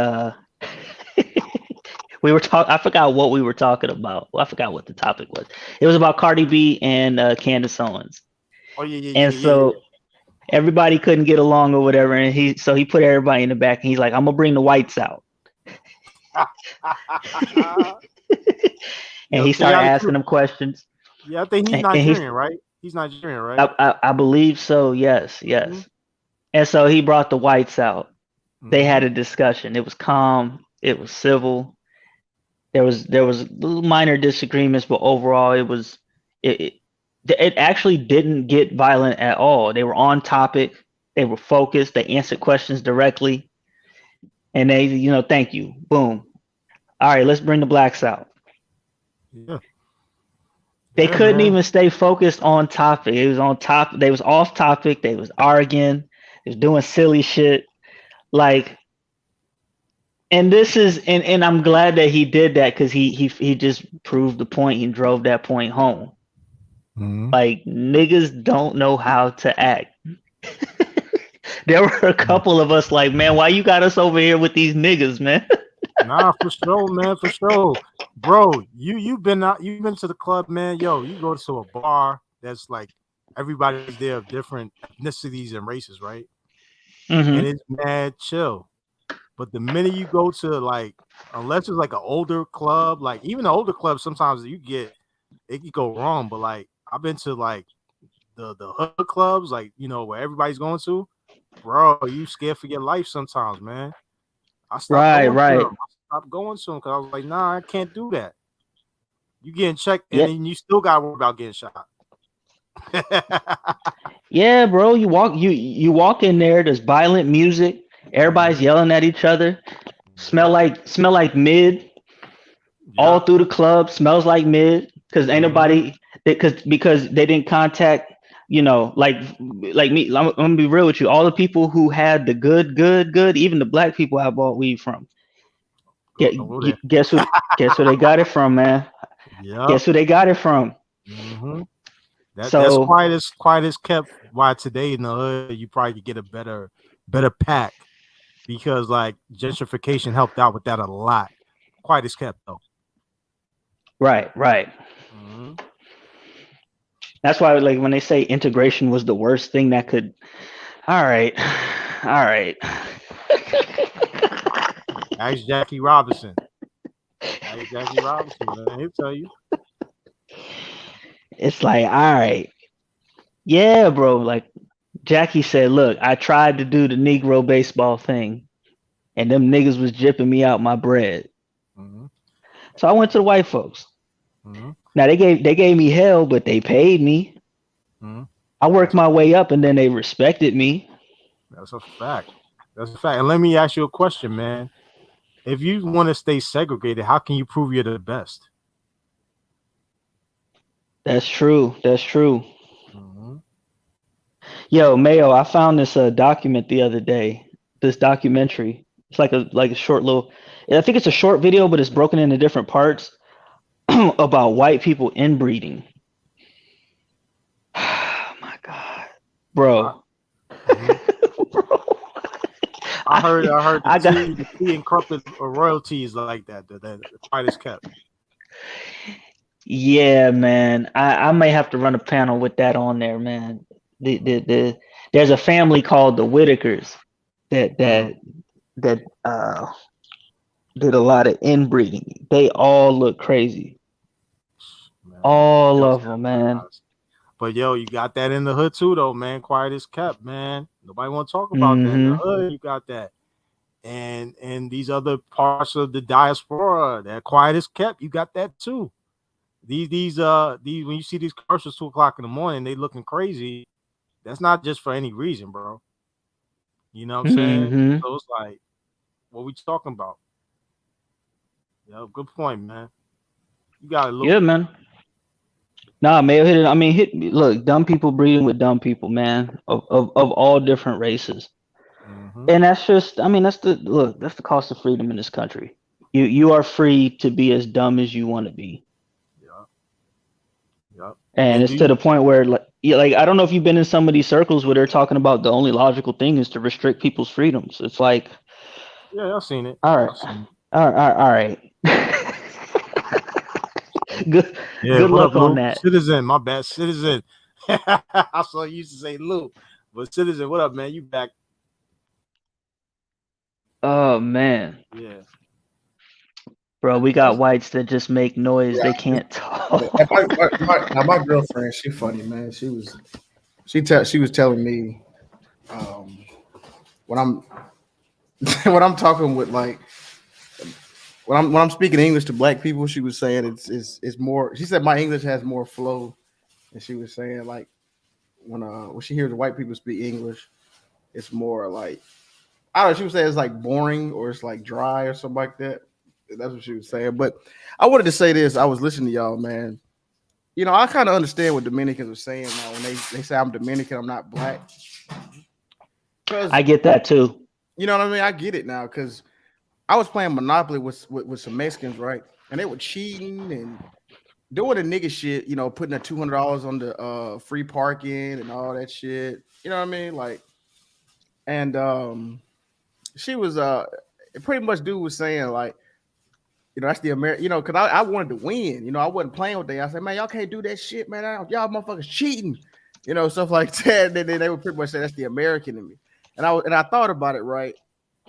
we were talking, I forgot what we were talking about. Well, I forgot what the topic was. It was about Cardi B and Candace Owens. oh yeah, yeah, And yeah, yeah, so everybody couldn't get along or whatever, and he put everybody in the back and he's like, I'm gonna bring the whites out. yeah. And Yo, he started chaotic asking truth. them questions. Yeah, I think he's And he's Nigerian, right? He's Nigerian, right? I believe so, yes, Mm-hmm. yes. And so he brought the whites out. They Mm-hmm. had a discussion. It was calm, it was civil. There was little minor disagreements, but overall it it, it actually didn't get violent at all. They were on topic, they were focused, they answered questions directly, and they, thank you. Boom. All right, let's bring the blacks out. Yeah, They yeah, couldn't man. even stay focused on topic. It was on top. They was off topic. They was arguing. They was doing silly shit. Like, and this is, and I'm glad that he did that because he just proved the point. He drove that point home. Mm-hmm. Like, niggas don't know how to act. There were a couple of us like, man, why you got us over here with these niggas, man? Nah, for sure, man, for sure, bro. You've been out, you've been to the club, man. Yo, you go to a bar that's like everybody's there of different ethnicities and races, right? And Hmm. it's mad chill. But the minute you go to like, unless it's like an older club, like even the older clubs, sometimes you get it could go wrong. But like I've been to like the hood clubs, like where everybody's going to, bro. You scared for your life sometimes, man. I stopped Right, going to right. them. I stopped going to them because I was like, nah, I can't do that. You getting checked, and Yeah, then you still got to worry about getting shot. yeah, bro. You walk in there. There's violent music. Everybody's yelling at each other. Yep. Smell like mid all Yep. through the club. Smells like mid because ain't Mm-hmm. nobody because they didn't contact. Like me. I'm gonna be real with you. All the people who had the good, even the black people I bought weed from. Don't go there. Guess who they got it from, man? Yep. Guess who they got it from? Mm-hmm. That's So quiet as kept. Why today in the hood you probably could get a better pack because like gentrification helped out with that a lot. Quiet as kept though. right. Mm-hmm. That's why, like, when they say integration was the worst thing that could. All right, all right. Ask Jackie Robinson. Ask Jackie Robinson, man. He'll tell you. It's like, all right, yeah, bro. Like Jackie said, look, I tried to do the Negro baseball thing, and them niggas was jipping me out my bread. Mm-hmm. So I went to the white folks. Mm-hmm. Now they gave me hell, but they paid me. Mm-hmm. I worked That's a my way up, and then they respected me. that's a fact. That's a fact. And let me ask you a question, man. If you want to stay segregated, how can you prove you're the best? That's true. That's true. Mm-hmm. Yo, Mayo, I found this document the other day. This documentary. It's like a short little. I think it's a short video, but it's broken into different parts about white people inbreeding. Oh my God, I, bro. mhm. Bro. I heard I got the tea and crumpet royalties like that. The quiet is kept. yeah, man. I may have to run a panel with that on there, man. There's a family called the Whitakers that did a lot of inbreeding. They all look crazy. Man, All those of them, man. guys. But yo, you got that in the hood too, though, man. Quiet is kept, man. Nobody want to talk about that. In the hood, you got that. And these other parts of the diaspora, that quiet is kept, you got that too. These when you see these commercials 2 o'clock in the morning, they looking crazy. That's not just for any reason, bro. You know what I'm saying? Mm-hmm. So it's like, what we talking about? Yeah, good point, man. You got it, Luke. Yeah, man. Nah, man, hit it. I mean, look, dumb people breeding with dumb people, man, of all different races. Mm-hmm. And that's just, I mean, that's the cost of freedom in this country. You are free to be as dumb as you want to be. Yeah. Yep. And it's to the point where, like, I don't know if you've been in some of these circles where they're talking about the only logical thing is to restrict people's freedoms. It's like, yeah, I've seen it. all right, all right. Good, Yeah, good what luck up, on Luke? that. Citizen, my bad, Citizen. I saw you used to say Luke, but Citizen, what up, man? You back? Oh man, Yeah. bro, we got whites that just make noise. They can't talk. My girlfriend, she funny, man. She was telling me when I'm when I'm talking with, like, when I'm speaking English to black people, she was saying it's more. She said my English has more flow, and she was saying, like, when she hears white people speak English, it's more like, I don't know. She was saying it's like boring or it's like dry or something like that. That's what she was saying. But I wanted to say this. I was listening to y'all, man. You know, I kind of understand what Dominicans are saying now when they say I'm Dominican, I'm not black. I get that too. You know what I mean? I get it now because I was playing Monopoly with some Mexicans, right? And they were cheating and doing the nigga shit, you know, putting the $200 on the free parking and all that shit. You know what I mean? Like, and she was pretty much dude was saying, like, you know, that's the American, you know, because I wanted to win. You know, I wasn't playing with them. I said, man, y'all can't do that shit, man. Y'all motherfuckers cheating, you know, stuff like that. And then they would pretty much say that's the American in me. And I thought about it, right?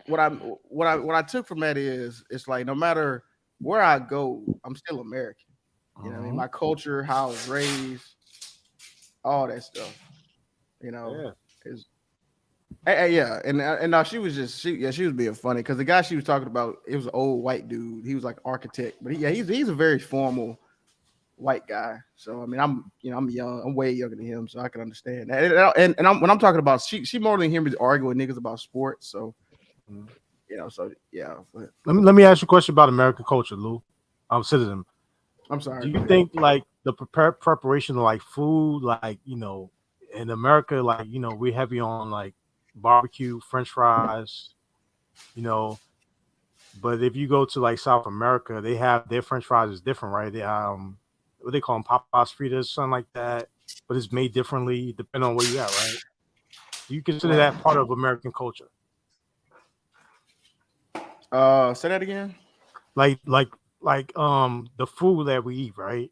What I took from that is, it's like, no matter where I go, I'm still American. You know what I mean? My culture, how I was raised, all that stuff. You know, is yeah, and now she was being funny because the guy she was talking about, it was an old white dude. He was like architect, but he's a very formal white guy. So I mean, I'm young, I'm way younger than him, so I can understand that. And when I'm talking about, she more than hear me arguing with niggas about sports. So you know, so yeah. But let me ask you a question about American culture, Lou. I'm Citizen. I'm sorry. Do you think, like, the preparation of, like, food, like, you know, in America, like, you know, we're heavy on, like, barbecue, French fries, you know, but if you go to, like, South America, they have their French fries is different, right? They what they call them, Papas fritas, something like that, but it's made differently depending on where you at, right? Do you consider that part of American culture? Say that again. Like the food that we eat, right?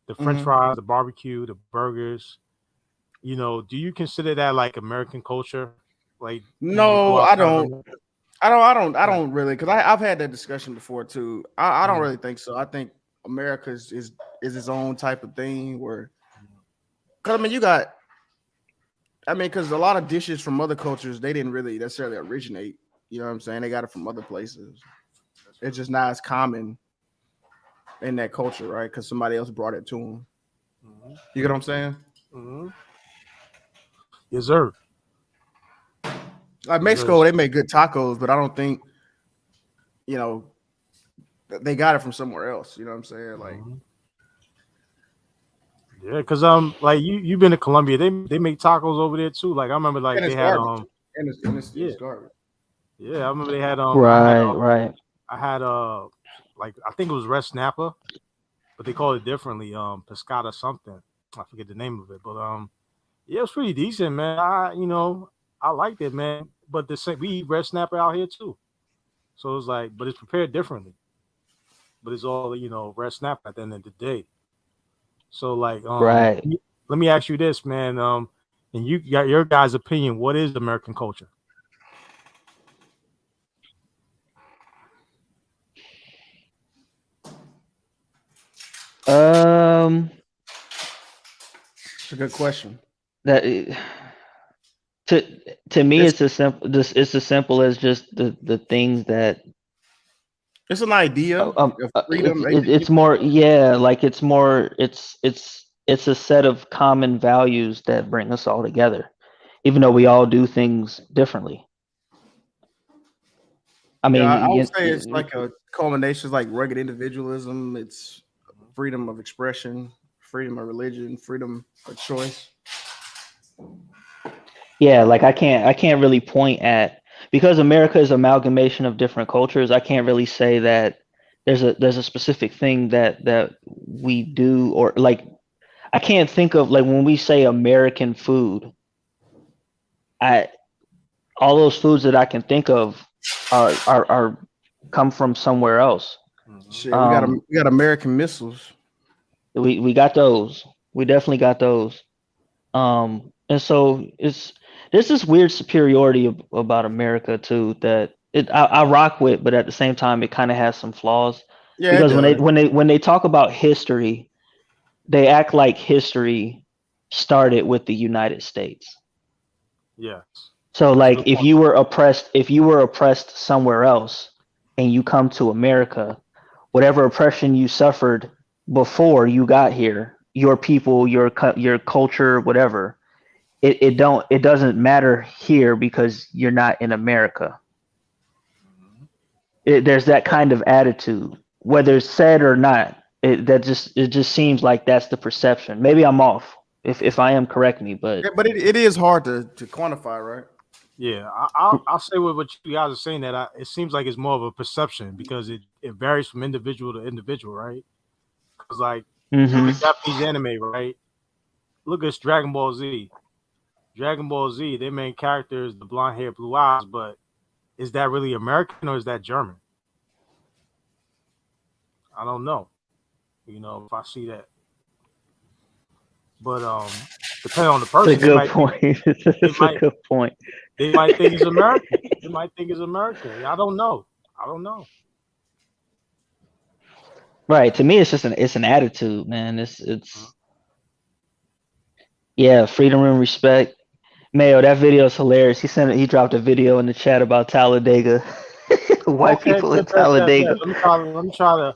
The French fries, the barbecue, the burgers. You know, do you consider that like American culture? Like, no, I don't. I don't really, because I've had that discussion before too. I don't really think so. I think America is its own type of thing where, because I mean, because a lot of dishes from other cultures, they didn't really necessarily originate. You know what I'm saying? They got it from other places. It's just not as common in that culture, right? Because somebody else brought it to them. You get what I'm saying? Yes, sir. Like Mexico, they make good tacos, but I don't think, you know, they got it from somewhere else. You know what I'm saying? Like, yeah, because like you've been to Colombia, they make tacos over there too. Like I remember, like they had and it's garbage. Yeah, I remember they had right. I had like I think it was red snapper, but they call it differently, pescata something. I forget the name of it, but yeah, it was pretty decent, man. I liked it, man. But the same, we eat red snapper out here too. So it's like, but it's prepared differently. But it's all red snapper at the end of the day. So like, Right. let me ask you this, man. And you got your guys' opinion. What is American culture? It's a good question. That to me, It's it's as simple as just the things that it's an idea of freedom. it's more, yeah, like it's more, it's a set of common values that bring us all together, even though we all do things differently. I Yeah, mean, I would say it's like a culmination, like rugged individualism. It's freedom of expression, freedom of religion, freedom of choice. yeah, like I can't really point at, because America is amalgamation of different cultures. I can't really say that there's a specific thing that we do, or like I can't think of, like, when we say American food, I all those foods that I can think of are come from somewhere else. Shit, we got American missiles. We got those. We definitely got those. And so there's this weird superiority about America too, that I rock with, but at the same time it kind of has some flaws. Yeah, it Because does. when they talk about history, they act like history started with the United States. Yes. So That's a like good point. if you were oppressed somewhere else and you come to America, whatever oppression you suffered before you got here, your people, your culture, whatever, it doesn't matter here because you're not in America. There's that kind of attitude, whether it's said or not. It just seems like that's the perception. Maybe I'm off. If I am, correct me. But Yeah, but it is hard to quantify, right? Yeah, I'll say with what you guys are saying that it seems like it's more of a perception because it varies from individual to individual, right? Because like look hmm at Japanese anime, right? Look at Dragon Ball Z. Dragon Ball Z, their main character is the blonde hair, blue eyes, but is that really American or is that German? I don't know. If I see that. But depending on the it's a person, good point. they It's a might good point. they might think it's American. They might think it's American. I don't know. I don't know. Right. To me, it's an attitude, man. Mhm. It's yeah, freedom and respect. Mayo, that video is hilarious. He dropped a video in the chat about Talladega, white Okay, people in bet. Talladega. Let me try to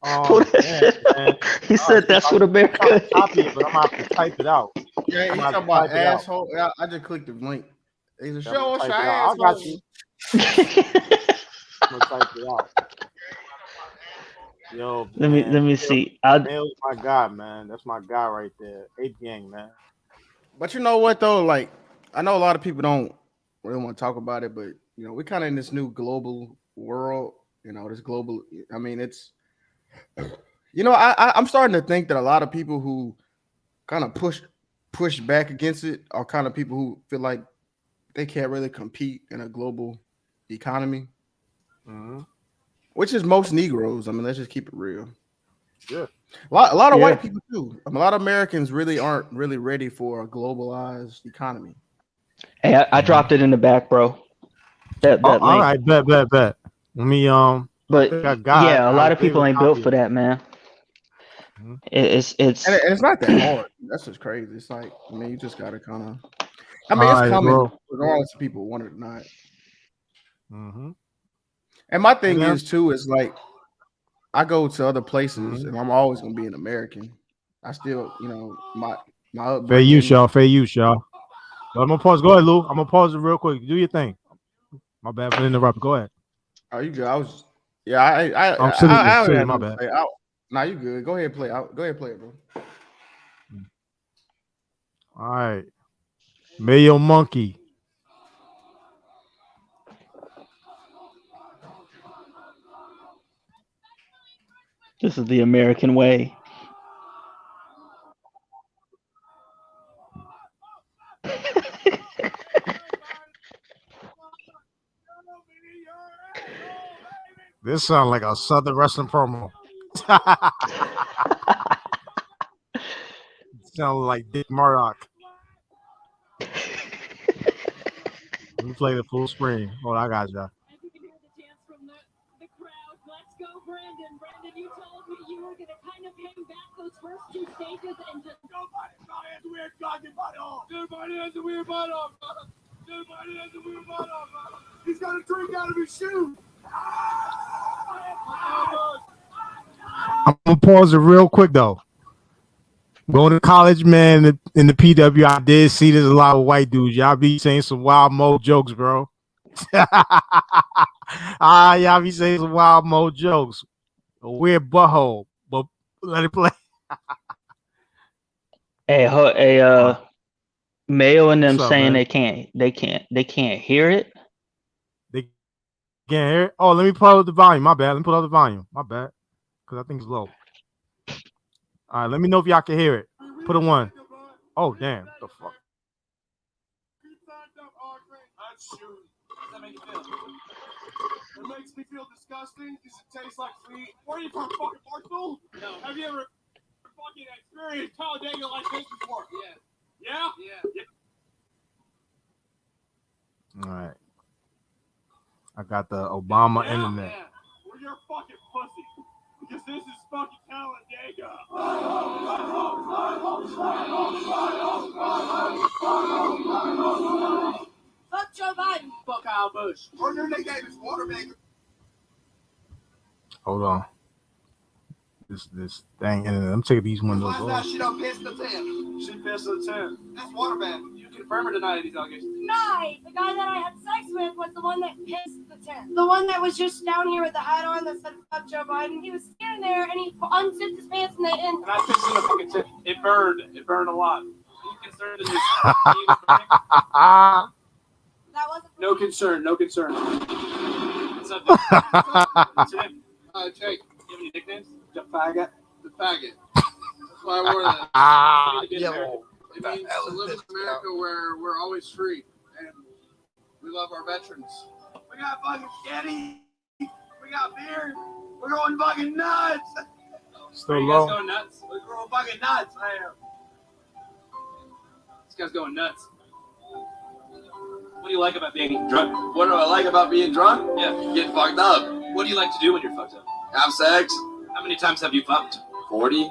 Pull that damn, shit man. up. He said that's what I'm trying America to copy it, but I'm gonna have is. to type it out. Yeah, I'm he's gonna have talking to about type it out. asshole. I just clicked the link. He's a Yeah, I'm gonna show us type your it out. I got asshole. you. I'm gonna type it out. Yo, man, Let me see. I Mail's my guy, man. That's my guy right there. Ape Gang, man. But you know what though? Like, I know a lot of people don't really want to talk about it, but we're kind of in this new global world. This global. I mean, it's. I'm starting to think that a lot of people who kind of push back against it are kind of people who feel like they can't really compete in a global economy, Mm-hmm. which is most Negroes. I mean, let's just keep it real. Yeah. A lot of Yeah. white people too. A lot of Americans really aren't really ready for a globalized economy. Hey, I dropped it in the back, bro. That All link. right, bet. Let me I But think I got it. yeah, a I lot was of able people to ain't built copy for it. that, man. Mhm. And It's it's not that hard. That's just crazy. It's like, I mean, you just gotta kind of. I mean, All it's right, coming bro. regardless if people want it or not. Mm-hmm. And my And thing then is too is like I go to other places mhm. and I'm always gonna be an American. I still, my Fair use, upbringing. y'all. Fair use, y'all. But I'm gonna pause. Go ahead, Lou. I'm gonna pause it real quick. Do your thing. My bad for interrupting. Go ahead. Are you good? I was, yeah. I don't Silly. have My nothing to bad. say. Nah, you good? Go ahead, play. Go ahead, play it, bro. All right. Mayo Monkey. This is the American way. This sounds like a Southern wrestling promo. Sound like Dick Murdoch. Let me play the full screen. Hold on, I got you. Brandon, you told me you were gonna kind of hang back those first two stages and just nobody has a weird fucking butt off. Nobody has a weird butt off. Nobody has a weird butt off. He's got a drink out of his shoe. I'm gonna pause it real quick though. Going to college, man, in the PW, I did see there's a lot of white dudes. Y'all be saying some wild mo jokes, bro. Y'all be saying some wild mo jokes. A weird butthole, but let it play. Hey, Mayo and them What's up, saying man? they can't hear it. They can't hear it. Oh, let me pull up the volume. My bad. Let me pull up the volume. My bad. Because I think it's low. All right, let me know if y'all can hear it. Put a 1. Oh, damn. What the fuck? It makes me feel disgusting because it tastes like feet. Where are you from, fucking Barstool? No. Have you ever fucking experienced Talladega like this before? Yeah. Yeah? Yeah. All right. I got the Obama internet. Yeah. Well, you're fucking pussy. Because this is fucking Talladega. Fuck Joe Biden. Fuck Al Bush. Or your nickname is Watermaker. Hold on. This dang internet. I'm taking these windows off. She don't piss the tent. She pissed the tent. That's Waterman. You confirm or deny these allegations? Deny. The guy that I had sex with was the one that pissed the tent. The one that was just down here with the hat on that said fuck Joe Biden. He was standing there and he unzipped his pants and and I pissed in the fucking tent. It burned. It burned a lot. Are you concerned that his That wasn't no concern. No concern. What's up, What's your name? Jake. Do you have any nicknames? The faggot. The faggot. That's why I wore that. Yo. It means to live in America where we're always free and we love our veterans. We got fucking sketty. We got beer. We're going fucking nuts. Still Are you low. guys going nuts? We're going fucking nuts. I am. This guy's going nuts. What do you like about being drunk? What do I like about being drunk? Yeah. Getting fucked up. What do you like to do when you're fucked up? Have sex. How many times have you fucked? 40.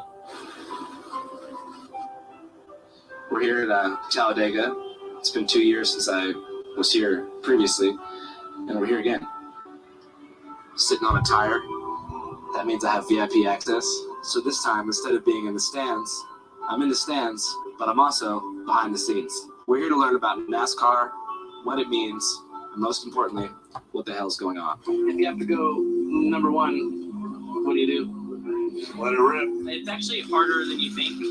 We're here at Talladega. It's been 2 years since I was here previously, and we're here again. Sitting on a tire. That means I have VIP access. So this time, instead of being in the stands, I'm in the stands, but I'm also behind the scenes. We're here to learn about NASCAR, what it means, and most importantly, what the hell's going on. If you have to go number one, what do you do? Let it rip. It's actually harder than you think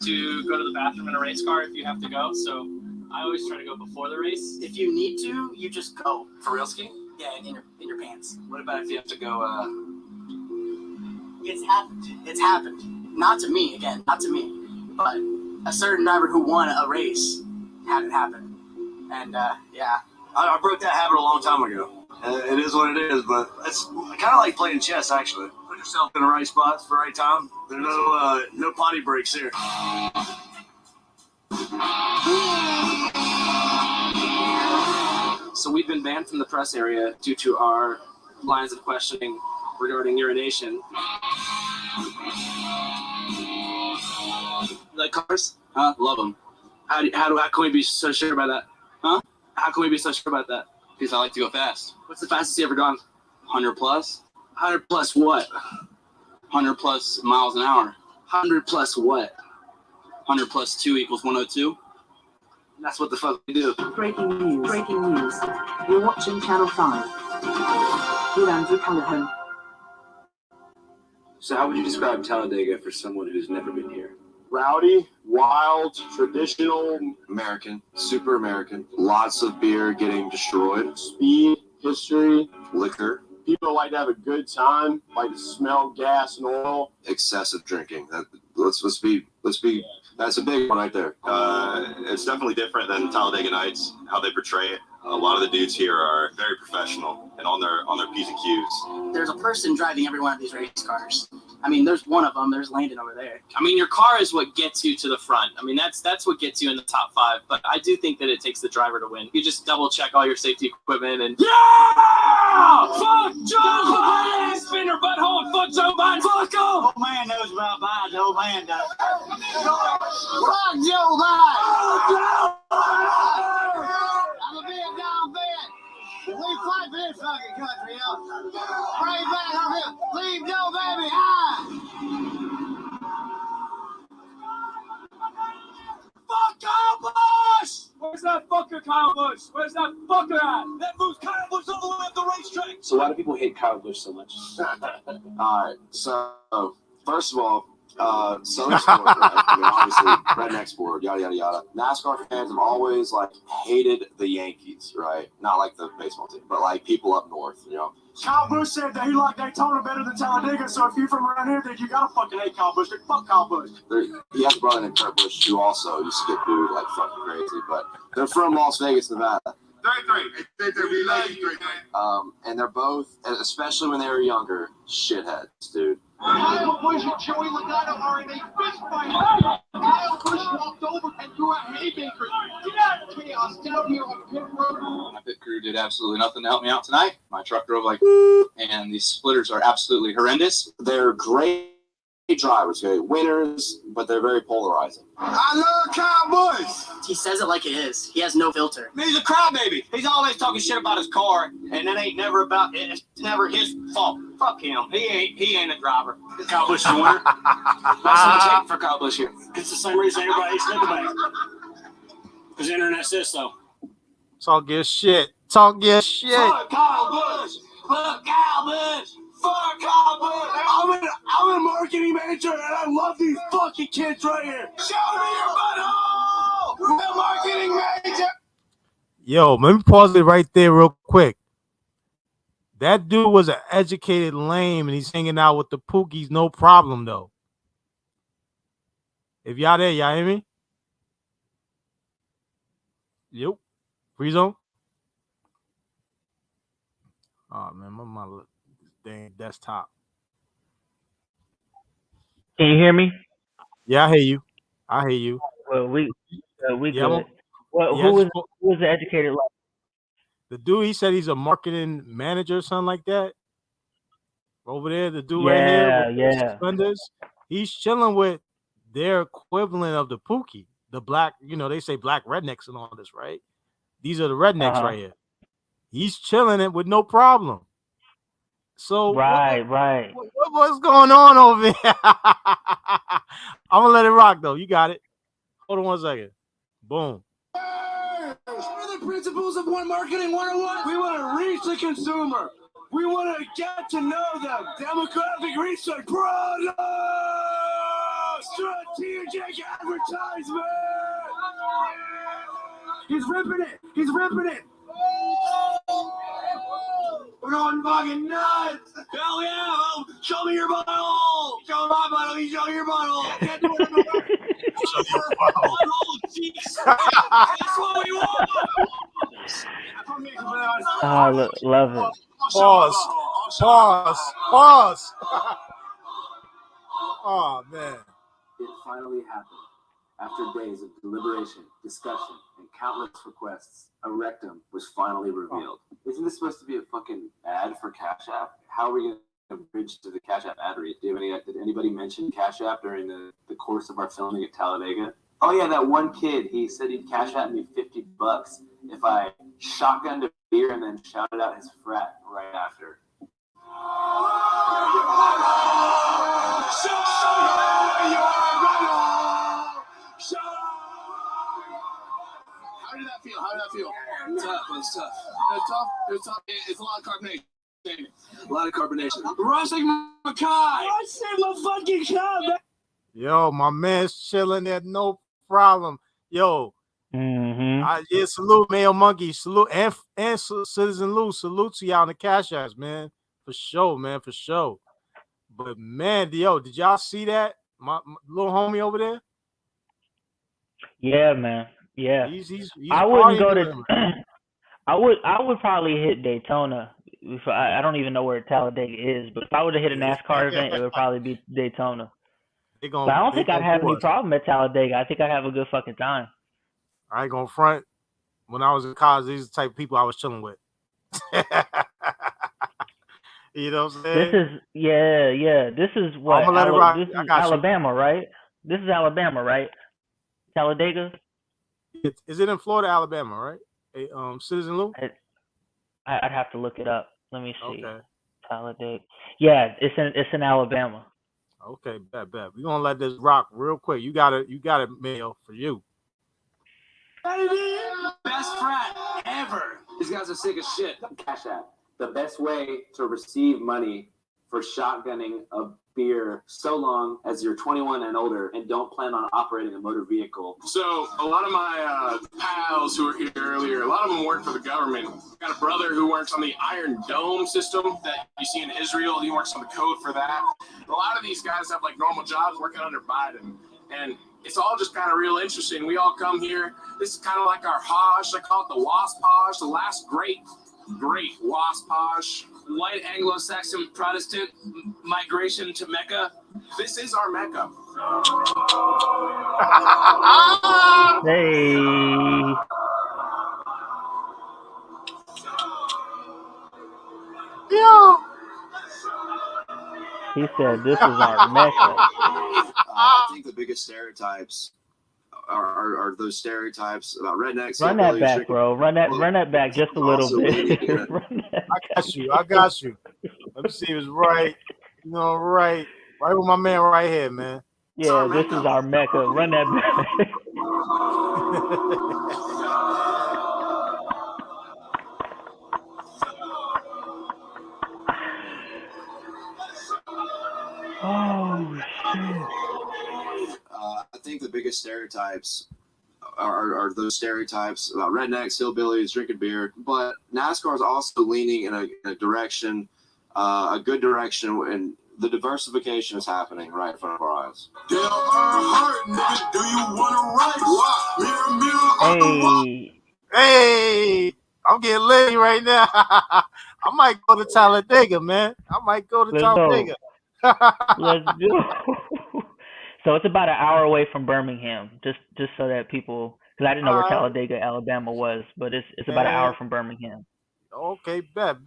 to go to the bathroom in a race car if you have to go. So I always try to go before the race. If you need to, you just go. For real ski? Yeah, in your pants. What about if you have to go? It's happened. It's happened. Not to me, again, not to me, but a certain driver who won a race had it happen. And yeah, I broke that habit a long time ago. It is what it is, but it's kind of like playing chess, actually. Put yourself in the right spots for the right time. There's no potty breaks here. So we've been banned from the press area due to our lines of questioning regarding urination. Like cars? Huh? Love them. How can we be so sure about that? Huh? How can we be so sure about that? Because I like to go fast. What's the fastest you ever gone? 100 plus? 100 plus what? 100 plus miles an hour. 100 plus what? 100 plus 2 equals 102? That's what the fuck we do. Breaking news. Breaking news. You're watching Channel 5. With Andrew Callahan. So how would you describe Talladega for someone who's never been here? Rowdy, wild, traditional, American, super American. Lots of beer getting destroyed. Speed, history, liquor. People like to have a good time, like to smell gas and oil. Excessive drinking. Let's be. That's a big one right there. It's definitely different than Talladega Nights, how they portray it. A lot of the dudes here are very professional and on their P's and Q's. There's a person driving every one of these race cars. I mean, there's one of them. There's Landon over there. I mean, your car is what gets you to the front. I mean, that's what gets you in the top 5. But I do think that it takes the driver to win. You just double check all your safety equipment and fuck Joe Biden, spinner butthole, fuck Joe Biden, fuck him. Old man knows about Biden. Old man does. Fuck Joe Biden. I'm a Vietnam vet. We fight for this fucking country, yo. Bring back our hill. Leave no baby high. Fuck Kyle Busch! Where's that fucker Kyle Busch? Where's that fucker at? That moves Kyle Busch all the way up the racetrack. So why do people hate Kyle Busch so much? All right, so first of all, Southern sport, right? I mean, obviously, redneck sport, yada yada yada. NASCAR fans have always like hated the Yankees, right? Not like the baseball team, but like people up north, you know. Kyle Busch said that he liked Daytona better than Talladega, so if you're from around here, then you gotta fucking hate Kyle Busch. Fuck Kyle Busch. He has a brother named Kurt Busch who also used to get booed like fucking crazy, but they're from Las Vegas, Nevada. 33. And they're both, especially when they were younger, shitheads, dude. Kyle Busch and Joey Logano are in a fist fight. Kyle Busch walked over and threw a haymaker. Chaos down here on pit road. My pit crew did absolutely nothing to help me out tonight. My truck drove like, and these splitters are absolutely horrendous. They're great drivers, okay, winners, but they're very polarizing. I love Kyle Busch. He says it like it is. He has no filter. He's a crybaby. He's always talking shit about his car, and it ain't never about it. It's never his fault. Fuck him. He ain't a driver. Kyle Busch is the winner. What's so much hate for Kyle Busch here? It's the same reason everybody hates Nickelback. Because the internet says so. Talk your shit. Talk your shit. Fuck Kyle Busch. Fuck Kyle Busch. Fuck Kyle Busch. I'm a marketing manager, and I love these fucking kids right here. Show me your butthole. The marketing manager. Yo, let me pause it right there real quick. That dude was an educated lame, and he's hanging out with the Pookies, no problem, though. If y'all there, y'all hear me? Yep. Free zone? Oh, man, my dang desktop. Can you hear me? Yeah, I hear you. Well, we Yeah, good. Well, yeah, who was the educated like? the dude, he said he's a marketing manager or something like that. Over there, the dude right here with the suspenders, he's chilling with their equivalent of the Pookie, the black, they say black rednecks and all this, right? These are the rednecks right here. He's chilling it with no problem. So Right. what's going on over here? I'm gonna let it rock though. You got it. Hold on 1 second. Boom. What are the principles of One Marketing 101? We want to reach the consumer. We want to get to know them. Demographic research. Product. Strategic advertisement. He's ripping it. We're going fucking nuts. Hell yeah. Well, show me your butthole. Show my butthole. You show your butthole. Can't do it. Butthole cheeks. That's what we want. Oh, love it. Pause. Oh man. It finally happened. After days of deliberation, discussion, and countless requests, a rectum was finally revealed. Isn't this supposed to be a fucking ad for Cash App? How are we going to bridge to the Cash App ad read? Did anybody mention Cash App during the course of our filming at Talladega? Oh yeah, that one kid, he said he'd Cash App me $50 if I shotgunned a beer and then shouted out his frat right after. How did that feel? Tough. It's tough. It's a lot of carbonation. A lot of carbonation. Rushing Mackay. Man. Yo, my man's chilling there, no problem. Yo, salute Mayo Monkey, salute and Citizen Lou, salute to y'all in the Cash Apps, man, for sure, man, for sure. But man, yo, did y'all see that? My little homie over there. Yeah, man. Yeah. He's I wouldn't go to I would probably hit Daytona. I don't even know where Talladega is, but if I were to hit a NASCAR event, it would probably be Daytona. But I don't think I'd have any problem at Talladega. I think I'd have a good fucking time. I ain't gonna front. When I was in college, these are the type of people I was chilling with. You know what I'm saying? This is yeah. This is what? I'm gonna let it rock. This I is got you. Alabama, right? This is Alabama, right? Talladega. Is it in Florida, Alabama, right? Citizen Lou? I'd have to look it up. Let me see. Okay. Talladega. Yeah, it's in Alabama. Okay, bet. We're gonna let this rock real quick. You got it, Mayo, for you. Best frat ever. These guys are sick as shit. Cash App. The best way to receive money for shotgunning a beer so long as you're 21 and older and don't plan on operating a motor vehicle. So a lot of my pals who were here earlier, a lot of them work for the government. I got a brother who works on the Iron Dome system that you see in Israel. He works on the code for that. A lot of these guys have like normal jobs working under Biden. And it's all just kind of real interesting. We all come here. This is kind of like our Hajj. I call it the Wasp Hajj, the last great Wasp Hajj. White Anglo-Saxon Protestant migration to Mecca. This is our Mecca. Hey. Yeah. He said this is our Mecca. I think the biggest stereotypes are those stereotypes about rednecks. Run that back, bro. Run that back just a little bit. I got you. Let me see if it's right. You know, right with my man right here, man. Yeah, this is our Mecca. Run that back. Oh shit. I think the biggest stereotypes are those stereotypes about rednecks, hillbillies, drinking beer. But NASCAR is also leaning in a direction, a good direction, and the diversification is happening right in front of our eyes. Hey, I'm getting lazy right now. I might go to Talladega, man. Let's Talladega. Let's go. So it's about an hour away from Birmingham, just so that people, because I didn't know where Talladega, Alabama was, but it's about an hour from Birmingham. Okay, bet.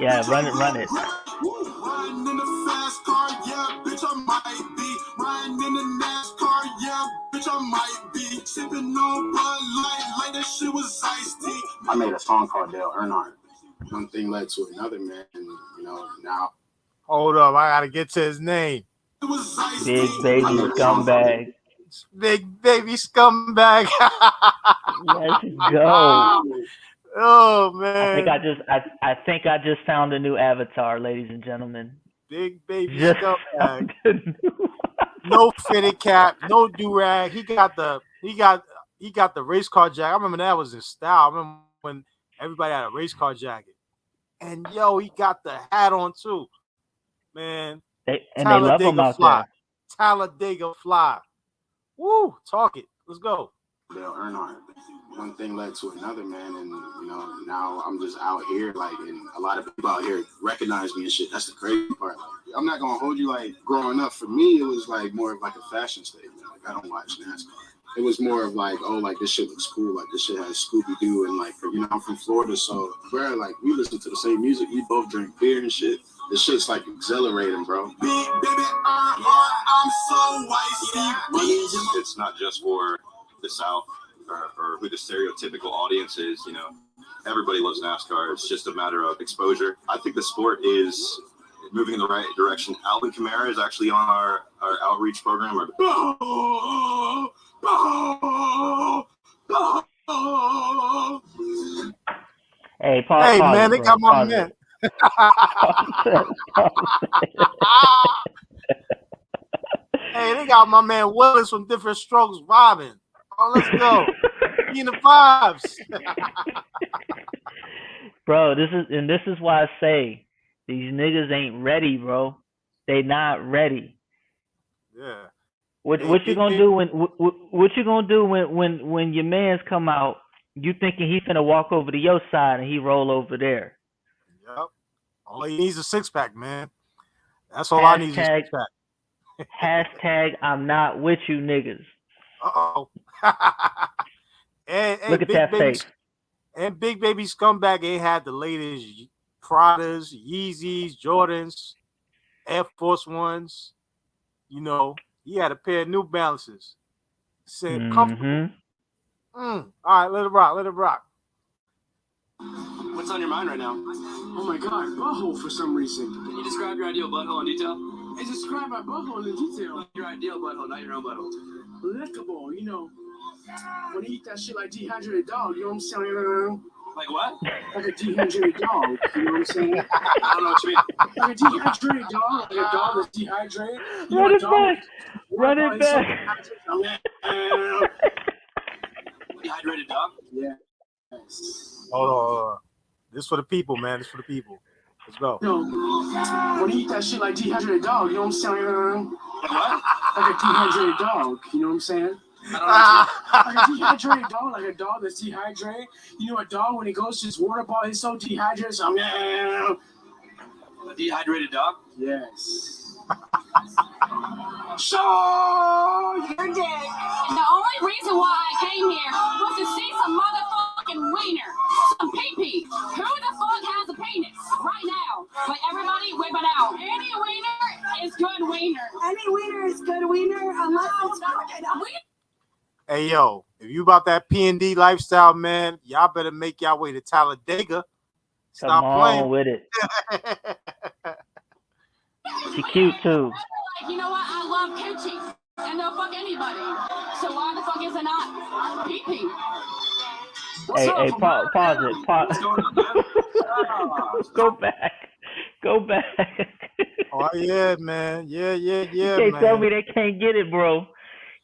Yeah, run it. Riding in the fast car, yeah, bitch, I might be. Riding in the NASCAR, yeah, bitch, I might be. Sipping on Bud Light like that shit was iced tea. I made a song called Dale Earnhardt. One thing led to another, man, and now. Hold up, I gotta get to his name. Big baby scumbag. Big baby scumbag. Let's go. Oh man. I think I just found a new avatar, ladies and gentlemen. Big baby scumbag. No fitted cap, no do-rag. He got the race car jacket. I remember that was his style. I remember when everybody had a race car jacket. And he got the hat on too. Man. They love him out there. Talladega fly. Woo, talk it. Let's go. Dale Earnhardt. One thing led to another, man, and now I'm just out here, and a lot of people out here recognize me and shit. That's the crazy part. I'm not gonna hold you. Growing up, for me, it was more of a fashion statement. I don't watch NASCAR. It was more of this shit looks cool. This shit has Scooby Doo, and I'm from Florida, so we listen to the same music. We both drink beer and shit. This shit's exhilarating, bro. It's not just for the South or who the stereotypical audience is. Everybody loves NASCAR. It's just a matter of exposure. I think the sport is moving in the right direction. Alvin Kamara is actually on our outreach program. Hey, pause, hey, man, bro. They got my man. Hey, they got my man Willis from Different Strokes vibing. Oh, let's go. Be in the vibes. Bro, this is why I say these niggas ain't ready, bro. They not ready. Yeah. What you gonna do when your mans come out You thinking he finna walk over to your side and he roll over there? Yep. All he needs is a 6-pack, man. That's all I need is a 6-pack. Hashtag I'm not with you niggas. Uh-oh. and Look at that face. And Big Baby Scumbag ain't had the latest Pradas, Yeezys, Jordans, Air Force Ones. You know, he had a pair of New Balances. Said comfortable. All right, let it rock. Let it rock. What's on your mind right now? Oh my god, butthole for some reason. Can you describe your ideal butthole in detail? Hey, describe my butthole in detail. Your ideal butthole, not your own butthole. Lickable, you know. When you eat that shit like dehydrated dog, you know what I'm saying? Like what? Like a dehydrated dog, you know what I'm saying? I don't know what you mean. Like a dehydrated dog, like a dog that's dehydrated. You Run know, it back. Run it back. Dehydrated dog? Yeah. Hold on. This for the people, man. This for the people. Let's go. You know, when you eat that shit like dehydrated dog, you know what I'm saying? Like what? Like a dehydrated dog, you know what I'm saying? I Like a dehydrated dog, like a dog that's dehydrated. You know, a dog when he goes to his water bottle, he's so dehydrated. So a dehydrated dog? yes. So you're dead. The only reason why I came here was to see some motherfucking wiener, some pee-pee. Who the fuck has a penis right now? But everybody whip it out. Any wiener is good wiener. Any wiener is good wiener unless it's fucking a wiener. Hey, yo, if you about that P&D lifestyle, man, y'all better make y'all way to Talladega. Stop Come playing on with it. She cute too. Like, you know what? I love coochie. And they'll fuck anybody. So why the fuck is it not pee-pee? Hey, pause it. Go back. Go back. Oh, yeah, man. Yeah, You man. can't tell me they can't get it, bro.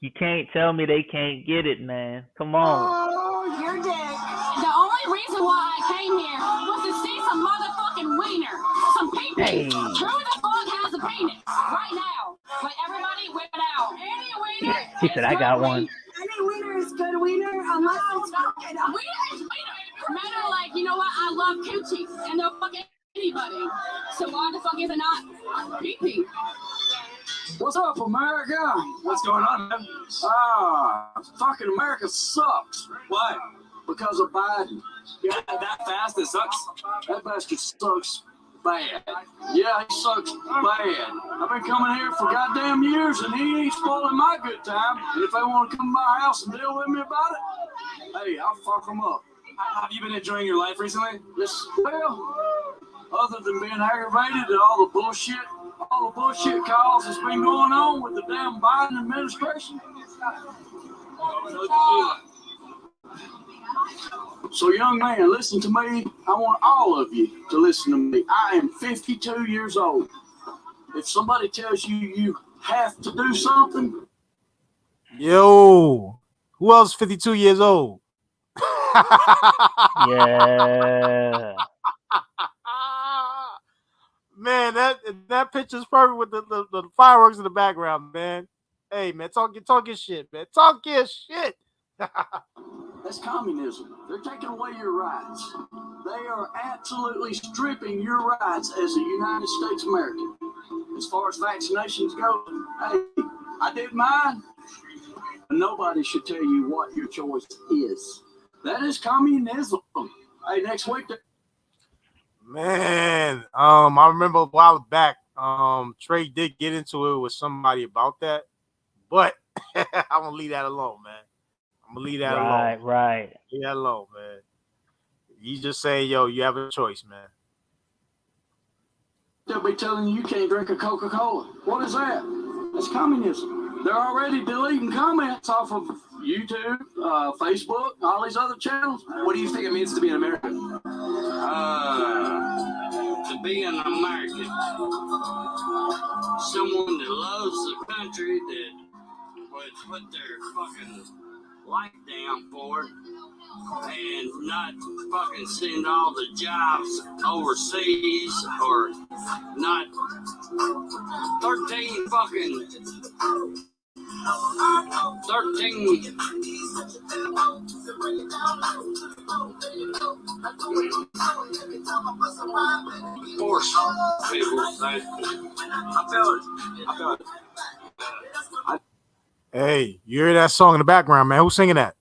You can't tell me they can't get it, man. Come on. Oh, you're dead. The only reason why I came here was to see some motherfucking wiener. Some pee-pee. Hey. Who the fuck has a penis right now? But everybody whip it out. Any wiener. He said, I got one. Any wiener is good wiener unless it's fucking a wiener is wiener. Men are like, you know what? I love coochie. And they'll fuck anybody. So why the fuck is it not pee-pee? What's up, America? What's going on, man? Fucking America sucks. Why? Because of Biden. Yeah, that fast, it sucks. That bastard sucks bad. Yeah, he sucks bad. I've been coming here for goddamn years, and he ain't spoiling my good time. And if they want to come to my house and deal with me about it, hey, I'll fuck them up. Have you been enjoying your life recently? Yes, well, other than being aggravated at all the bullshit calls that's been going on with the damn Biden administration. So, young man, listen to me. I want all of you to listen to me. I am 52 years old. If somebody tells you you have to do something, Yo, who else 52 years old? Yeah. Man, that picture's perfect with the fireworks in the background, man. Hey, man, talk your shit, man. Talk your shit. that's communism. They're taking away your rights. They are absolutely stripping your rights as a United States American. As far as vaccinations go, hey, I did mine. Nobody should tell you what your choice is. That is communism. Hey, next week. Man, I remember a while back, Trey did get into it with somebody about that, but I'm gonna leave that alone, man. I'm gonna leave that alone. Right. Leave that alone, man. You just say, yo, you have a choice, man. They'll be telling you can't drink a Coca-Cola. What is that? That's communism. They're already deleting comments off of YouTube, Facebook, all these other channels. What do you think it means to be an American? To be an American. Someone that loves the country, that would put their fucking life down for it and not fucking send all the jobs overseas, or not 13 fucking 13. Force people say. I feel it. Hey, you hear that song in the background, man? Who's singing that?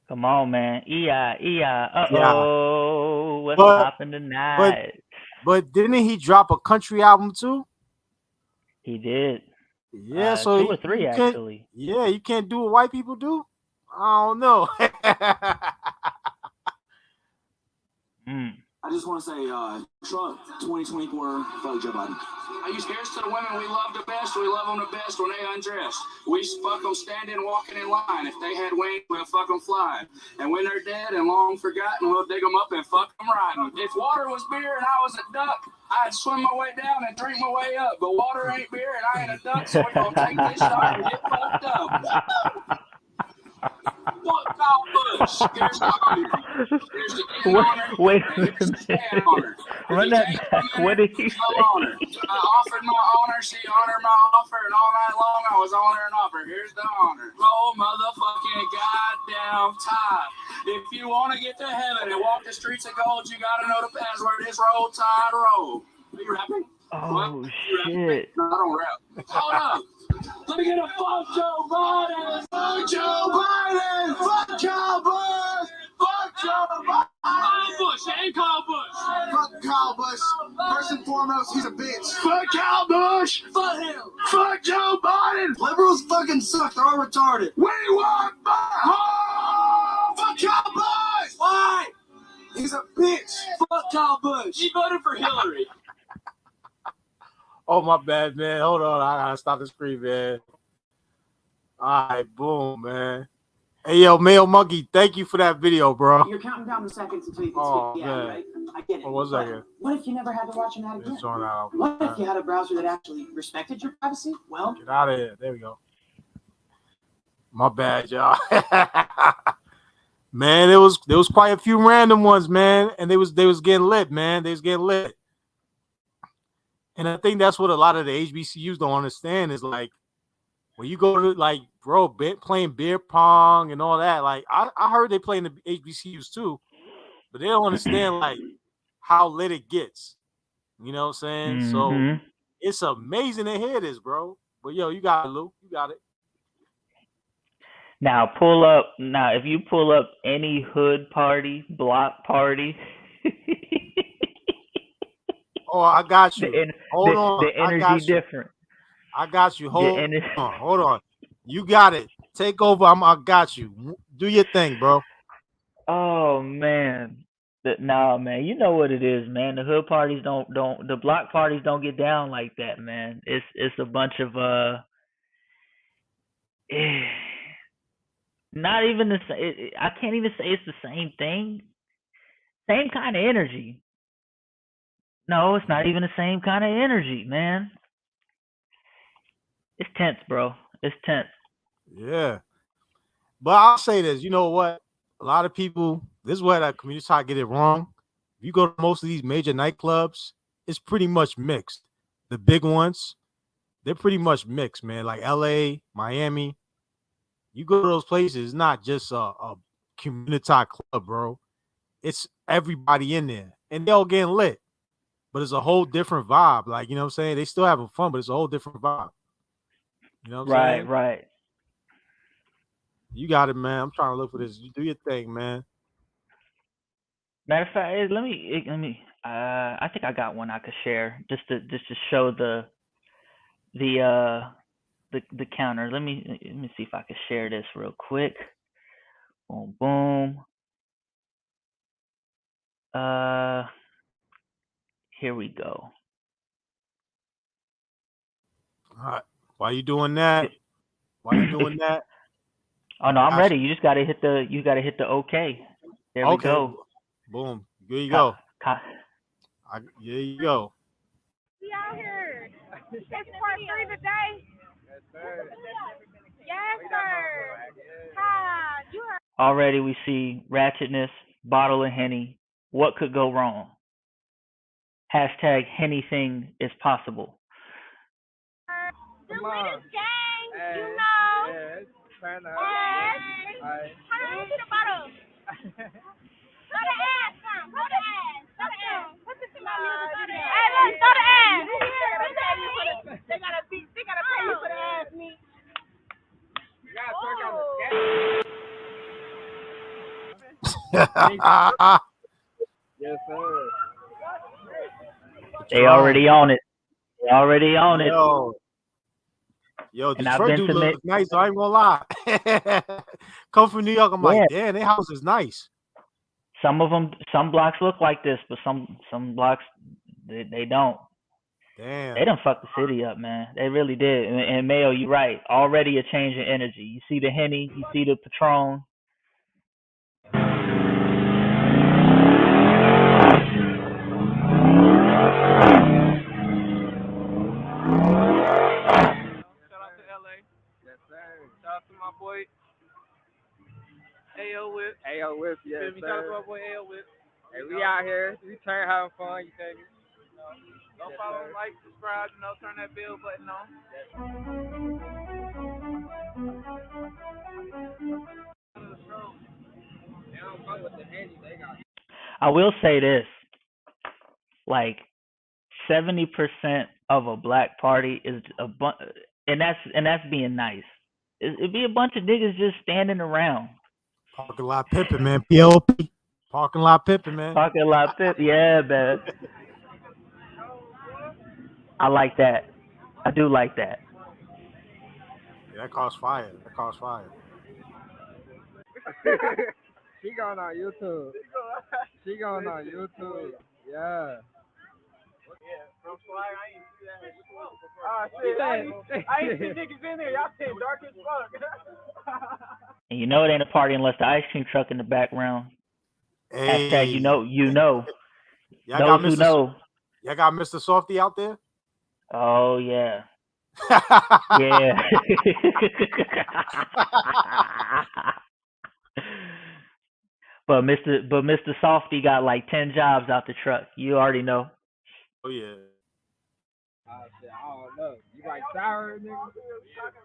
Come on, man. E-I. Yeah. Uh-oh. What's But- popping tonight? But didn't he drop a country album too? He did. Yeah, so 2 or 3 you can't- actually. Yeah, you can't do what white people do. I don't know. I just want to say, Trump 2024, fuck Joe Biden. Here's to the women we love the best. We love them the best when they undress. We fuck them standing, walking in line. If they had wings, we'll fuck them flying. And when they're dead and long forgotten, we'll dig them up and fuck them riding. If water was beer and I was a duck, I'd swim my way down and drink my way up. But water ain't beer and I ain't a duck, so we're going to take this shot and get fucked up. Fuck Kyle Busch. Here's the honor. Here's the honor. Wait a Here's the minute. honor. Run that back. What did he say? Honor. I offered my honor, she honored my offer, and all night long I was on her and offer. Here's the honor. Roll motherfucking goddamn tide. If you want to get to heaven and walk the streets of gold, you gotta know the password is roll tide roll. Are you rapping? Oh, You shit. No, I don't rap. Hold up. Let me get a fuck Joe Biden. Fuck Joe Biden. Fuck Kyle Busch. Fuck Joe Biden. Kyle Busch. Ain't Kyle Busch. Fuck Kyle Busch. First and foremost, he's a bitch. Fuck Kyle Busch. Fuck him. Fuck Joe Biden. Liberals fucking suck. They're all retarded. We want my home. Fuck Kyle Busch. Why? He's a bitch. Fuck Kyle Busch. He voted for Hillary. Oh, my bad, man. Hold on. I gotta stop the screen, man. All right, boom, man. Hey, yo, Male Monkey, thank you for that video, bro. You're counting down the seconds until you can Oh, speak. Yeah, man. right? I get it. Oh, 1 second. What if you never had to watch an ad again? It's on out. What if you had a browser that actually respected your privacy? Well, Get out of here. There we go. My bad, y'all. Man, there was quite a few random ones, man, and they was getting lit, man. They was getting lit. And I think that's what a lot of the HBCUs don't understand is like when you go to like, bro, playing beer pong and all that. Like I heard they play in the HBCUs too, but they don't understand like how lit it gets. You know what I'm saying? So it's amazing to hear this, bro. But yo, you got it, Lou. You got it. Now if you pull up any hood party, block party. Oh, I got you. Hold on. The energy different. I got you. Hold on. You got it. Take over. I got you. Do your thing, bro. Oh man. Nah, man. You know what it is, man. The hood parties don't the block parties don't get down like that, man. It's a bunch of not even the same. I can't even say it's the same thing. Same kind of energy. No, it's not even the same kind of energy, man. It's tense, bro. It's tense. Yeah. But I'll say this. You know what? A lot of people, this is where that community side get it wrong. If you go to most of these major nightclubs, it's pretty much mixed. The big ones, they're pretty much mixed, man. Like LA, Miami. You go to those places, it's not just a Communitah club, bro. It's everybody in there. And they're all getting lit. But it's a whole different vibe. Like, you know what I'm saying? They still having fun, but it's a whole different vibe. You know what I'm saying? Right. You got it, man. I'm trying to look for this. You do your thing, man. Matter of fact, let me. I think I got one I could share just to show the counter. Let me see if I can share this real quick. Boom, boom. Here we go. All right. Why you doing that? Why you doing that? Oh no, I'm ready. You just gotta hit the OK. There we go. Boom. There you go. There you go. We out here. It's part 3 today. Yes, sir. Yes, sir. Hi. You heard. Already we see ratchetness, bottle of Henny. What could go wrong? Hashtag anything is possible. The latest gang, you know. Ass. Hold on, let me see the bottle. Throw the ass some. Throw the ass. Throw the ass. Put this in my music. Hey, look, throw the ass. They gotta pay you for the ass meat. You gotta twerk on the skate. Yes, sir. They already on it. They already on it. Yo, And I've Detroit been do to look nice. I ain't gonna lie. Come from New York, I'm like, Yeah. damn, their house is nice. Some of them, some blocks look like this, but some blocks they don't. Damn. They done fucked the city up, man. They really did. And Mayo, you're right. Already a change in energy. You see the Henny, you see the Patron. Shout out to my boy AO Whip. AO Whip, yes, sir. Shout out to my boy AO Whip. Hey, we out here. We trying to have fun, you feel me? Don't follow, like, subscribe, turn that bell button on. They don't fuck with the handy, they got. I will say this. Like 70% of a black party is and that's being nice. It'd be a bunch of niggas just standing around. Parking lot pimping, man. PLP. Parking lot pimping, man. Parking lot pimping. Yeah, man. I like that. I do like that. Yeah, that costs fire. She going on YouTube. Yeah. From Fly, I ain't see that. Shit, I ain't see niggas in there. Y'all saying dark as fuck. And you know it ain't a party unless the ice cream truck in the background. Hey. Hashtag you know. Y'all Those who know. Y'all got Mr. Softy out there? Oh yeah. Yeah. But Mr. Softy got like 10 jobs out the truck. You already know. Oh yeah. Shit, I don't know. You like sour, nigga?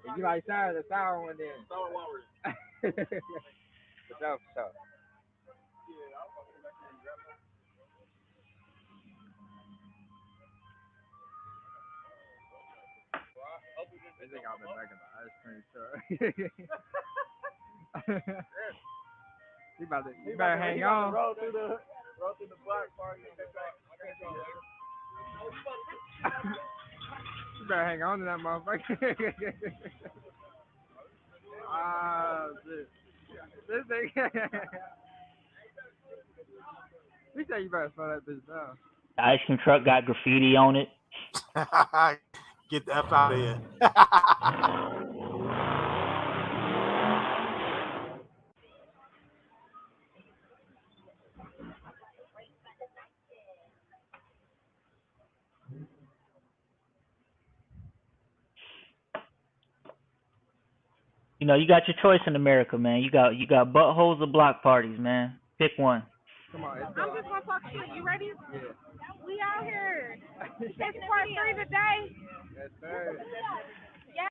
If you like sour, the sour one then. Sour one. For sure. They think I'm the back of the ice cream truck. You better hang on. Roll through the block party. You better hang on to that motherfucker. Shit. This thing. We say you better slow that bitch down. The ice cream truck got graffiti on it. Get the F out of here. You know, you got your choice in America, man. You got buttholes or block parties, man. Pick one. Come on, I'm just gonna talk shit. You ready? Yeah. We out here. It's part 3 today. Yes, sir. Yeah.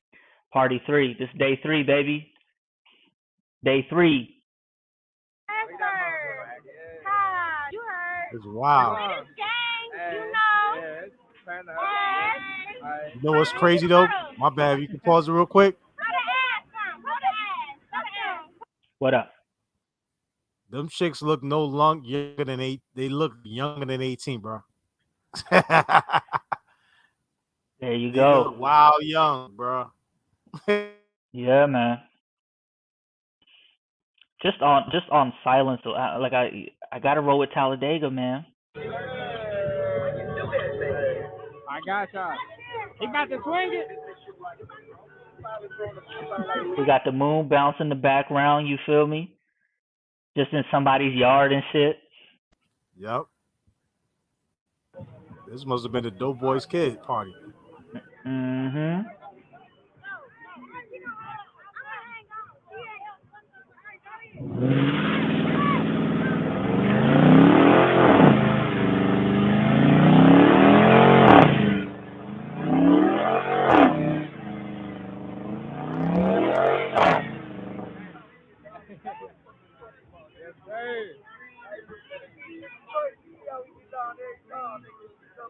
Party 3. This is day 3, baby. Day 3. Yes, sir. Hi. You heard. It's wild. This gang, you know. Yeah, it's kind of. You know what's crazy though? My bad. You can pause it real quick. What up? Them chicks look no longer younger than 8. They look younger than 18, bro. There you They go. look wild young, bro. Yeah, man. Just on silence. Like I gotta roll with Talladega, man. I got y'all. He about to swing it. We got the moon bouncing in the background. You feel me? Just in somebody's yard and shit. Yep. This must have been the Dope Boys kid party. Mm-hmm.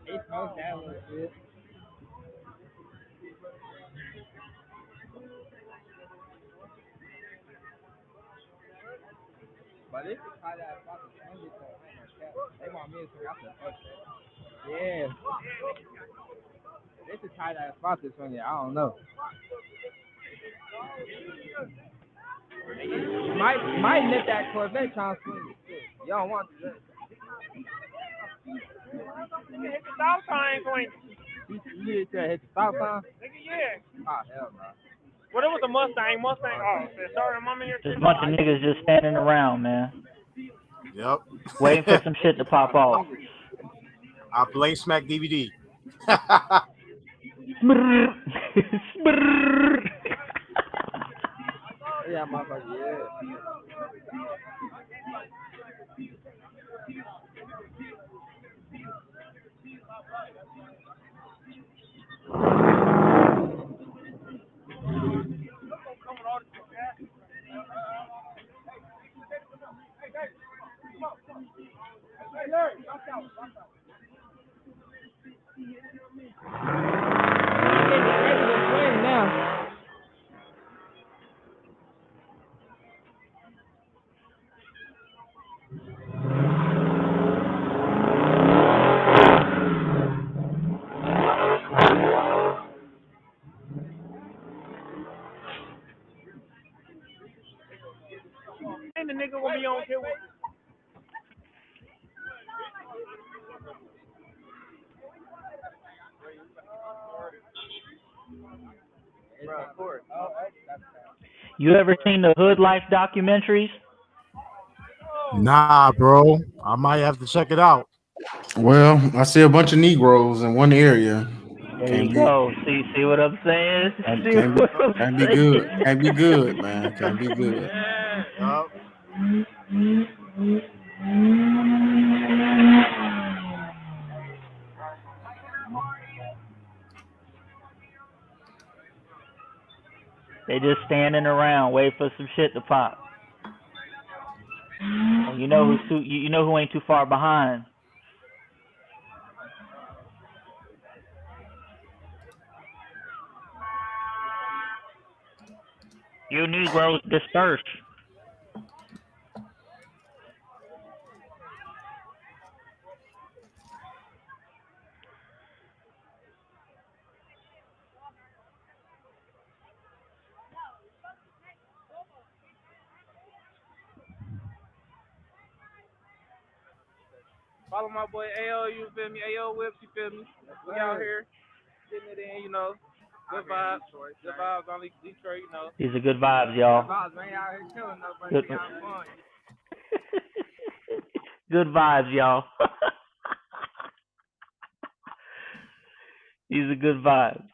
They post that little shit. But this is how that fucking thing is. They want me to swing. I said, fuck that. Yeah. This is how that spot is swinging. I don't know. You might nip that Corvette trying to swing it. You don't want to. Hit the stop sign, Queen. You hit the stop sign? Nigga, yeah. Oh, hell no. Well, it was a Mustang. Oh, sorry, mama, you're There's a bunch of niggas just standing around, man. Yep. Waiting for some shit to pop off. I blame Smack DVD. Yeah, motherfucker, yeah. And the nigga will be on kill. You ever seen the Hood Life documentaries? Nah, bro. I might have to check it out. Well, I see a bunch of Negroes in one area. There you go. See what I'm saying? Can't be good. Can't be good, man. Can't be good. They just standing around, waiting for some shit to pop. And you know who ain't too far behind. You Negroes dispersed. Follow my boy AO, you feel me? AO Whips, you feel me? We out here getting it in, you know. Good vibes. Good vibes on Detroit, you know. These are good vibes, y'all. Good vibes, man. Out here killing nobody. Good, Fun. good vibes, y'all. These are good vibes.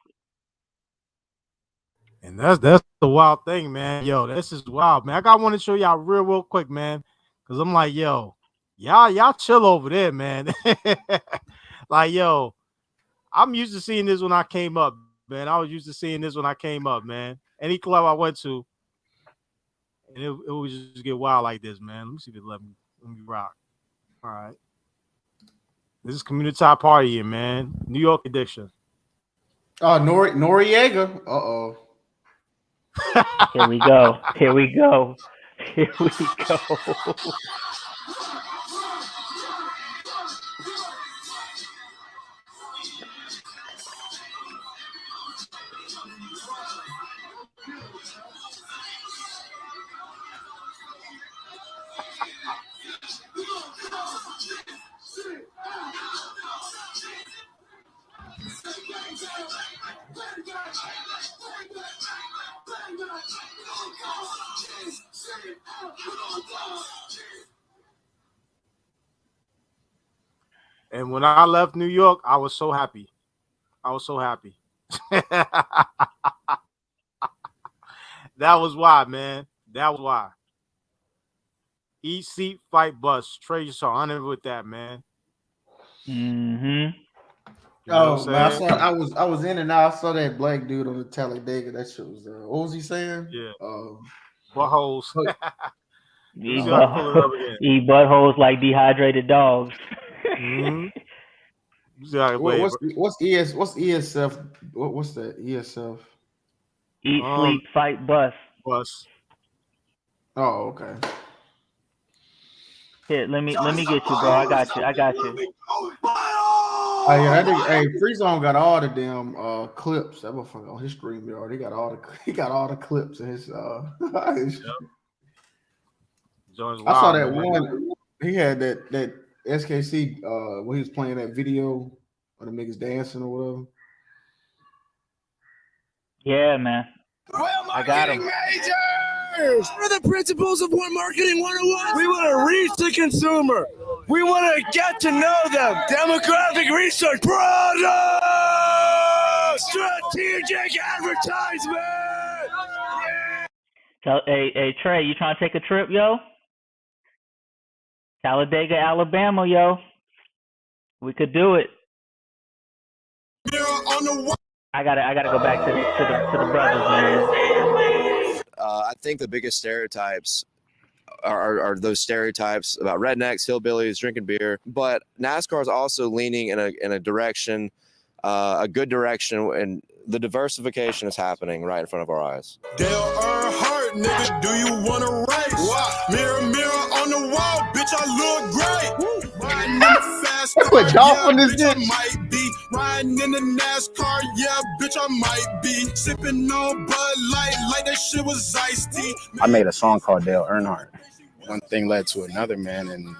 And that's the wild thing, man. Yo, this is wild, man. I got one to show y'all real quick, man. Cause I'm like, yo, y'all chill over there, man. Like, yo, I'm used to seeing this when I came up, man. I was used to seeing this when I came up, man. Any club I went to, and it would just get wild like this, man. Let me see if it let me rock. All right. This is Communitah partying, man. New York edition. Oh, Noriega. Uh-oh. Here we go. Here we go. Here we go. And when I left New York, I was so happy. I was so happy. That was why, man. That was why. Eat, seat, fight, bus. Trade your honor with that, man. Mm-hmm. You know Oh man, I was in and out. I saw that black dude on the Talladega. That shit was what was he saying? Yeah. Buttholes. Eat, See how I pull it up again. eat buttholes like dehydrated dogs. Mm-hmm. See how I play it. What's ESF? What's that ESF? Eat, sleep, fight, bust. Bust. Oh, okay. Here, let me get you, bro. I got you. Oh yeah, that nigga, hey, Free Zone got all the damn clips. That motherfucker on his stream yard. He got all the clips in his his I saw that one. He had that SKC when he was playing that video of the niggas dancing or whatever. Yeah, man. I got him. Majors! What are the principles of what marketing 101? We want to reach the consumer. We want to get to know them. Demographic research. Product! Strategic advertisement! So, hey, Trey, you trying to take a trip, yo? Talladega, Alabama, yo. We could do it. I gotta go back to the brothers, man. I think the biggest stereotypes are those stereotypes about rednecks, hillbillies, drinking beer. But NASCAR is also leaning in a direction, a good direction, and the diversification is happening right in front of our eyes. Dale Earnhardt, nigga, do you want to race? What? Mirror, mirror on the wall, bitch, I look great. Riding in the fast car, What Dolphin is bitch, this? I might be. Riding in the NASCAR, yeah, bitch, I might be. Sipping on Bud Light like that shit was iced tea. I made a song called Dale Earnhardt. One thing led to another, man, and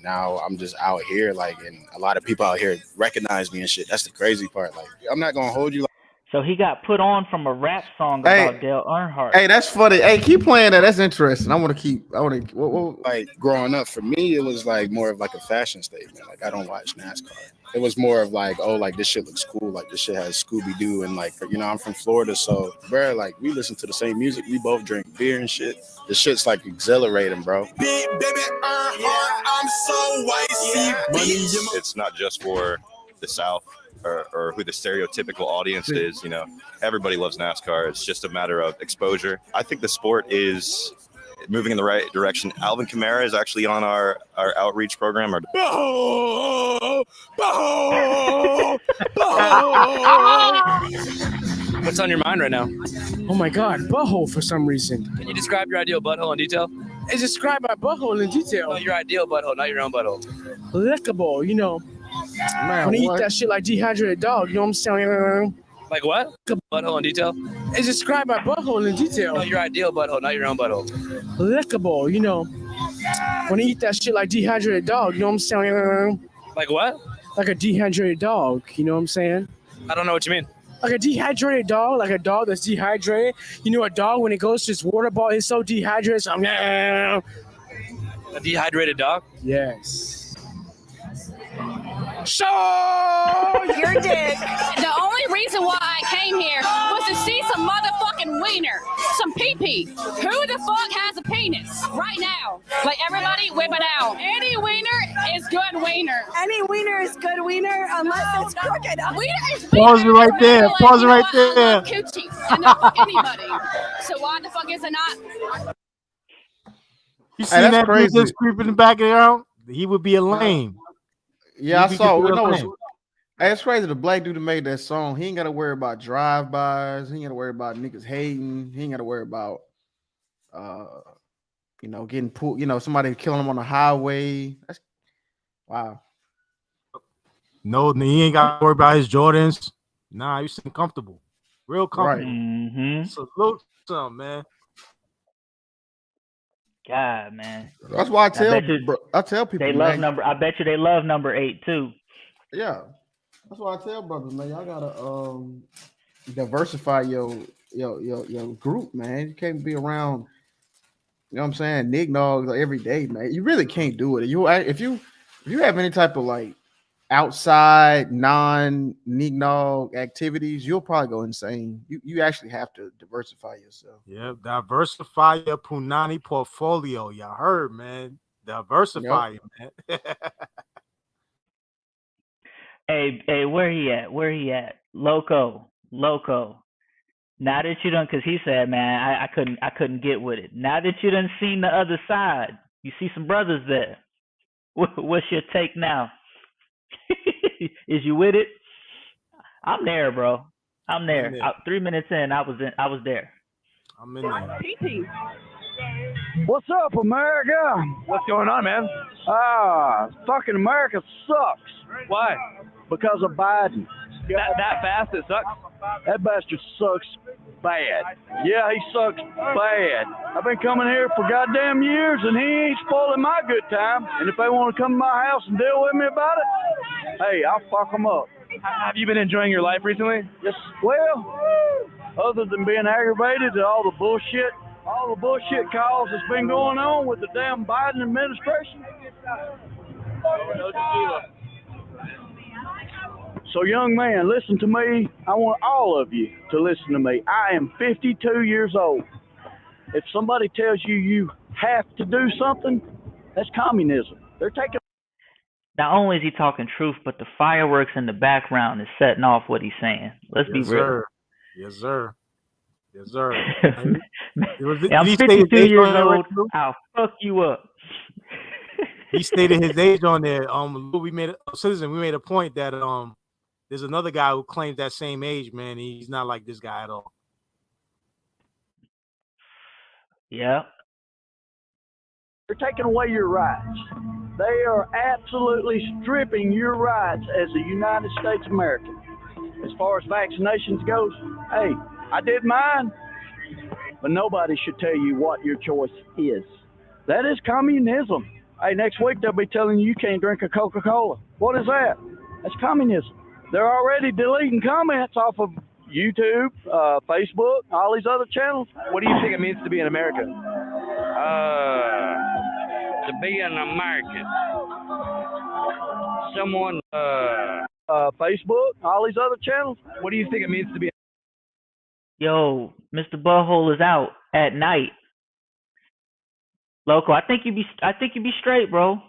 now I'm just out here, like, and a lot of people out here recognize me and shit. That's the crazy part. Like, I'm not gonna hold you. So he got put on from a rap song about Dale Earnhardt. Hey, that's funny. Hey, keep playing that. That's interesting. I want to. Like, growing up, for me, it was like more of like a fashion statement. Like, I don't watch NASCAR. It was more of like, oh, like this shit looks cool. Like this shit has Scooby-Doo, and like, I'm from Florida, so bro, like we listen to the same music. We both drink beer and shit. This shit's like exhilarating, bro. Big baby Earnhardt, I'm so icy. It's not just for the South or who the stereotypical audience is. Everybody loves NASCAR. It's just a matter of exposure. I think the sport is moving in the right direction. Alvin Kamara is actually on our outreach program. What's on your mind right now? Oh my God, butthole for some reason. Can you describe your ideal butthole in detail? Describe my butthole in detail. No, your ideal butthole, not your own butthole. Lickable, Man, when you eat that shit like dehydrated dog, you know what I'm saying? Like what? Butthole in detail? Describe my butthole in detail. No, your ideal butthole, not your own butthole. Lickable, when you eat that shit like dehydrated dog, you know what I'm saying? Like what? Like a dehydrated dog, you know what I'm saying? I don't know what you mean. Like a dehydrated dog, like a dog that's dehydrated. A dog when it goes to its water bottle, it's so dehydrated. So A dehydrated dog? Yes. Show your dick. The only reason why I came here was to see some motherfucking wiener, some pee-pee. Who the fuck has a penis right now? Like, everybody whip it out. Any wiener is good wiener. Any wiener is good wiener unless it's crooked. Wiener is Pause it right there. Pause it right I there. love coochie and they'll fuck anybody. So why the fuck is it not? You see that dude just creeping in the back of the house? He would be a lame. Yeah, I saw. It's crazy. The black dude that made that song, he ain't got to worry about drive-bys. He ain't got to worry about niggas hating. He ain't got to worry about, getting pulled. Somebody killing him on the highway. That's wow. No, he ain't got to worry about his Jordans. Nah, he's sitting comfortable, real comfortable. Right. Mm-hmm. Salute to him, man. God, man. That's why I tell people they love number. I bet you they love number 8 too. Yeah, that's why I tell brothers, man. Y'all gotta diversify your group, man. You can't be around. You know what I'm saying? Nignogs every day, man. You really can't do it. If you have any type of like outside non-nignog activities, you'll probably go insane. You actually have to diversify yourself. Yeah, diversify your Punani portfolio. Y'all heard, man. Diversify it, man. Hey, where he at? Loco. Now that you done, because he said, man, I couldn't get with it. Now that you done seen the other side, you see some brothers there. What's your take now? Is you with it? I'm there, bro. I'm there. 3 minutes in, I was there. I'm in there. What's up, America? What's going on, man? Fucking America sucks. Why? Because of Biden. That fast it sucks? That bastard sucks bad. Yeah, he sucks bad. I've been coming here for goddamn years, and he ain't spoiling my good time. And if they want to come to my house and deal with me about it, hey, I'll fuck them up. Have you been enjoying your life recently? Yes, well, other than being aggravated at all the bullshit calls that's been going on with the damn Biden administration. So, young man, listen to me. I want all of you to listen to me. I am 52 years old. If somebody tells you you have to do something, that's communism. They're taking. Not only is he talking truth, but the fireworks in the background is setting off what he's saying. Let's be real. Yes, sir. Yes, sir. I'm 52 years old. I'll fuck you up. He stated his age on there. We made a point that there's another guy who claims that same age, man. He's not like this guy at all. Yeah. They're taking away your rights. They are absolutely stripping your rights as a United States American. As far as vaccinations goes, hey, I did mine, but nobody should tell you what your choice is. That is communism. Hey, next week they'll be telling you can't drink a Coca-Cola. What is that? That's communism. They're already deleting comments off of YouTube, Facebook, all these other channels. What do you think it means to be an American? To be an American. Someone, Facebook, all these other channels. What do you think it means to be? Yo, Mr. Butthole is out at night. Loco, I think you be straight, bro.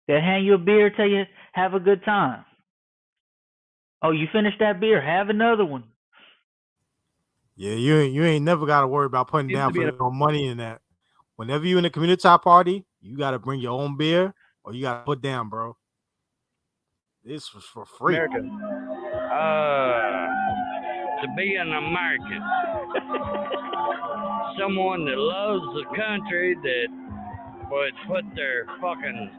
They'll hand you a beer, tell you have a good time. Oh, you finished that beer? Have another one. Yeah, you ain't never got to worry about putting down for money in that. Whenever you in a Communitah party, you got to bring your own beer or you got to put down, bro. This was for free. America. To be an American. Someone that loves the country that would put their fucking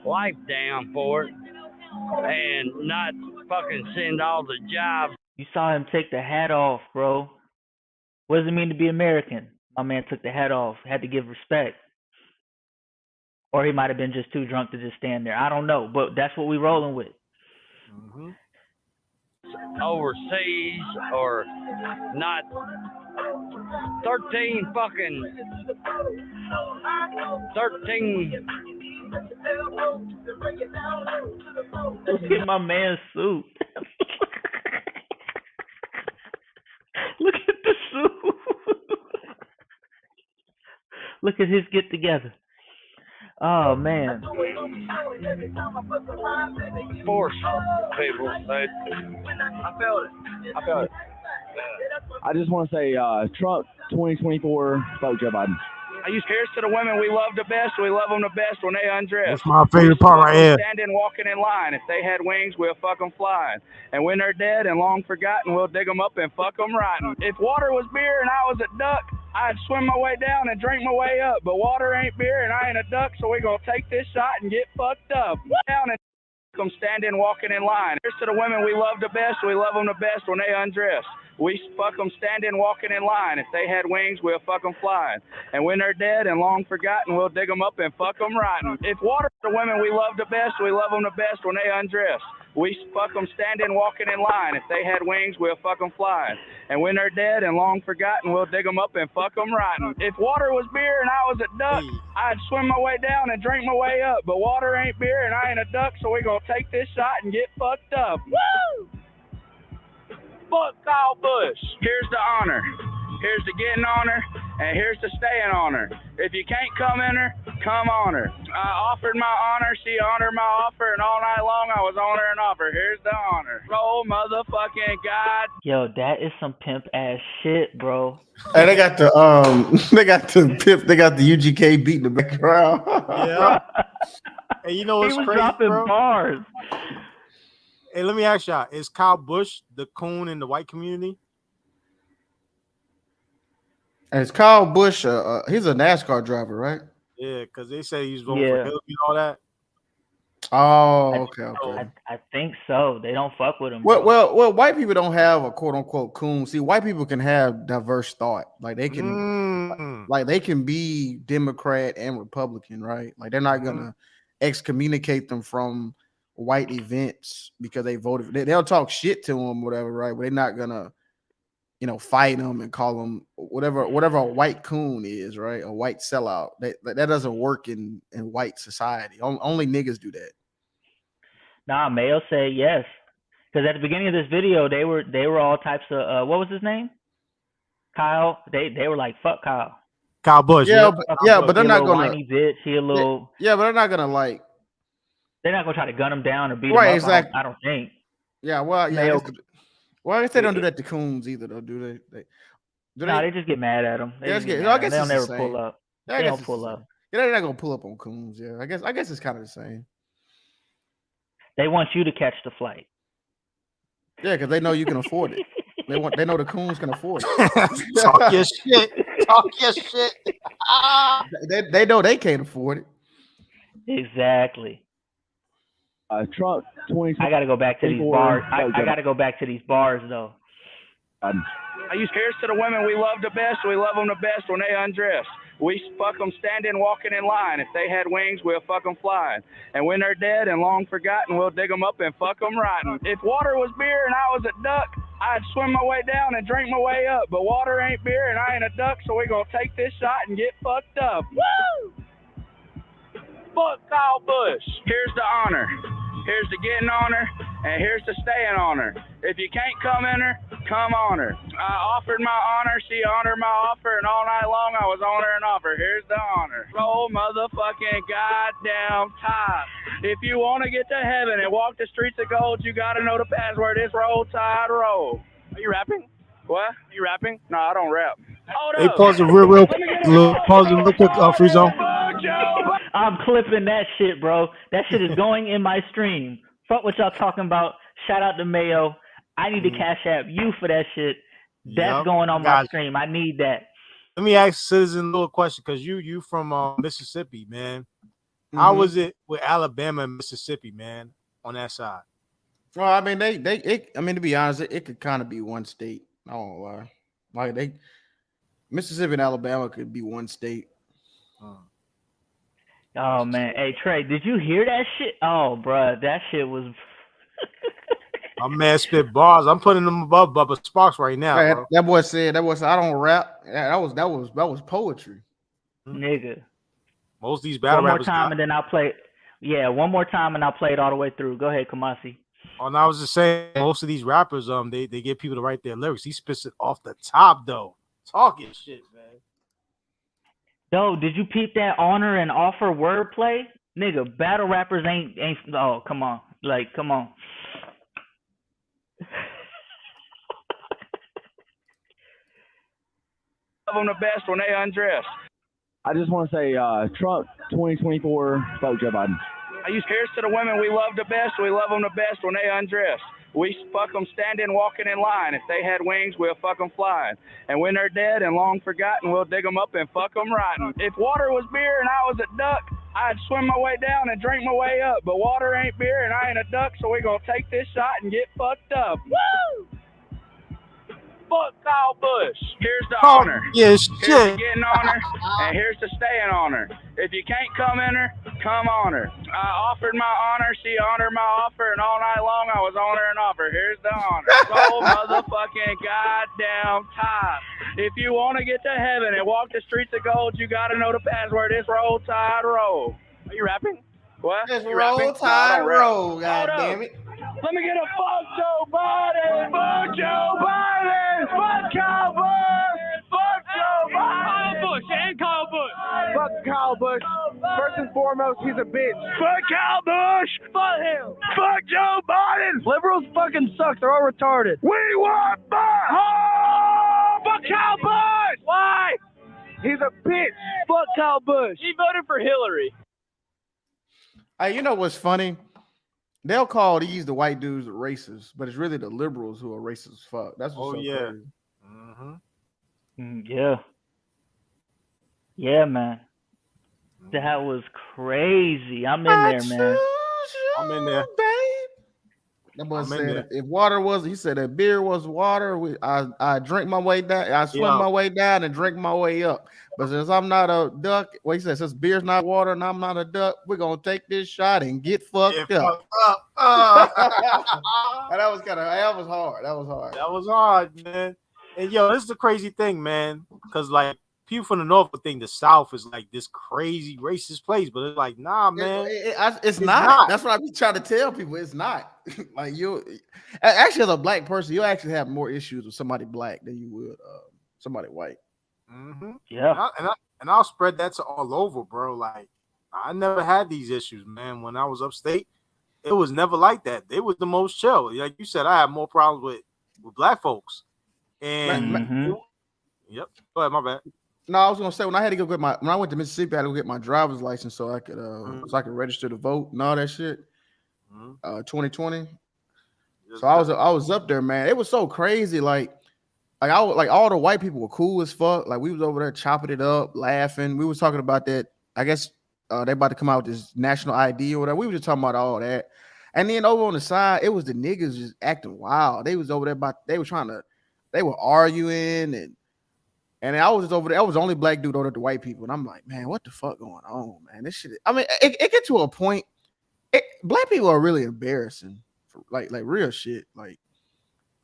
life down for it and not fucking send all the jobs. You saw him take the hat off, bro. What does it mean to be American? My man took the hat off, had to give respect. Or he might have been just too drunk to just stand there. I don't know, but that's what we rolling with. Mm-hmm. Overseas or not 13. Look at my man's suit. Look at the suit. Look at his get together. Oh man. Force people. I felt it. I just want to say Trump 2024 vote Joe Biden. Here's to the women we love the best. We love them the best when they undress. That's my favorite part right here. Standing, walking in line. If they had wings, we'll fuck them flying. And when they're dead and long forgotten, we'll dig them up and fuck them rotten. If water was beer and I was a duck, I'd swim my way down and drink my way up. But water ain't beer and I ain't a duck, so we gonna take this shot and get fucked up. Down and them standing, walking in line. Here's to the women we love the best. We love them the best when they undress. We fuck them standing, walking in line. If they had wings, we'll fuck them flying. And when they're dead and long forgotten, we'll dig them up and fuck them rotten. If water, the women we love the best, we love them the best when they undress. We fuck them standing, walking in line. If they had wings, we'll fuck them flying. And when they're dead and long forgotten, we'll dig them up and fuck them rotten. If water was beer and I was a duck, I'd swim my way down and drink my way up. But water ain't beer and I ain't a duck, so we gonna take this shot and get fucked up. Woo! Fuck Kyle Busch. Here's the honor. Here's the getting on her, and here's the staying on her. If you can't come in her, come on her. I offered my honor, she honored my offer, and all night long I was on her and offer. Here's the honor. Roll motherfucking God. Yo, that is some pimp ass shit, bro. Hey, they got the UGK beat in the background. Yeah. Hey, you know what's He was crazy, dropping bro? bars. Hey, let me ask y'all: is Kyle Busch the coon in the white community? And it's Kyle Busch. He's a NASCAR driver, right? Yeah, because they say he's voting for Hillary and all that. Oh, okay. I think so. They don't fuck with him. Well, white people don't have a quote unquote coon. See, white people can have diverse thought. Like they can, like they can be Democrat and Republican, right? Like they're not gonna excommunicate them from white events because they voted. They'll talk shit to them, whatever, right? But they're not gonna, fight them and call them whatever a white coon is, right? A white sellout. That doesn't work in white society. Only niggas do that. Nah, Mayo said yes. Because at the beginning of this video, they were all types of what was his name? Kyle. They were like, fuck Kyle. Kyle Busch. But they're not gonna whiny bitch. He a little. Yeah, but they're not gonna like. They're not gonna try to gun him down or beat him Right, up. exactly. I don't think. Yeah, well, yeah. Mayo, I guess they don't do that to coons either, though, do they? They just get mad at him. I guess they'll never pull up. They don't pull up. Yeah, they're not gonna pull up on coons. Yeah, I guess it's kind of the same. They want you to catch the flight. Yeah, because they know you can afford it. They know the coons can afford it. Talk your shit. Talk your shit. They know they can't afford it. Exactly. Trump 20. I gotta go back to these bars. I gotta go back to these bars though. I use here's to the women we love the best. We love them the best when they undress. We fuck them standing, walking in line. If they had wings, we'll fuck them flying. And when they're dead and long forgotten, we'll dig them up and fuck them rotten. If water was beer and I was a duck, I'd swim my way down and drink my way up. But water ain't beer and I ain't a duck, so we're gonna take this shot and get fucked up. Woo! Fuck Kyle Busch. Here's the honor. Here's the getting on her, and here's the staying on her. If you can't come in her, come on her. I offered my honor, she honored my offer, and all night long I was on her and offer. Here's the honor. Roll motherfucking goddamn Tide. If you want to get to heaven and walk the streets of gold, you got to know the password. It's Roll Tide Roll. Are you rapping? What? Are you rapping? No, I don't rap. Hey, pause it real quick, Free Zone. I'm clipping that shit, bro. That shit is going in my stream. Fuck what y'all talking about. Shout out to Mayo. I need to cash app you for that shit. That's going on my stream. I need that. Let me ask Citizen a little question, because you from Mississippi, man. How was it with Alabama and Mississippi, man, on that side? Well, I mean, to be honest, it could kind of be one state. I don't lie. Like Mississippi and Alabama could be one state. Oh man, hey Trey, did you hear that shit? Oh, bro, that shit was. My man spit bars. I'm putting them above Bubba Sparks right now. Hey, bro. that boy said, I don't rap. Yeah, that was poetry, nigga. Most of these battle rappers. One more time, and then I'll play. Yeah, one more time, and I'll play it all the way through. Go ahead, Kamasi. Oh, and I was just saying, most of these rappers, they get people to write their lyrics. He spits it off the top, though. Talking shit, man. Yo, did you peep that honor and offer wordplay? Nigga, battle rappers ain't. Oh, come on, come on. Love them the best when they undress. I just want to say, Trump 2024, vote Joe Biden. I use here's to the women we love the best. We love them the best when they undress. We fuck them standing, walking in line. If they had wings, we'll fuck them flying. And when they're dead and long forgotten, we'll dig them up and fuck them rotten. If water was beer and I was a duck, I'd swim my way down and drink my way up. But water ain't beer and I ain't a duck, so we're going to take this shot and get fucked up. Woo! Fuck Kyle Busch. Here's the honor. Yes, here's the getting on her, and here's the staying on her. If you can't come in her, come on her. I offered my honor, she honored my offer, and all night long I was on her and offer. Here's the honor. Roll motherfucking goddamn Tide. If you want to get to heaven and walk the streets of gold, you got to know the password. It's Roll Tide Roll. Are you rapping? What? It's Roll Tide Roll, goddammit. Let me get a fuck Joe Biden! Fuck Joe Biden! Fuck Kyle Busch! Fuck Joe Biden! Kyle Busch and Kyle Busch! Fuck Fuck Kyle Busch. First and foremost, he's a bitch. Fuck Kyle Busch. Fuck him. Fuck Joe Biden. Liberals fucking suck. They're all retarded. We want Bush. Oh, fuck Kyle Busch. Why? He's a bitch. Fuck Kyle Busch. He voted for Hillary. Hey, you know what's funny? They'll call these the white dudes racist, but it's really the liberals who are racist as fuck. That's what's so crazy. Yeah. Yeah, man. That was crazy. I'm in there, man. I'm in there. That boy said if water was, he said if beer was water, I drink my way down, I swim my way down and drink my way up. But since I'm not a duck, he said since beer's not water and I'm not a duck, we're gonna take this shot and get fucked up. And that was hard. That was hard, man. And yo, this is the crazy thing, man. Because like people from the North would think the South is like this crazy racist place, but it's like, nah, man. It's not. That's what I be trying to tell people. It's not. Like you actually, as a black person, you'll actually have more issues with somebody black than you would somebody white. Yeah. And I'll spread that to all over, bro. Like I never had these issues, man. When I was upstate, it was never like that. It was the most chill. Like you said, I had more problems with black folks. And yep. Go ahead, my bad. No, I was gonna say when I went to Mississippi, I had to go get my driver's license so I could register to vote and all that shit. 2020. So I was up there, man. It was so crazy. Like all the white people were cool as fuck. Like we was over there chopping it up, laughing. We was talking about that. I guess they about to come out with this national ID or whatever. We were just talking about all that. And then over on the side, it was the niggas just acting wild. They was over there they were arguing and I was just over there. I was the only black dude over at the white people. And I'm like, man, what the fuck going on, man? This shit. I mean, it get to a point. Black people are really embarrassing for like real shit. Like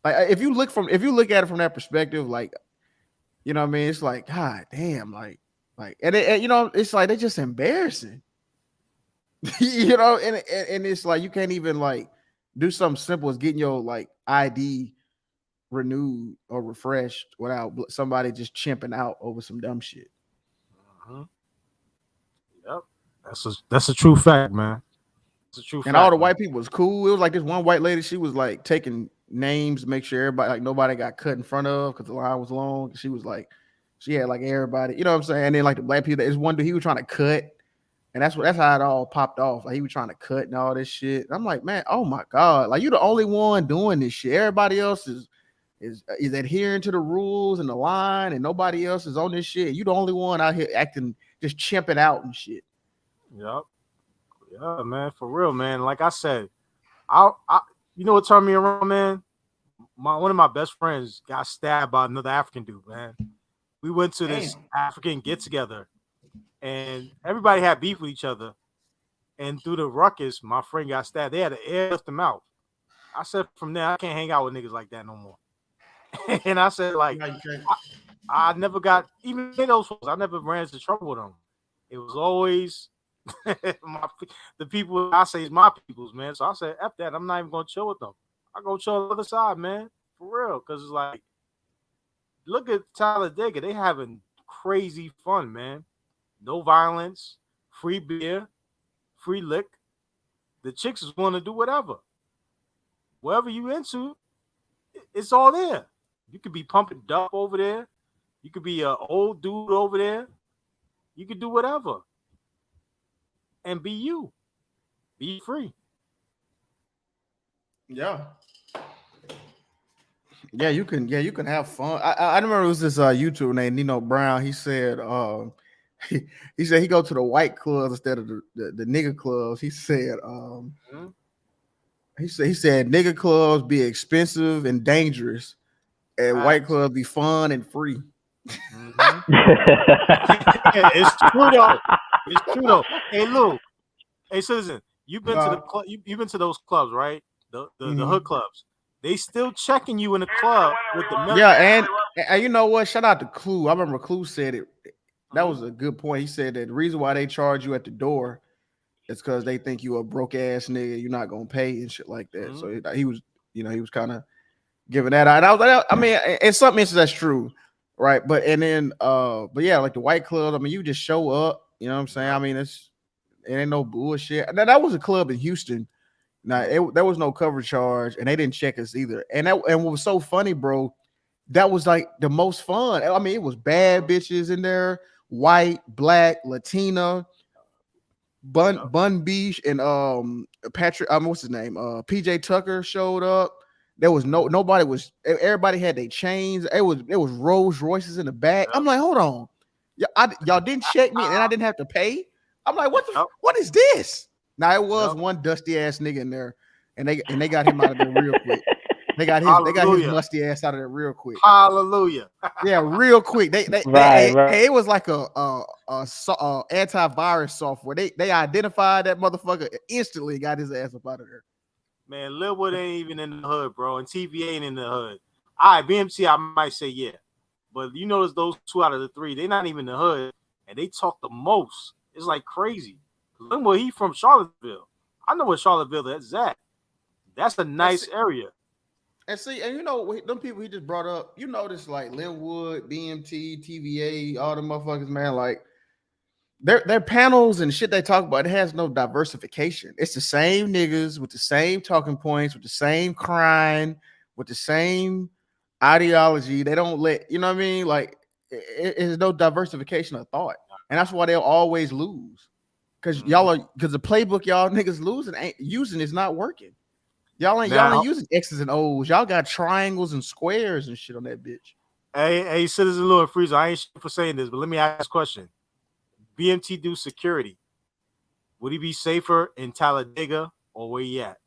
if you look at it from that perspective, like, you know what I mean? It's like, God damn, and you know, it's like they're just embarrassing. You know, and it's like you can't even like do something simple as getting your like ID renewed or refreshed without somebody just chimping out over some dumb shit. Yep, that's a true fact, man. It's a true and fact, all the man. white people was cool. It was like this one white lady. She was like taking names to make sure everybody, like nobody got cut in front of because the line was long. She was like, she had like everybody, you know what I'm saying? And then like the black people, there's one dude, he was trying to cut. And that's how it all popped off. Like he was trying to cut and all this shit. I'm like, man, oh my God. Like you're the only one doing this shit. Everybody else is adhering to the rules and the line, and nobody else is on this shit. You the only one out here acting, just chimping out and shit. Yep. Yeah, man, for real, man. Like I said, I you know what turned me around, man? One of my best friends got stabbed by another African dude, man. We went to this African get together, and everybody had beef with each other. And through the ruckus, my friend got stabbed. They had to air lift him out. I said, from there, I can't hang out with niggas like that no more. And I said, like, I never got, even those folks, I never ran into trouble with them. It was always the people I say is my peoples, man. So I said, F that. I'm not even going to chill with them. I go chill on the other side, man. For real. Because it's like, look at Talladega. They having crazy fun, man. No violence, free beer, free lick. The chicks is want to do whatever. Whatever you into, it's all there. You could be pumping duck over there. You could be an old dude over there. You could do whatever. And be you. Be free. Yeah. Yeah, you can have fun. I remember it was this YouTuber named Nino Brown. He said he said he go to the white clubs instead of the nigger clubs. He said he said nigger clubs be expensive and dangerous, and white clubs be fun and free. Yeah, it's true though. It's true though. Hey Lou, hey citizen, you've been to the club. You've been to those clubs, right? The hood clubs. They still checking you in the club with the milk. Yeah, and you know what? Shout out to Clue. I remember Clue said it. That was a good point. He said that the reason why they charge you at the door is because they think you a broke ass nigga. You're not gonna pay and shit like that. So he was, he was kind of giving that out. And I was like, I mean, in some instances that's true, right? But yeah, like the white club. I mean, you just show up You know what I'm saying? I mean, it ain't no bullshit. Now, that was a club in Houston. Now, there was no cover charge, and they didn't check us either. And what was so funny, bro, that was like the most fun. I mean, it was bad bitches in there, white, black, Latina, Bun Beach, and Patrick. What's his name? PJ Tucker showed up. There was nobody was. Everybody had their chains. It was Rolls Royces in the back. I'm like, hold on, y'all didn't check me, and I didn't have to pay. I'm like, what is this? Now it was one dusty ass nigga in there, and they got him out of there real quick. They got his musty ass out of there real quick. Hallelujah. Yeah, real quick. Hey, it was like a antivirus software. They identified that motherfucker instantly, got his ass up out of there. Man, Linwood ain't even in the hood, bro, and TV ain't in the hood. All right, BMT, I might say yeah, but you notice those 2 out of the 3, they're not even in the hood, and they talk the most. It's like crazy. Linwood, he from Charlottesville. I know where Charlottesville is at. That's a nice area. And see, and you know, them people he just brought up, you notice like Linwood, BMT, TVA, all the motherfuckers, man, like their panels and shit they talk about, it has no diversification. It's the same niggas with the same talking points, with the same crime, with the same ideology. They don't let, you know what I mean? Like, it's no diversification of thought. And that's why they'll always lose. Because because the playbook y'all niggas using is not working. Y'all ain't using X's and O's. Y'all got triangles and squares and shit on that bitch. Hey, Citizen Louis Freezer, I ain't shit for saying this, but let me ask this question. BMT do security. Would he be safer in Talladega or where he at?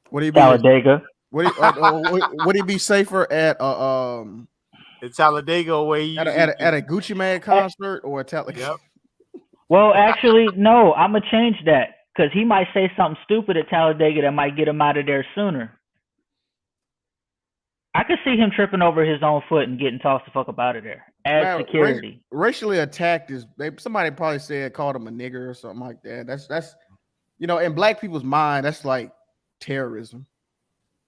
Would he be Talladega? Would he be safer at in Talladega or where he at a Gucci Mane concert or a Talladega? Yep. Well, actually, no, I'm gonna change that because he might say something stupid at Talladega that might get him out of there sooner. I could see him tripping over his own foot and getting tossed the fuck up out of there as security. Racially attacked is somebody probably called him a nigger or something like that. That's you know, in black people's mind, that's like terrorism.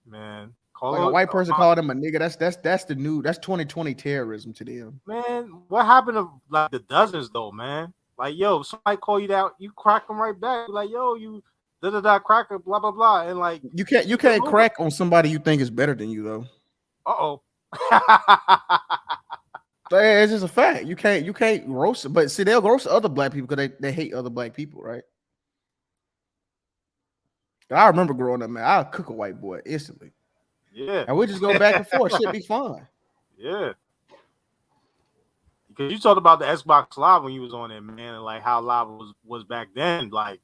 Man, like a white person called him a nigga. That's the new 2020 terrorism to them. Man, what happened to like the dozens though, man? Like, yo, somebody call you out, you crack them right back. Like, yo, you cracker, blah blah blah, and like you can't crack on somebody you think is better than you though. It's just a fact. You can't roast it, but see, they'll roast other black people because they hate other black people, right? I remember growing up, man. I'll cook a white boy instantly. Yeah, and we just go back and forth. Shit be fun. Yeah. Because you talked about the Xbox Live when you was on there, man, and like how live was back then. Like,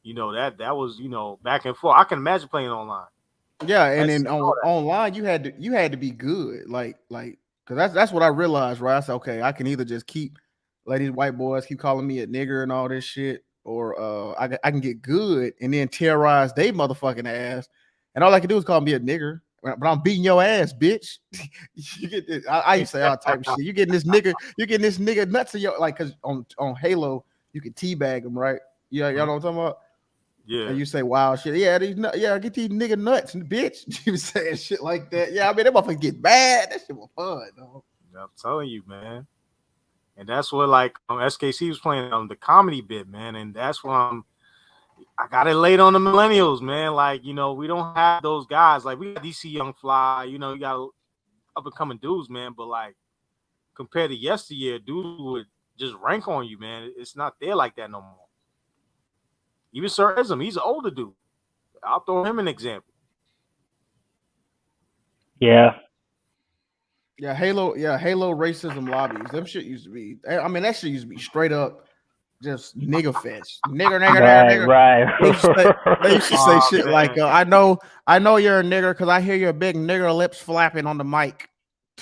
you know, that was, you know, back and forth. I can imagine playing online. Yeah, and then online you had to be good, like because that's what I realized, right? I said, okay, I can either just keep letting these white boys keep calling me a nigger and all this shit, or I can get good and then terrorize they motherfucking ass, and all I can do is call me a nigger. But I'm beating your ass, bitch. You get this. I used to say all type of shit. You getting this nigga nuts in your like, cause on Halo you can teabag them, right? Yeah, y'all know what I'm talking about. Yeah, and you say wild shit. Yeah, get these nigga nuts, bitch. You saying shit like that. Yeah, I mean that motherfucker get bad. That shit was fun, though. I'm telling you, man. And that's what like SKC was playing on the comedy bit, man. And that's when I got it laid on the millennials, man. Like, you know, we don't have those guys. Like, we got DC Young Fly, you know, you got up and coming dudes, man. But like, compared to yesteryear, dudes would just rank on you, man. It's not there like that no more. Even Sir Ism, he's an older dude. I'll throw him an example. Yeah. Yeah, Halo racism lobbies. Them shit used to be. I mean, that shit used to be straight up just nigga fest. Nigger. Right. They used to say shit man. Like, I know you're a nigger because I hear your big nigger lips flapping on the mic.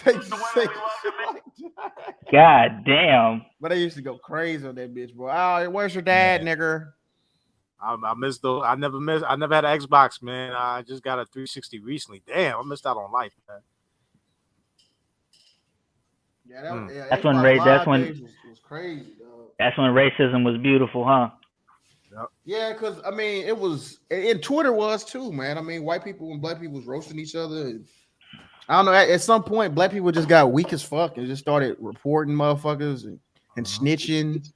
They used to say shit like that. God damn. But they used to go crazy on that bitch, bro. Oh, where's your dad, nigger? I missed though. I never had an Xbox, man. I just got a 360 recently. Damn, I missed out on life, man. Yeah, that's when was crazy, dog. That's when racism was beautiful, huh? Yep. Yeah, because I mean, it was, and Twitter was too, man. I mean, white people and black people was roasting each other. And, I don't know. At some point, black people just got weak as fuck and just started reporting motherfuckers and snitching.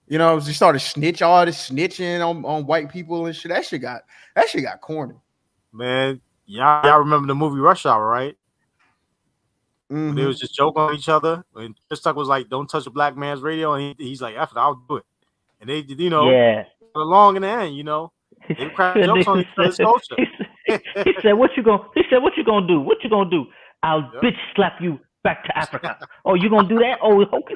You know, she started all this snitching on white people and shit. That shit got corny. Man, y'all remember the movie Rush Hour, right? Mm-hmm. They was just joking on each other. And Chris Tucker was like, "Don't touch a black man's radio," and he's like, "F it, I'll do it." And they, Yeah. got along in the end, they would crack jokes on each other's culture. He said, "What you gonna do? What you gonna do? I'll bitch slap you back to Africa. Oh, you gonna do that? Oh, okay."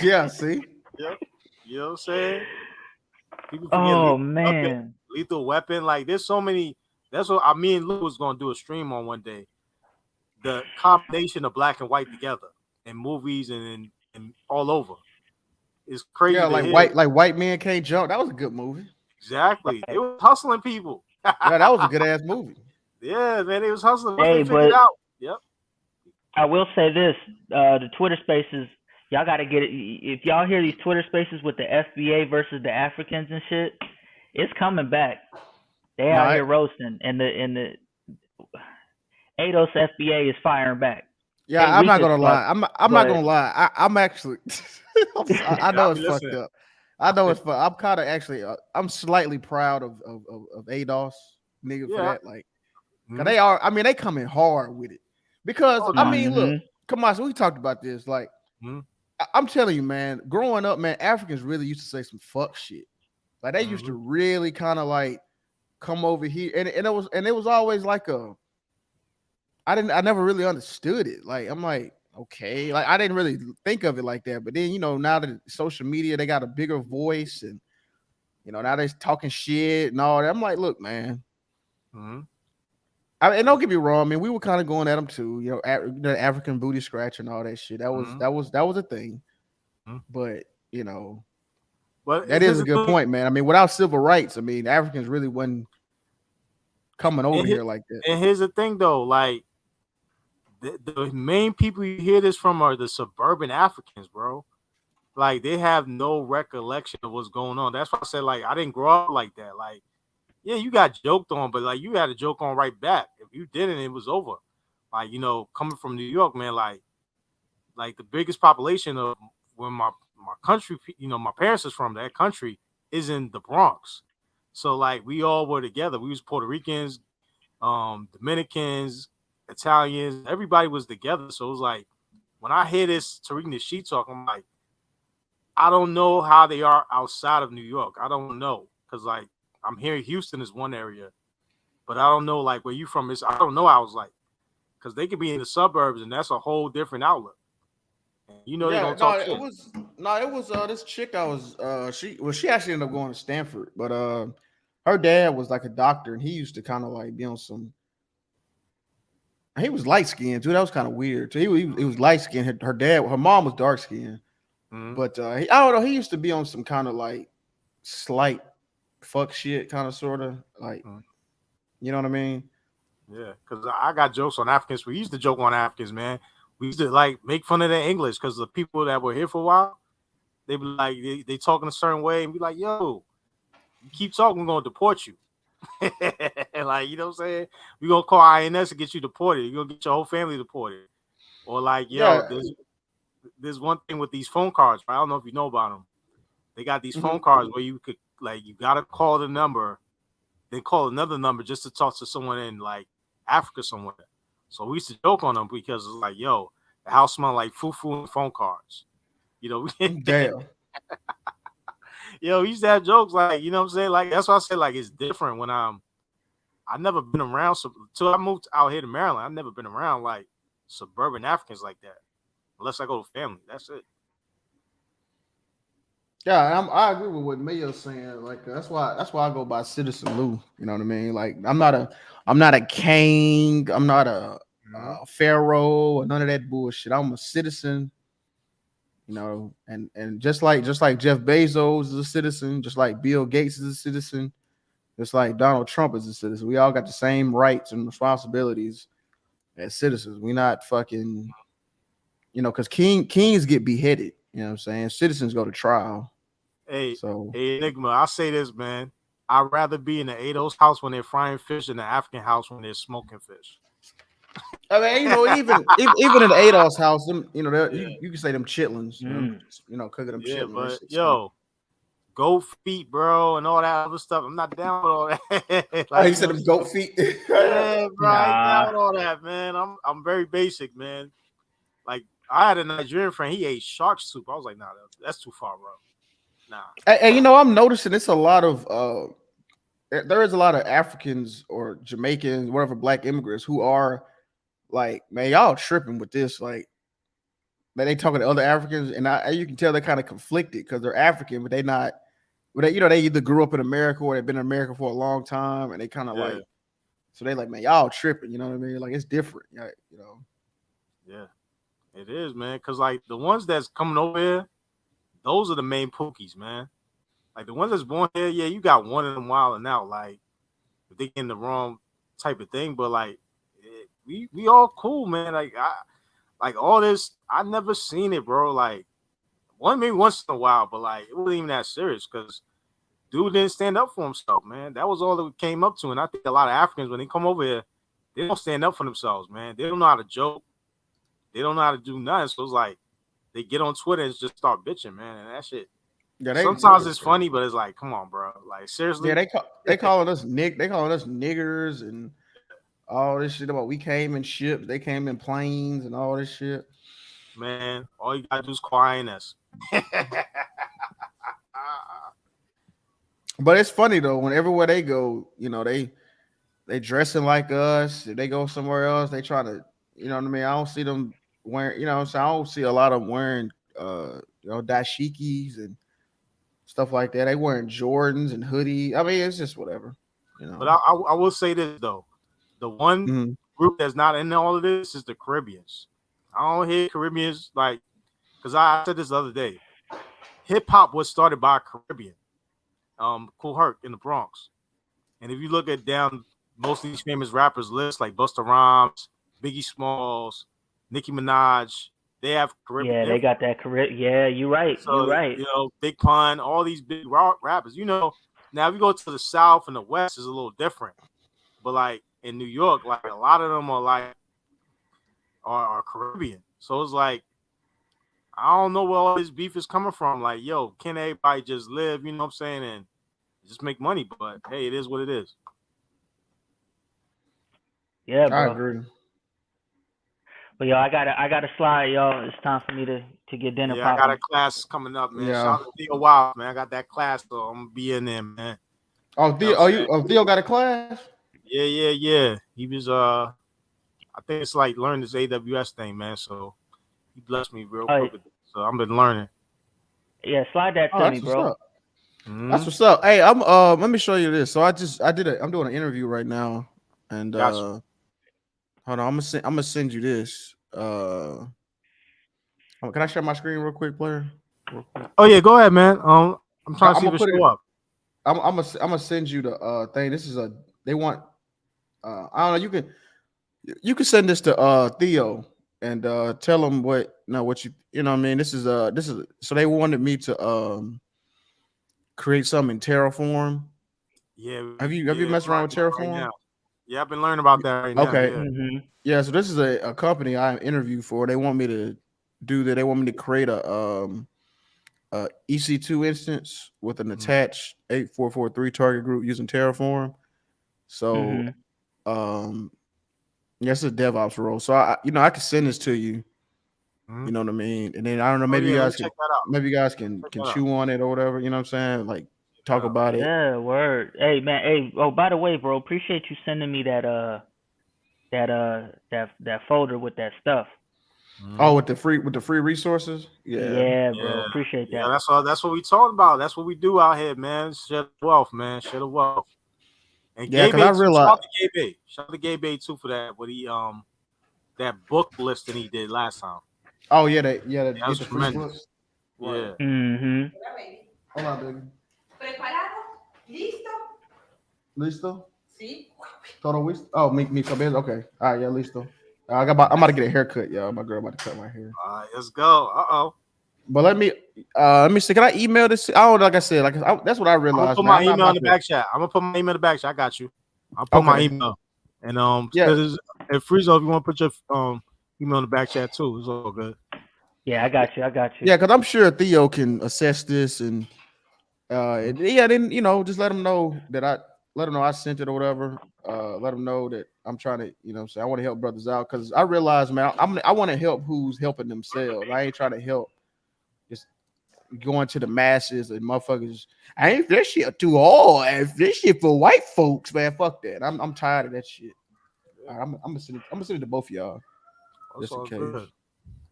Yeah, see? Yep. You know what I'm saying? People Oh forget man. Lethal Weapon. Like, there's so many. That's what me and Lou was gonna do a stream on one day. The combination of black and white together in movies and all over. It's crazy. Yeah, to white men can't jump. That was a good movie. Exactly. They was hustling people. Yeah, that was a good ass movie. Yeah, man, they was hustling. Once Hey, they figured but out. Yep. I will say this: the Twitter Spaces, y'all got to get it. If y'all hear these Twitter Spaces with the FBA versus the Africans and shit, it's coming back. They out here roasting, and the ADOS FBA is firing back. Yeah, They I'm weak not as gonna lie. fuck, I'm not but- gonna lie. I'm actually. I know it's fucked listening. up. I know it's. I'm kind of actually. I'm slightly proud of ADOS nigga for that. Like, cause they are. I mean, they coming hard with it because I mean, look, come on. So we talked about this. Like, I'm telling you, man. Growing up, man, Africans really used to say some fuck shit. Like they used to really kind of like come over here, and it was always like a. I never really understood it. Like, I'm like, okay, like I didn't really think of it like that. But then, now that social media, they got a bigger voice, and now they're talking shit and all that. I'm like, look, man. And don't get me wrong. I mean, we were kind of going at them too. The African booty scratch and all that shit. That was a thing. But But that is a good point, man. I mean, without civil rights, I mean, Africans really wasn't coming over here like that. And here's the thing, though, like. The main people you hear this from are the suburban Africans, bro. Like, they have no recollection of what's going on. That's why I said, like, I didn't grow up like that. Like, yeah, you got joked on, but like you had a joke on right back. If you didn't, it was over. Like, coming from New York, man, like the biggest population of where my country, my parents is from, that country is in the Bronx. So like we all were together. We was Puerto Ricans, Dominicans, Italians, everybody was together. So it was like when I hear this Tariq Nasheed talk, I'm like, I don't know how they are outside of New York. I don't know. Because like I'm here, Houston is one area, but I don't know like where you from is. I don't know how it's like. Because they could be in the suburbs and that's a whole different outlook. And they're gonna talk shit. It was this chick I was she actually ended up going to Stanford, but her dad was like a doctor and he used to kind of like be on some. He was light skinned too. That was kind of weird. So he was light skinned. Her mom was dark skinned. But I don't know. He used to be on some kind of like slight fuck shit, kind of sort of like, you know what I mean? Yeah, because I got jokes on Africans. We used to joke on Africans, man. We used to like make fun of their English because the people that were here for a while, they be like they talking a certain way and be like, "Yo, you keep talking, we're gonna deport you." And like, you know what I'm saying? We're gonna call INS and get you deported. You're gonna get your whole family deported. Or like, there's one thing with these phone cards, right? I don't know if you know about them. They got these phone cards where you could like you gotta call the number, then call another number just to talk to someone in like Africa somewhere. So we used to joke on them because it's like, yo, the house smell like fufu and phone cards. Damn. Yo, we used to have jokes like, you know what I'm saying? Like that's why I said like it's different when I've never been around till I moved out here to Maryland. I've never been around like suburban Africans like that. Unless I go to family. That's it. Yeah, I agree with what Mayo's saying. Like that's why I go by Citizen Lou. You know what I mean? Like I'm not a king. I'm not a pharaoh or none of that bullshit. I'm a citizen. And just like Jeff Bezos is a citizen, just like Bill Gates is a citizen, just like Donald Trump is a citizen. We all got the same rights and responsibilities as citizens. We not fucking, because kings get beheaded. You know what I'm saying? Citizens go to trial. Hey, Enigma, I'll say this, man. I'd rather be in the ADOS house when they're frying fish than the African house when they're smoking fish. I mean, you know, even in the Adolf's house, them, you know, you can say them chitlins, you know, cooking them Yeah, chitlins. but yo, goat feet, bro, and all that other stuff. I'm not down with all that. Like, you said them goat feet. Yeah, bro, I ain't Nah. down with all that, man. I'm very basic, man. Like I had a Nigerian friend, he ate shark soup. I was like, nah, that's too far, bro. Nah. And you know, I'm noticing it's a lot of there is a lot of Africans or Jamaicans, whatever, black immigrants who are like, man, y'all tripping with this. Like, man, they talking to other Africans, and you can tell they're kind of conflicted because they're African, but they not. But they, you know, they either grew up in America or they've been in America for a long time, and they kind of like, so they like, man, y'all tripping. You know what I mean? Like, it's different, you know. Yeah, it is, man. Cause like the ones that's coming over here, those are the main pookies, man. Like the ones that's born here, yeah, you got one of them wilding out, like if they getting the wrong type of thing. But like, we all cool, man. Like all this, I never seen it, bro. Like maybe once in a while, but like it wasn't even that serious because dude didn't stand up for himself, man. That was all that we came up to. And I think a lot of Africans, when they come over here, they don't stand up for themselves, man. They don't know how to joke. They don't know how to do nothing. So it's like they get on Twitter and just start bitching, man. And that shit. Yeah, sometimes it's funny, but it's like, come on, bro. Like seriously. Yeah, they calling us niggers and all this shit about we came in ships, they came in planes and all this shit. Man, all you gotta do is quiet us. But it's funny though, when everywhere they go, you know, they dressing like us. If they go somewhere else, they try to, you know what I mean? I don't see them wearing, you know what I'm saying? I don't see a lot of them wearing you know, dashikis and stuff like that. They wearing Jordans and hoodie. I mean, it's just whatever, you know. But I will say this though. The one group that's not in all of this is the Caribbeans. I don't hear Caribbeans like, because I said this the other day. Hip hop was started by a Caribbean, Kool Herc in the Bronx. And if you look at down most of these famous rappers list, like Busta Rhymes, Biggie Smalls, Nicki Minaj, they have Caribbean. Yeah, they got that Caribbean. Yeah, you're right. So, you're right. You know, Big Pun, all these big rappers. You know, now if you go to the South and the West, it's a little different. But like in New York, like a lot of them are like are Caribbean. So it's like, I don't know where all this beef is coming from. Like, yo, can everybody just live, you know what I'm saying, and just make money? But hey, it is what it is. Yeah, bro. I agree. But yo, I gotta slide, y'all. It's time for me to get dinner Yeah, popping. I got a class coming up, man. Yeah. Shout out to Theo Wild, man. I got that class, so I'm gonna be in there, man. Oh, Theo got a class? Yeah. He was I think it's like learning this AWS thing, man. So he blessed me real quick. So I've been learning. Yeah, slide that to me, bro. That's what's up. Hey, I'm let me show you this. So I'm doing an interview right now, and hold on, I'm gonna send you this. Can I share my screen real quick, player? Oh yeah, go ahead, man. I'm trying to see if it show up. I'm gonna send you the thing. This is they want I don't know, you can send this to Theo and tell him what you know what you know what I mean. This is so they wanted me to create something in Terraform. Yeah. Have you messed around with Terraform? Right, yeah, I've been learning about that right now. Okay. Yeah. Yeah, so this is a company I interviewed for. They want me to do that. They want me to create a EC2 instance with an attached 8443 target group using Terraform. So it's a DevOps role. So I can send this to you. You know what I mean? And then I don't know, maybe you guys can chew on it or whatever, you know what I'm saying? Like talk about it. Yeah, word. Hey man, hey, oh by the way, bro, appreciate you sending me that folder with that stuff. Oh, with the free resources? Yeah, bro. Appreciate that. Yeah, that's what we talking about. That's what we do out here, man. Share the wealth, man. Share the wealth. And yeah, because I realized shout out to Gabe Bay too for that. What he that book listing he did last time. Oh yeah, that was tremendous. Yeah. Hold on, baby. ¿Preparado? Listo? Sí. Todo listo? Oh, mi cabeza. Okay. All right, yeah, listo. I'm about to get a haircut, y'all. My girl about to cut my hair. All right, let's go. But let me see. Can I email this? I don't, like I said, that's what I realized. I'm gonna put my email in the back chat. I got you. I'll put my email. And Yeah. and Friezo, if you want to put your email in the back chat too, it's all good. Yeah, I got you. Yeah, because I'm sure Theo can assess this and then just let him know that I sent it or whatever. Let him know that I'm trying to, say I want to help brothers out because I realize, man, I want to help who's helping themselves. I ain't trying to help just going to the masses and motherfuckers. I ain't this shit too hard. And this shit for white folks, man. Fuck that. I'm tired of that shit. All right, I'm gonna send it to both of y'all. That's Just in all case. good.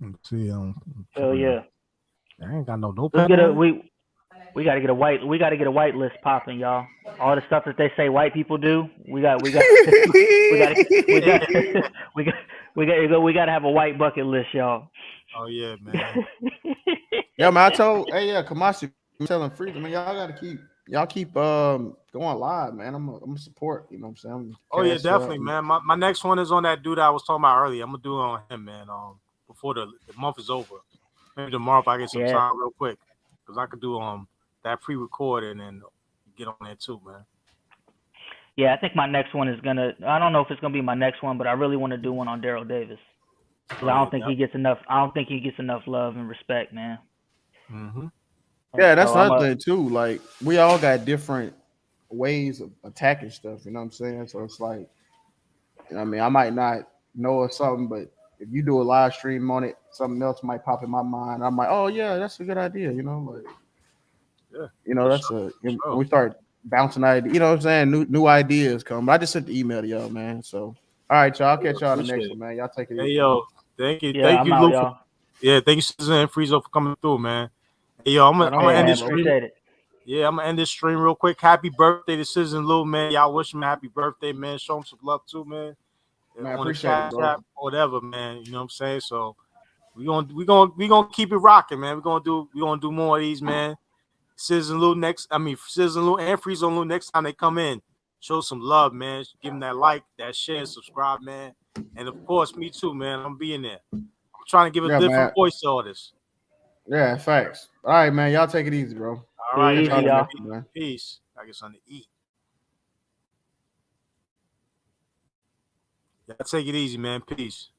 Let's see. Hell yeah. I ain't got no Let's notepad. get we gotta get a white list popping, y'all. All the stuff that they say white people do, we gotta have a white bucket list, y'all. Oh yeah, man. Yeah, man. Kamasi, I'm telling Freeze, man, y'all keep going live, man. I'm gonna support, you know what I'm saying? Oh yeah, definitely, man. My next one is on that dude I was talking about earlier. I'm gonna do it on him, man. Before the month is over. Maybe tomorrow if I get some time real quick. Because I could do that pre-recording and get on there too, man. Yeah, I think my next one is I don't know if it's gonna be my next one, but I really want to do one on Daryl Davis. Because I don't think he gets enough love and respect, man. Mm-hmm. Yeah, that's another thing too. Like we all got different ways of attacking stuff, you know what I'm saying? So it's like, I might not know of something, but if you do a live stream on it, something else might pop in my mind. I'm like, oh yeah, that's a good idea, we start bouncing ideas, you know what I'm saying? New ideas come. But I just sent the email to y'all, man. So all right, y'all. I'll catch y'all in the next one, man. Y'all take it easy. Hey yo, thank you. Yeah, thank you, out, Luke. y'all. Thank you, Susan and Friezo, for coming through, man. Hey yo, I'm gonna end this stream. Appreciate it. Yeah, I'm gonna end this stream real quick. Happy birthday to Susan Lou, man. Y'all wish him a happy birthday, man. Show him some love too, man. Man, on appreciate the it, bro. chat, whatever, man. You know what I'm saying? So we gonna keep it rocking, man. We're gonna do more of these, man. Susan Lou and Friezo Lou next time they come in. Show some love, man. Give them that like, that share, subscribe, man. And of course, me too, man. I'm being there. I'm trying to give a different voice to all this. Yeah, facts. All right, man. Y'all take it easy, bro. All right, easy, y'all. Peace. I get something to eat. Y'all take it easy, man. Peace.